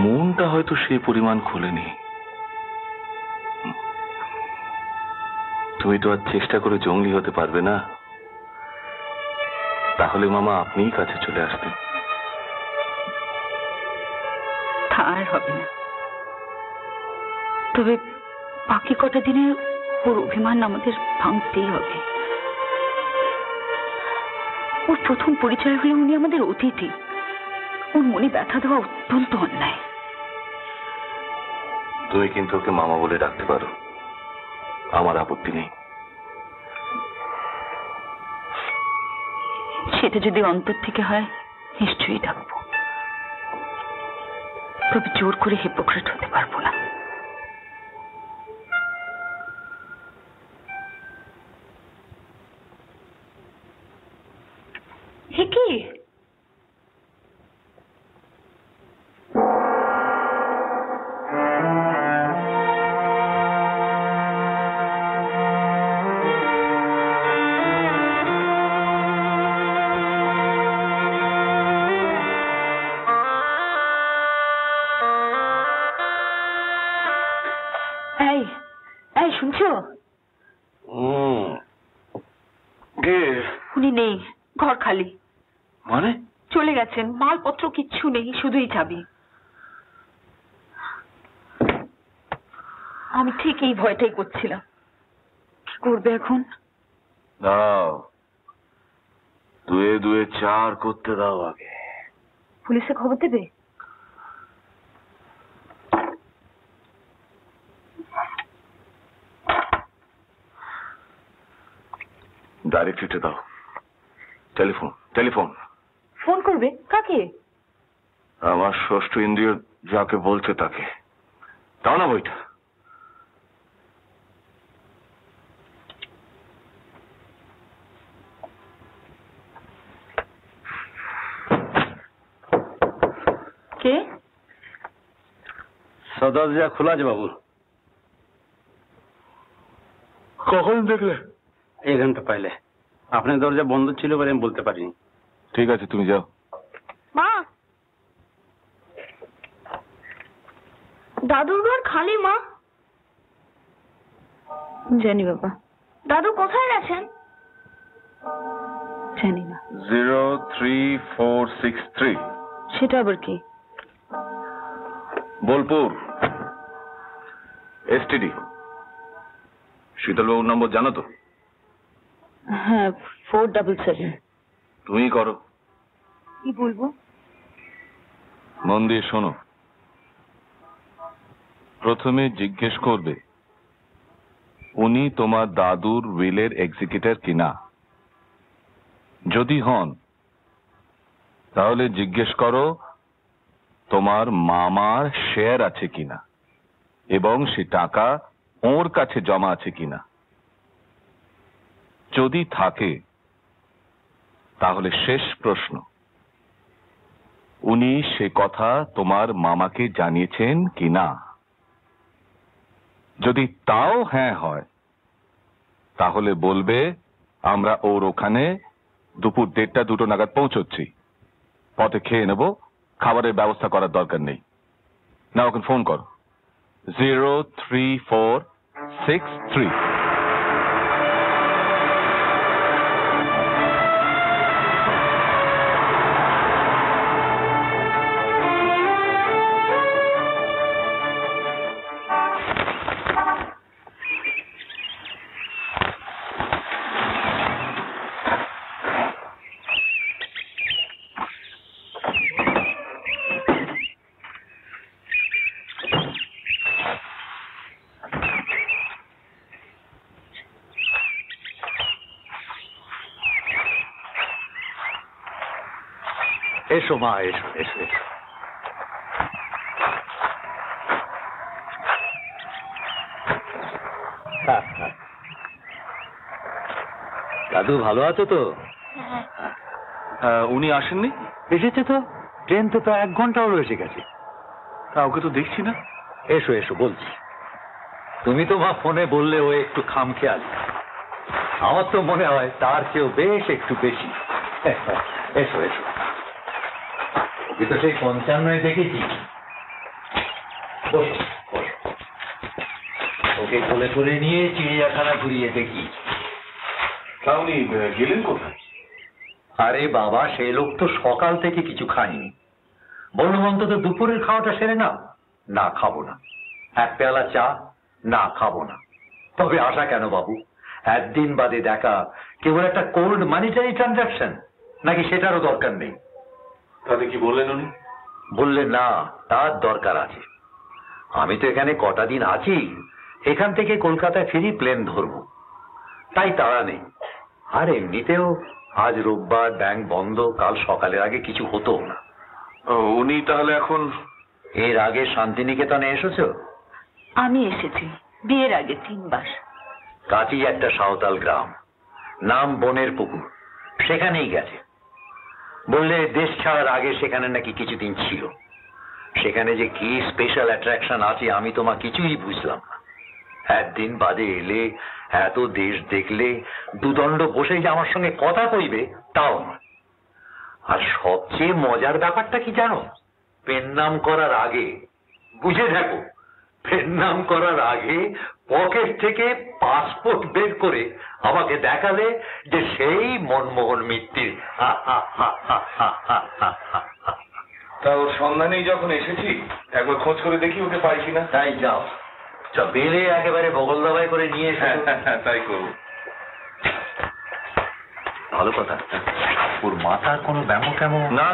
Speaker 1: মনটা হয়তো সেই পরিমাণ খোলেনি। তুমি তো আর চেষ্টা করে জঙ্গলি হতে পারবে না, তাহলে মামা আপনিই কাছে চলে আসতেন।
Speaker 2: তা আর হবে না, তবে বাকি কটা দিনে ওর অভিমান আমাদের ভাঙতেই হবে। ওর প্রথম পরিচয় হলে উনি আমাদের অতিথি, ওর মনে ব্যথা দেওয়া অত্যন্ত অন্যায়।
Speaker 1: তুমি কিন্তু ওকে মামা বলে ডাকতে পারো, আমার আপত্তি নেই।
Speaker 2: সেটা যদি অন্তর থেকে হয় নিশ্চয়ই ডাকবো, তবে জোর করে হিপোক্রেট হতে পারবো না। কি শুনছো? উনি নেই, ঘর খালি।
Speaker 1: মানে?
Speaker 2: চলে গেছেন, মালপত্র কিচ্ছু নেই, শুধুই চাবি। আমি ঠিক এই ভয়টাই করছিলাম, কি করবে এখন?
Speaker 1: দাও, 2 2 4 করতে দাও আগে।
Speaker 2: পুলিশে খবর দেবে?
Speaker 1: ডাইরেক্ট হিটে দাও। Telephone telephone.
Speaker 2: ফোন করবে? কাকে?
Speaker 1: আমার ষষ্ঠ ইন্দ্রিয় যাকে বলছে তাকে। দাও না বইটা।
Speaker 2: কে?
Speaker 8: দরজা খোলা আছে বাবু।
Speaker 1: কখন দেখলে?
Speaker 8: 1 ঘন্টা পহলে। আপনার দরজা বন্ধ ছিল বলে আমি বলতে পারিনি।
Speaker 1: ঠিক আছে, তুমি যাও।
Speaker 4: মা, দাদুর ঘর খালি মা।
Speaker 2: জানি বাবা।
Speaker 4: দাদু কোথায় গেছেন?
Speaker 2: জানি না।
Speaker 1: 03463।
Speaker 2: সেটা আবার কি?
Speaker 1: বোলপুর এসটিডি। শীতলবাবুর নম্বর জানো তো?
Speaker 2: হ্যাঁ, 477।
Speaker 1: তুমি করো।
Speaker 2: কি বলবো?
Speaker 1: মন দিয়ে শোনো। প্রথমে জিজ্ঞেস করবে উনি তোমার দাদুর উইলের এক্সিকিউটর কিনা। যদি হন তাহলে জিজ্ঞেস করো তোমার মামার শেয়ার আছে কিনা এবং সে টাকা ওর কাছে জমা আছে কিনা। যদি থাকে তাহলে শেষ প্রশ্ন, উনি সে কথা তোমার মামাকে জানিয়েছেন কিনা। যদি তাও হ্যাঁ হয় তাহলে বলবে আমরা ওর ওখানে দুপুর 1:30 2 নাগাদ পৌঁছচ্ছি, পথে খেয়ে নেব, খাবারের ব্যবস্থা করার দরকার নেই। না, ওখানে ফোন করো 03463।
Speaker 11: এসো মা, এসো এসো এসো। দাদু ভালো আছো তো?
Speaker 1: উনি আসেননি?
Speaker 11: এসেছে তো, ট্রেন তো প্রায় 1 ঘন্টা হলো এসে গেছে।
Speaker 1: তা ওকে তো দেখছি না।
Speaker 11: এসো এসো বলছি। তুমি তো মা ফোনে বললে ও একটু খামখেয়াল, আমার তো মনে হয় তার চেয়েও বেশ একটু বেশি। এসো এসো, ওকে তো সেই 55 দেখেছি। বসো বসো, ওকে কোলে করে নিয়ে চিড়িয়াখানা ঘুরিয়ে দেখি।
Speaker 1: উনি গেলেন কোথায়?
Speaker 11: আরে বাবা, সেই লোক তো সকাল থেকে কিছু খায়নি। বললাম অন্তত দুপুরের খাওয়াটা সেরে নাও। না, খাবো না। এক পেয়ালা চা? না, খাবো না। তবে আশা কেন বাবু? একদিন বাদে দেখা, কেবল একটা কোল্ড মানিটারি ট্রানজাকশন, নাকি সেটারও দরকার নেই?
Speaker 1: তাহলে কি বললেন উনি?
Speaker 11: বললেন না, তার দরকার আছে। আমি তো এখানে কটা দিন আছি, এখান থেকে কলকাতায় ফিরি প্লেন ধরবো, তাই তাড়া নেই। আর এমনিতেও আজ রোববার, ব্যাংক বন্ধ, কাল সকালের আগে কিছু হতো না।
Speaker 1: উনি তাহলে এখন?
Speaker 11: এর আগে শান্তিনিকেতনে এসেছো?
Speaker 2: আমি এসেছি বিয়ের আগে 3 বার।
Speaker 11: কাছেই একটা সাঁওতাল গ্রাম, নাম বনের পুকুর, সেখানেই গেছে। বললে দেশ ছাড়ার আগে সেখানে নাকি কিছুদিন ছিল। সেখানে যে কি স্পেশাল অ্যাট্রাকশন আছে আমি তোমা কিছুই বুঝলাম না। একদিন বাদে এলে, এত দেশ দেখলে, দুদণ্ড বসে যে আমার সঙ্গে কথা কইবে তাও না। আর সবচেয়ে মজার ব্যাপারটা কি জানো? পেন নাম করার আগে, বুঝে থাকো, পেন নাম করার আগে পকেট থেকে পাসপোর্ট বের করে আমাকে দেখালে যে সেই মনমোহন মিত্তির।
Speaker 1: তা ওর সন্ধানেই যখন এসেছি, একবার খোঁজ করে দেখি ওকে পাই কিনা।
Speaker 11: তাই যাও, বেলে একেবারে বগল দাবাই করে নিয়ে এসে।
Speaker 1: তাই করবো।
Speaker 11: ভালো কথা। ওর মাথার কোনো ব্যামো কেমন?
Speaker 1: না,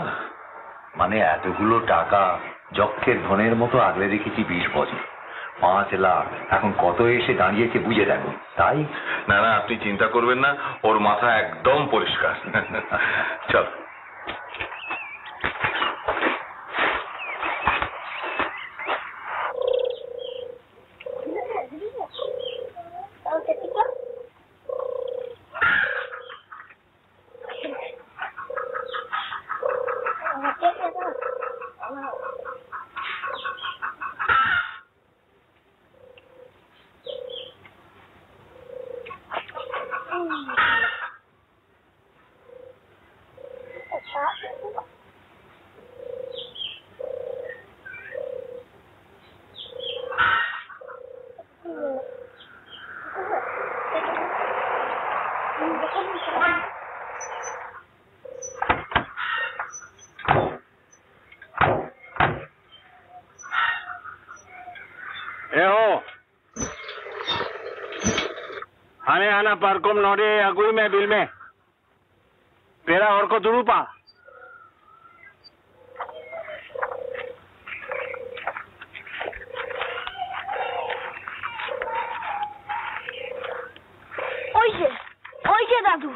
Speaker 11: মানে এতগুলো টাকা যক্ষের ধনের মতো আগলে রেখেছি 20 বছর, 5 লাখ, এখন কত এসে দাঁড়িয়েছে বুঝে দেখো। তাই
Speaker 1: না না, আপনি চিন্তা করবেন না, ওর মাথা একদম পরিষ্কার। চল।
Speaker 6: Ane ana parkom nore agui me bil me. Pera और को दुरुपा.
Speaker 4: ওই যে দাদু।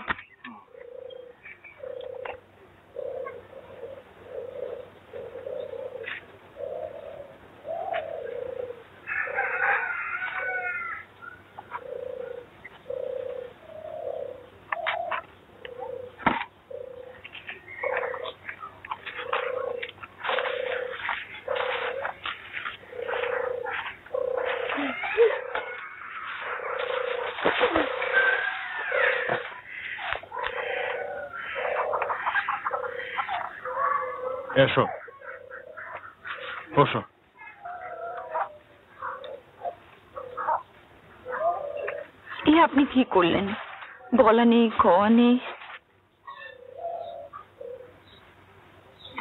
Speaker 3: এসো, বসো।
Speaker 2: আপনি কি করলেন? বলা নেই, খাওয়া নেই।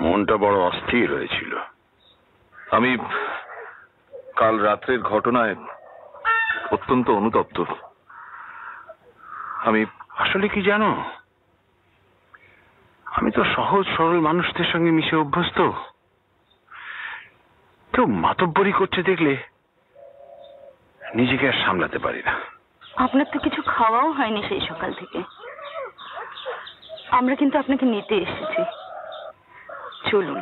Speaker 1: মনটা বড় অস্থির হয়েছিল। আমি কাল রাত্রের ঘটনায় অত্যন্ত অনুতপ্ত। আমি
Speaker 3: আসলে কি জানো, আমি তো সহজ সরল মানুষদের সঙ্গে মিশে অভ্যস্ত। কেউ মাতব্বরি করছে দেখলে নিজেকে আর সামলাতে পারি না।
Speaker 2: আপনার তো কিছু খাওয়াও হয়নি সেই সকাল থেকে। আমরা কিন্তু আপনাকে নিতে এসেছি, চলুন।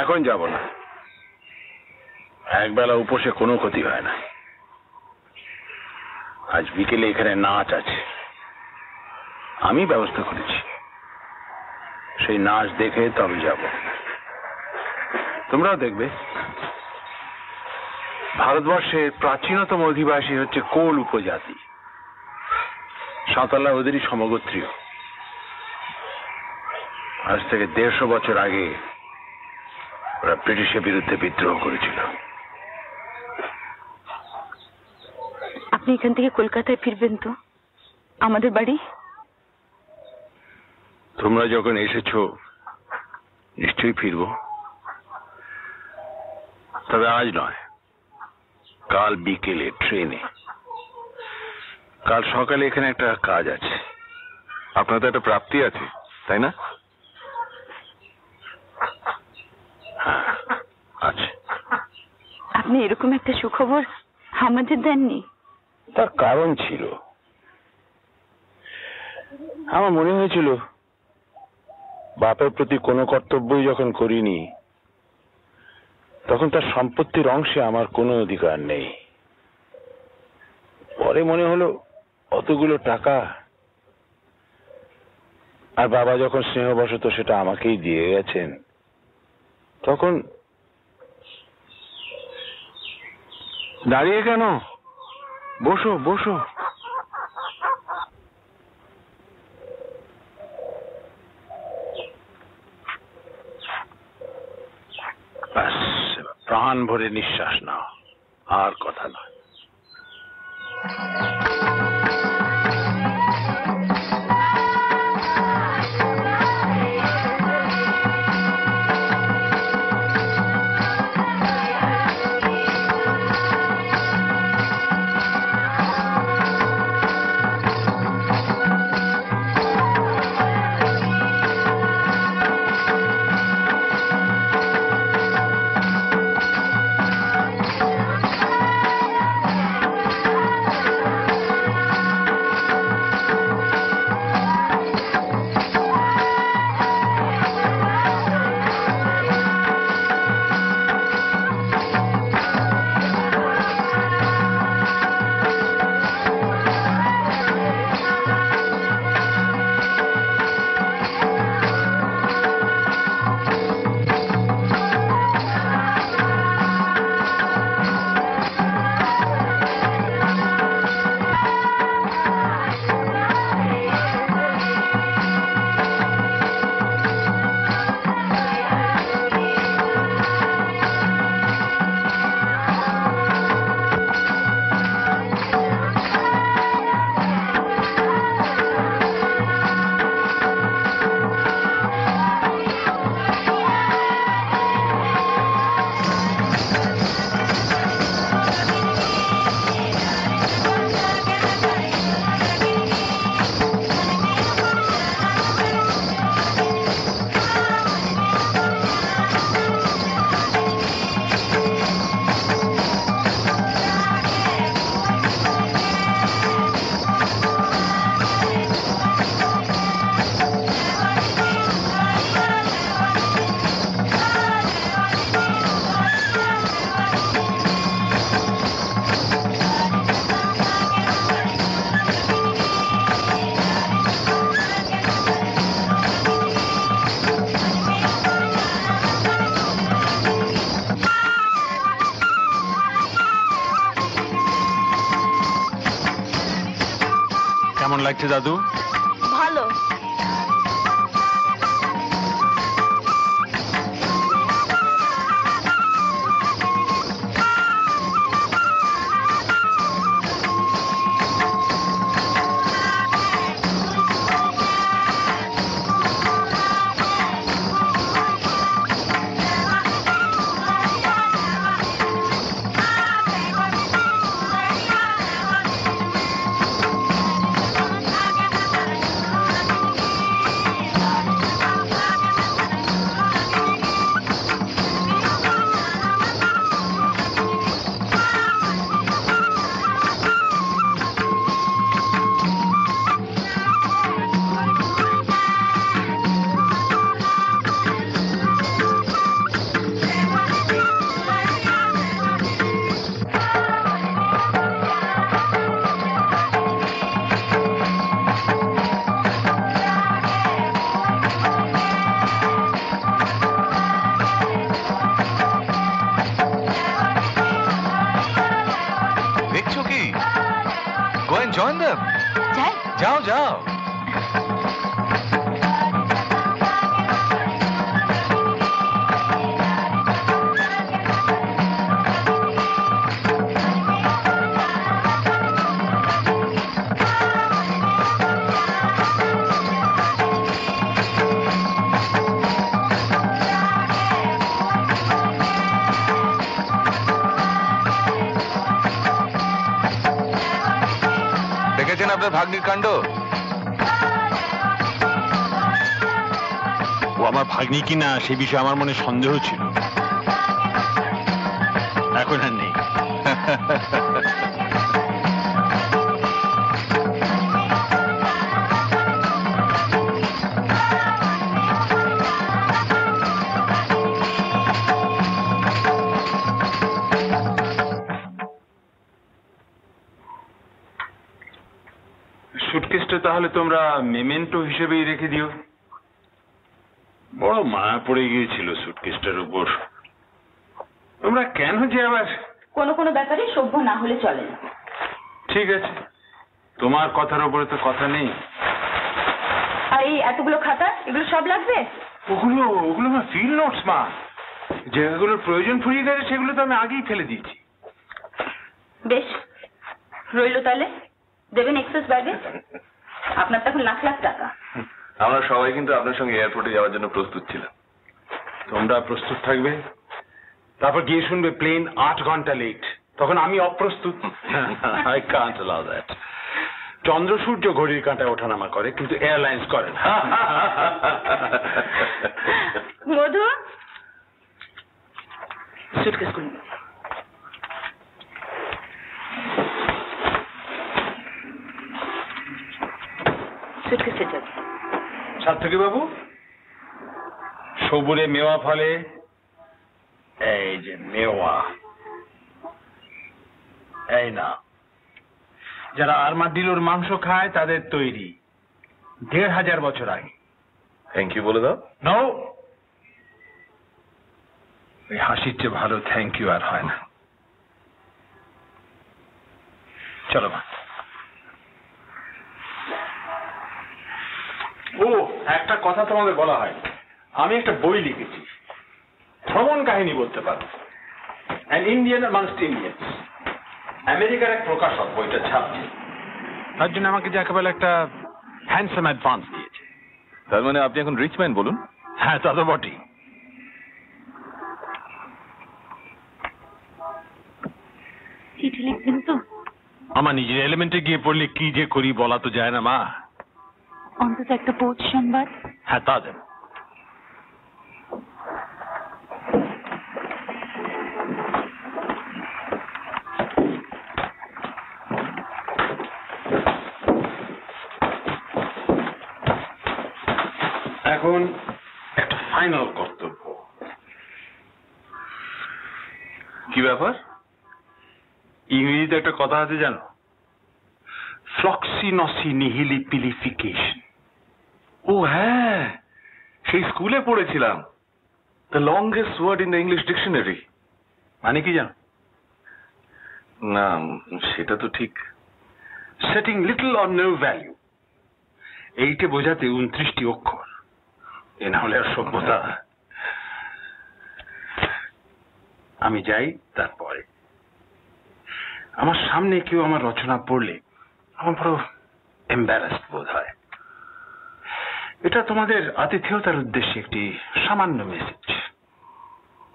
Speaker 3: এখন যাব না, একবেলা উপসে কোনো ক্ষতি হয় না। আজ বিকেলে এখানে নাচ আছে, আমি ব্যবস্থা করেছি। সেই নাচ দেখে তবে যাব, তোমরাও দেখবে। ভারতবর্ষের প্রাচীনতম অধিবাসী হচ্ছে কোল উপজাতি। সাঁওতালরা ওদেরই সমগোত্রীয়। আজ থেকে 150 বছর আগে ওরা ব্রিটিশের বিরুদ্ধে বিদ্রোহ করেছিল।
Speaker 2: আপনি এখান থেকে কলকাতায় ফিরবেন তো? আমাদের বাড়ি?
Speaker 3: তোমরা যখন এসেছো নিশ্চয়ই ফিরবো, তবে আজ নয়, কাল বিকেলে ট্রেনে। কাল সকালে এখানে একটা কাজ আছে।
Speaker 1: আপনার তো একটা প্রাপ্তি আছে, তাই না?
Speaker 3: হ্যাঁ আছে।
Speaker 2: আপনি এরকম একটা সুখবর আমাদের দেননি?
Speaker 3: তার কারণ ছিল। আমার মনে হয়েছিল বাপের প্রতি কোনো কর্তব্যই যখন করিনি, তখন তার সম্পত্তির অংশে আমার কোনো অধিকার নেই। পরে মনে হলো অতগুলো টাকা, আর বাবা যখন স্নেহবশত সেটা আমাকেই দিয়ে গেছেন, তখন দাঁড়িয়ে কেন, বসো বসো। ব্যাস, প্রাণ ভরে নিঃশ্বাস নাও, আর কথা নয়। কেমন লাগছে দাদু?
Speaker 4: ভালো।
Speaker 3: join them.
Speaker 2: যাই
Speaker 3: যাও যাও। দেখেছেন আপনার ভাগ্নির কাণ্ড? ও আমার ভাগ্নি কিনা সে বিষয়ে আমার মনে সন্দেহ ছিল, এখন আর নেই।
Speaker 10: সুটকেসটা তাহলে তোমরা মেমেন্টো হিসেবেই রেখে দিও। বড় মায়া পড়ে গিয়েছিল সুটকেসটার উপর। তোমরা কেন যে আবার?
Speaker 2: কোনো কোনো ব্যাপারে সভ্য না হলে চলে না।
Speaker 10: ঠিক আছে, তোমার কথার উপরে তো কথা নেই।
Speaker 2: আর এই এতগুলো খাতা, এগুলো সব লাগবে?
Speaker 10: ওগুলো ওগুলো আমার ফিল্ড নোটস মা, যেগুলোর প্রয়োজন ফুরিয়ে গেছে সেগুলো তো আমি আগেই ফেলে দিয়েছি।
Speaker 2: বেশ, রইলো তাহলে। দেবেন এক্সেস ব্যাগে? আপনার তো এখন লাখ লাখ টাকা।
Speaker 1: আমরা সবাই কিন্তু আপনার সঙ্গে এয়ারপোর্টে যাওয়ার জন্য প্রস্তুত ছিলাম।
Speaker 10: তোমরা প্রস্তুত থাকবে, তারপর গিয়ে শুনবে প্লেন 8 ঘন্টা লেট, তখন আমি অপ্রস্তুত। I can't allow that. চন্দ্র সূর্য ঘড়ির কাঁটায় ওঠানামা করে, কিন্তু এয়ারলাইন্স করে না।
Speaker 2: মধু, সুটকেস খুলুন। সুটকেসে যাবে।
Speaker 10: সার্থকী বাবু, সবুরে মেওয়া ফলে, এই যে মেওয়া, এই না, যারা আর্মাডিলোর মাংস খায় তাদের তৈরি, 1500 বছর আগে।
Speaker 1: থ্যাংক ইউ বলে দাও।
Speaker 10: নো, এই হাসির চেয়ে ভালো থ্যাংক ইউ আর হয় না। চলো মা। ও, একটা কথা তোমাদের বলা হয়, আমি একটা বই লিখেছি, ভ্রমণ কাহিনী বলতে পারো, অ্যান ইন্ডিয়ান অ্যামাংস্ট ইন্ডিয়ান্স। আমেরিকার এক প্রকাশক বইটা ছাপছে, তার জন্য আমাকে যে একেবারে একটা হ্যান্ডসাম অ্যাডভান্স দিয়েছে।
Speaker 1: তার মানে আপনি এখন রিচ ম্যান বলুন?
Speaker 10: হ্যাঁ, তা তো বটেই।
Speaker 2: চিঠি লিখবেন তো?
Speaker 10: আমার নিজের এলিমেন্টে গিয়ে পড়লে কি যে করি বলা তো যায় না মা।
Speaker 2: অন্তত একটা পৌঁছ সংবাদ।
Speaker 10: হ্যাঁ, তা দেব। এখন একটা ফাইনাল কর্তব্য।
Speaker 1: কি ব্যাপার?
Speaker 10: ইংরেজিতে একটা কথা আছে জানো, ফ্লক্সিনসি নিহিলি পিলিফিকেশন।
Speaker 1: ও হ্যাঁ, সেই স্কুলে পড়েছিলাম, the longest word in the English dictionary.
Speaker 10: মানে কি জানো?
Speaker 1: না, সেটা তো ঠিক।
Speaker 10: Setting little or no value, এইটা বোঝাতে 29টি অক্ষর। এ না হলে আর সভ্যতা। আমি যাই, তারপরে আমার সামনে কেউ আমার রচনা পড়লে আমার বড় এম্বারাসড বোধ হয়। এটা তোমাদের আতিথেয়তার উদ্দেশ্যে একটি সামান্য message,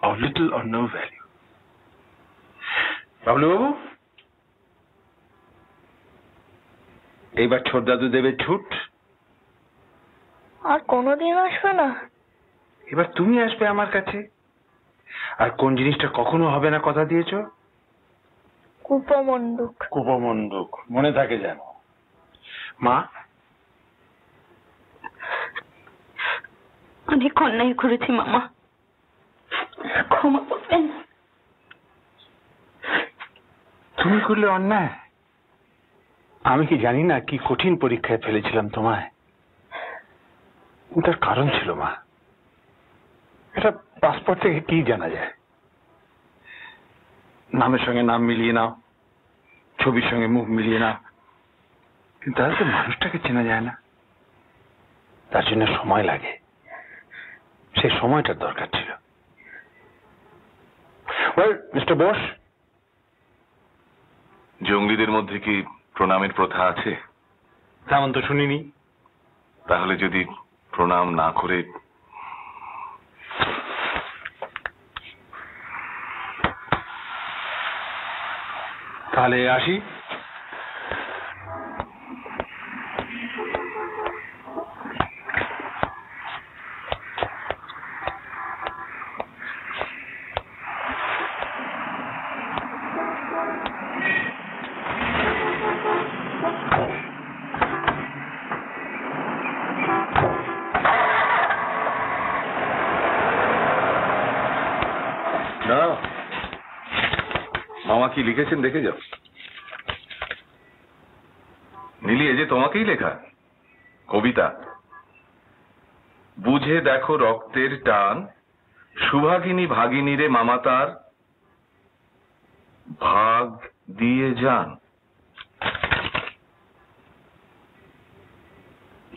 Speaker 10: of little or no value. Bablu Babu, এইবার ছোট দাদু দেবে ছুট।
Speaker 4: আর কোনোদিন আসবে না?
Speaker 10: এবার তুমি আসবে আমার কাছে। আর কোন জিনিসটা কখনো হবে না কথা দিয়েছো?
Speaker 4: কুপমণ্ডুক।
Speaker 10: কুপমণ্ডুক মনে থাকে যেন। মা,
Speaker 2: অনেক অন্যায় করেছি মামা, ক্ষমা করবেন।
Speaker 10: তুমি করলে অন্যায়? আমি কি জানি না কি কঠিন পরীক্ষায় ফেলেছিলাম তোমায়? তার কারণ ছিল মা, এটা পাসপোর্ট থেকে কি জানা যায়? নামের সঙ্গে নাম মিলিয়ে নাও, ছবির সঙ্গে মুখ মিলিয়ে নাও,
Speaker 3: কিন্তু তাহলে তো মানুষটাকে চেনা যায় না, তার জন্য সময় লাগে, সেই সময়টার দরকার ছিল। মিস্টার বোস,
Speaker 1: জঙ্গলিদের মধ্যে কি প্রণামের প্রথা আছে?
Speaker 3: তেমন তো শুনিনি।
Speaker 1: তাহলে যদি প্রণাম না করে
Speaker 3: তাহলে আসি।
Speaker 1: না, মামা কি লিখেছেন দেখে যাও। নীলি, এই যে তোমাকেই লেখা কবিতা। বুঝে দেখো রক্তের টান, সুভাগিনী ভাগিনীরে মামা তার ভাগ দিয়ে যান।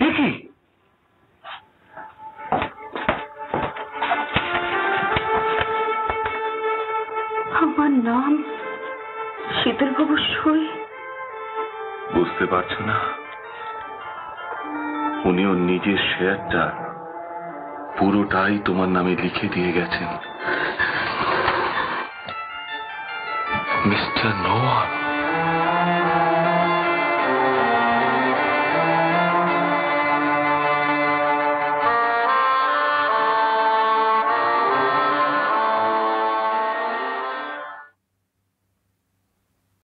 Speaker 1: এ কি?
Speaker 2: আমার নাম শীতলবাবু সই।
Speaker 1: বুঝতে পারছো না? উনি ওর নিজের শেয়ারটা পুরোটাই তোমার নামে লিখে দিয়ে গেছেন, মিস্টার নোয়া।